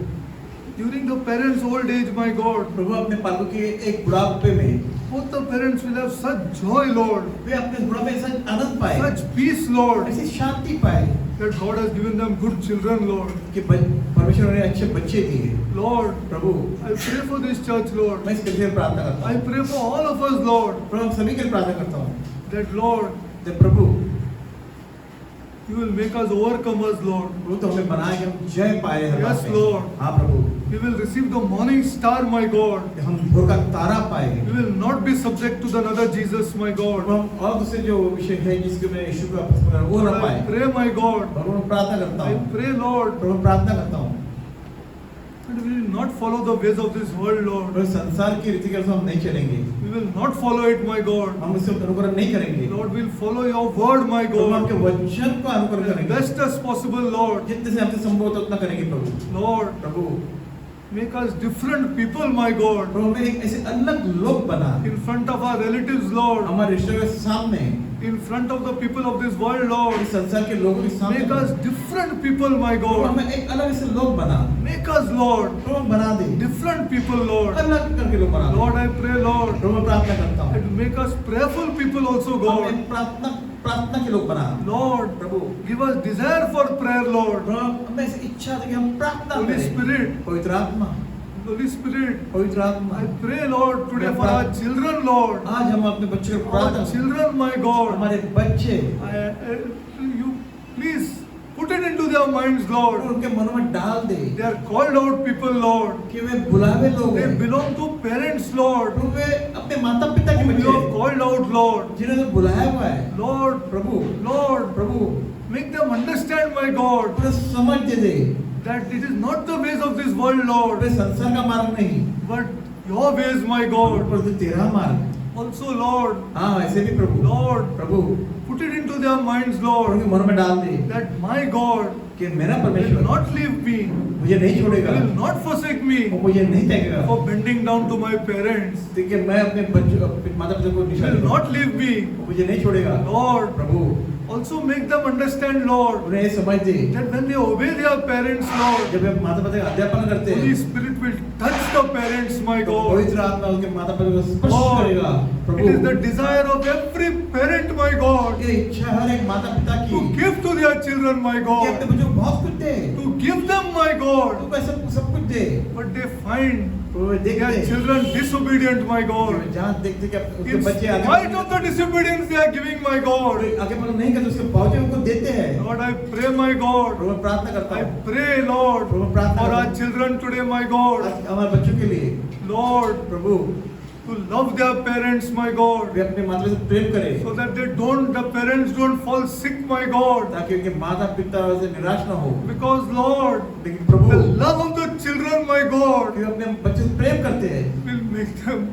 during the parents' old age, my God, प्रभु अपने पापों के एक बुढ़ापे में both the parents will have such joy, Lord, वे अपने बुढ़ापे में सच आनंद पाए, such peace, Lord, ऐसी शांति पाए that God has given them good children, Lord. कि परमेश्वर ने अच्छे बच्चे दिए। Lord, Prabhu I pray for this church, Lord. मैं इस कलीसिया में प्रार्थना करता I हूँ। pray for all of us, Lord, प्रभु हम सभी के लिए प्रार्थना करता हूँ that, Lord, कि प्रभु you will make us overcomers, Lord. प्रभु तो हमें बनाए कि हम जय पाए हर Yes, बात में। Lord. हाँ प्रभु We will receive the morning star, my God. कि हम भोर का तारा पाए। We will not be subject to the another Jesus, my Prabhu God. हम और दूसरे जो विषय है जिसके में यीशु का पुस्तक वो न I पाए। pray, my God. प्रभु मैं प्रार्थना करता I हूँ। pray, Lord, प्रभु मैं प्रार्थना करता हूँ। that we will not follow the ways of this world, Lord. प्रभु संसार की रीति के अनुसार हम नहीं चलेंगे। We will not follow it, my God. हम इससे अनुकरण नहीं करेंगे। Lord, we will follow your word, my प्रभु आपके God. वचन को अनुकरण As करेंगे। best as possible, Lord. जितने से हमसे संभव होता उतना करेंगे प्रभु। Lord, Prabhu make us different people, my God. प्रभु हमें एक ऐसे अलग लोग बना In front of our relatives, Lord. हमारे रिश्तों के सामने In front of the people of this world, Lord. इस संसार के लोगों के सामने Make us different people, my Prabhu God. हमें एक अलग ऐसे लोग बना Make us, Lord, प्रभु बना दे different people, Lord. अलग करके लोग बना दे Lord, I pray, Lord, प्रभु मैं प्रार्थना करता हूँ that make us prayerful people also, God. हमें प्रार्थना के लोग बना Lord, Prabhu give us desire for prayer, Lord. प्रभु हमें ऐसी इच्छा है कि हम प्रार्थना Holy करें Spirit, पवित्र आत्मा Holy Spirit, पवित्र आत्मा I pray, Lord, today for our children, Lord. आज हम अपने बच्चों को Our प्रार्थना children, my God. हमारे बच्चे You please put it into their minds, Lord. उनके मनों में डाल दे They are called out people, Lord. कि वे बुलावे लोग They हैं belong to parents, Lord. प्रभु वे अपने माता पिता के Whom बच्चे you have हैं, called out, Lord. जिन्हें बुलाया हुआ है Lord, Prabhu Lord, Prabhu make them understand, my God, पूरा समझ दे दे that it is not the ways of this world, Lord, वे संसार का मार्ग नहीं but your ways, my God. पर तो तेरा मार्ग Also, Lord, हाँ ऐसे भी प्रभु Lord, Prabhu put it into their minds, और Lord, उनके मनों में डाल दे that my God कि मेरा will परमेश्वर not leave me, मुझे नहीं छोड़ेगा will not forsake me वो मुझे नहीं त्यागेगा for bending down to my parents, देखिए मैं अपने बच्चों अपने माता पिता को निशान will not leave me. वो मुझे नहीं छोड़ेगा Lord, प्रभु also make them understand, Lord, उन्हें ये समझ दे that when they obey their parents, Lord, जब वे माता पिता का अध्यापन करते Holy हैं Spirit will touch the parents, my तो God. पवित्र आत्मा उनके माता पिता को स्पर्श Lord, करेगा it is the Prabhu desire of every parent, my God, ये इच्छा हर एक माता पिता की to give to their children, my कि God, अपने बच्चों को बहुत कुछ दे to give them, my God, उनको सब कुछ दे but they find तो वे देखते their हैं children disobedient, my God. जहाँ देखते कि उनके In बच्चे spite of the disobedience they are giving, my God, आगे बढ़ो नहीं करते उसके बावजूद उनको देते हैं Lord, I pray, my God, प्रभु मैं प्रार्थना करता I हूँ pray, Lord, प्रभु प्रार्थना for our करता children today, my हूँ God, आज हमारे बच्चों के लिए Lord, Prabhu to love their parents, my God, वे अपने माता से प्रेम करें so that the parents don't fall sick, my God, ताकि उनके माता पिता से निराश न हो because, Lord, लेकिन प्रभु the love of the children, my God, वे अपने बच्चे से प्रेम करते हैं will make them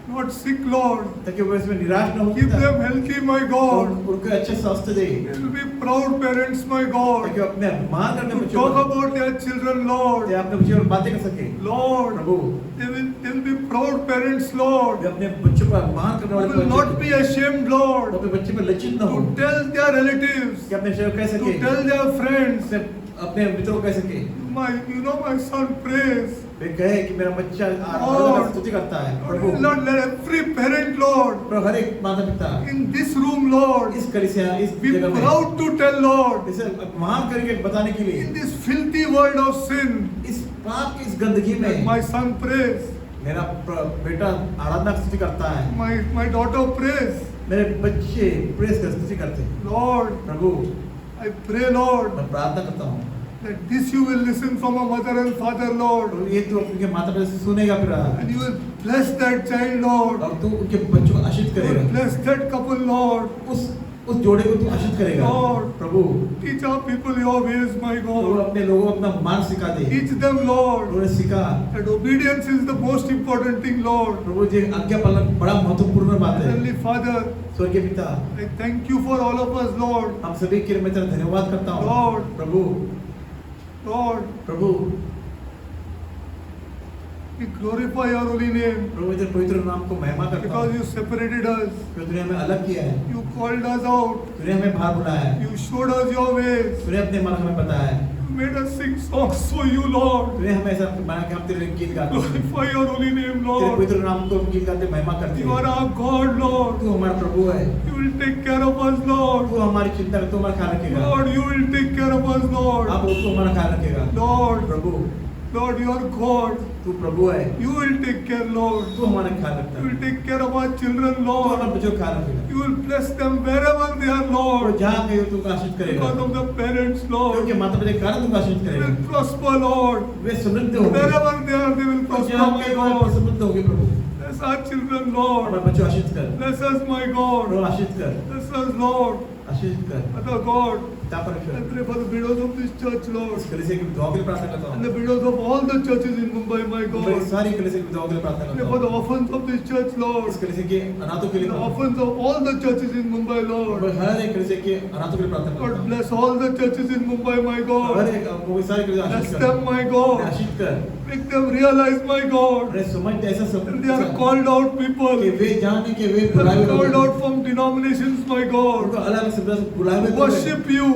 not sick, Lord. ताकि वो इसमें निराश न हो Keep them healthy, my और God. उनको अच्छे स्वास्थ्य दे They will be proud parents, my God, ताकि वो अपने अभिमान करने to बच्चों talk को about their children, ताकि Lord. अपने बच्चों को बातें कर सके Lord, Prabhu they will be proud parents, Lord. वे अपने बच्चों का अभिमान करने Who वाले will not बच्चे be ashamed, वो Lord, अपने बच्चे पर लज्जित न हो to tell their relatives, कि अपने शरीर को कह to सके tell their friends, अपने मित्रों को कह सके my son prays. वे कहे कि मेरा बच्चा Lord, आराधना स्तुति करता है Lord, प्रभु Lord, let every parent, Lord, प्रभु हर एक माता पिता in this room, Lord, इस कलीसिया इस be जगह में proud to tell, Lord, इसे अपमान करके बताने के लिए in this filthy world of sin, इस पाप की इस गंदगी that में my son prays, मेरा बेटा आराधना स्तुति करता है my daughter prays. मेरे बच्चे प्रेस कर स्तुति करते हैं Lord, Prabhu I pray, Lord, मैं प्रार्थना करता हूँ that this you will listen from a mother and father, Lord, और ये तू उनके माता पिता से सुनेगा फिर and you will bless that child, Lord. और तू उनके बच्चों को आशीष You will करेगा bless that couple, Lord. उस उस जोड़े को तू आशीष करेगा Lord. Prabhu. Teach our people your ways, my तो God. अपने लोगों को अपना मान सिखा दे, Teach them, Lord, उन्हें सिखा that obedience is the most important thing, Lord. प्रभु जी आज्ञा पालन बड़ा महत्वपूर्ण बात है। Heavenly Father, स्वर्गीय पिता, I thank you for all of us, Lord. हम सभी के लिए मैं तेरा धन्यवाद करता हूँ Lord. Prabhu. Lord, Prabhu we glorify your holy name प्रभु तेरे पवित्र नाम को महिमा करता because हूँ, you separated us. क्योंकि तूने हमें अलग किया है, You called us out. तूने हमें बाहर बुलाया है, You showed us your ways. तूने अपने मार्ग हमें बताया है, You made us sing songs for you, Lord. तूने हमें ऐसा बना कि हम तेरे गीत गाते हैं, Glorify your holy name, तेरे Lord. पवित्र नाम को हम गीत गाते महिमा करते You are हैं। our God, Lord. तू हमारा प्रभु है, You will take care of us, Lord. तू हमारी चिंता कर, तू हमारा ख्याल रखेगा, Lord, you will take care of us, Lord. आप उसको हमारा ख्याल रखेगा Lord, Prabhu. Lord, you are God. तू प्रभु है, You will take care, Lord. तू हमारा ख्याल रखता You है, will take care of our children, तू हमारे Lord. बच्चों का ख्याल रखेगा, You will bless them wherever they are, और Lord. जहाँ कहीं तू आशीष करेगा, Because of the parents, Lord. क्योंकि माता पिता के कारण तू आशीष They करेगा, will prosper, Lord. वे समृद्ध होंगे, Wherever they are, they will और prosper, जहाँ my कहीं वो God. समृद्ध होंगे प्रभु। Bless our children, हमारे Lord. बच्चों आशीष कर, Bless us, my Prabhu God. आशीष कर, Bless us, Lord. आशीष कर, Father God, पिता I परमेश्वर। pray for the widows of this church, Lord. इस कलीसिया की विधवाओं के लिए प्रार्थना करता And हूँ, the widows of all the churches in Mumbai, my Mumbai की God. सारी कलीसिया की विधवाओं के लिए प्रार्थना Pray करता for the हूँ, orphans of this church, Lord. इस कलीसिया के अनाथों के लिए, The orphans of all the churches in Mumbai, Mumbai Lord. हर एक कलीसिया के अनाथों के लिए प्रार्थना करता God हूँ, bless all the churches in Mumbai, my her God. एक मुंबई सारी कलीसिया Bless आशीष कर, them, my God. आशीष कर, Make them realize, my God, उन्हें समझ दे ऐसा सब that they are called out कि people. वे जाने के वे They बुलाए are हुए called लोग out from denominations, my उनको God. अलग से बुलाए हुए To लोग हैं, worship you,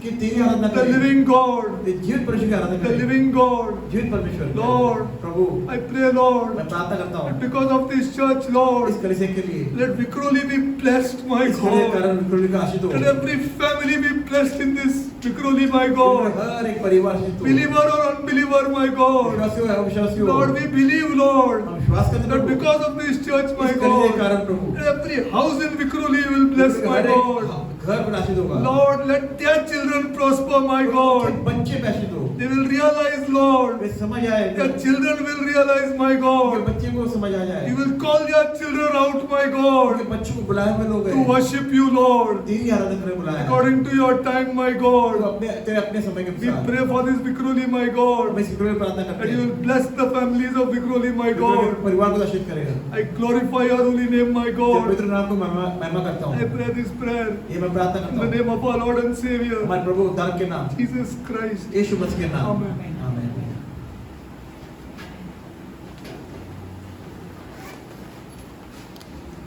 कि तेरी आराधना the करें, living God. जीवित परमेश्वर की आराधना The करें, living God. जीवित परमेश्वर की। Lord, Prabhu I pray, Lord, मैं प्रार्थना करता that हूँ because of this church, Lord, इस कलीसिया के लिए, let Vikroli be blessed, my इस कलीसिया के God. कारण विक्रोली का आशीष हो, Let every family be blessed in this Vikroli, my God. हर एक परिवार आशीष हो, Believer or unbeliever, my God. विश्वासी हो या अविश्वासी हो, Lord, we believe, Lord, हम विश्वास करते हैं that Prabhu, because of this church, my इस कलीसिया के God, कारण प्रभु, every house in Vikroli will bless, my her God. एक घर पर आशीष होगा, Lord, let their children prosper, my God. बच्चे पे आशीष हो, They will realize, Lord, वे समझ आए, their children will realize, my उनके God. बच्चे को समझ आ जाए, You will call their children out, my उनके God, बच्चों को बुलाए हुए लोग to हैं, worship you, Lord, तेरी आराधना करने बुलाया है, according to your time, my तो God. अपने तेरे अपने समय के We अनुसार pray for this Vikroli, my हम God, इस विक्रोली में प्रार्थना करते that you हैं, will bless the families of Vikroli, my Vikhroli God. परिवार को आशीष करेगा, I glorify your holy name, my तेरे God. पवित्र नाम को महिमा करता I हूँ, pray this prayer ये मैं प्रार्थना in करता the हूँ name of our Lord and Savior, हमारे प्रभु उद्धारक के नाम, Jesus Christ. यीशु मसीह के नाम, Amen.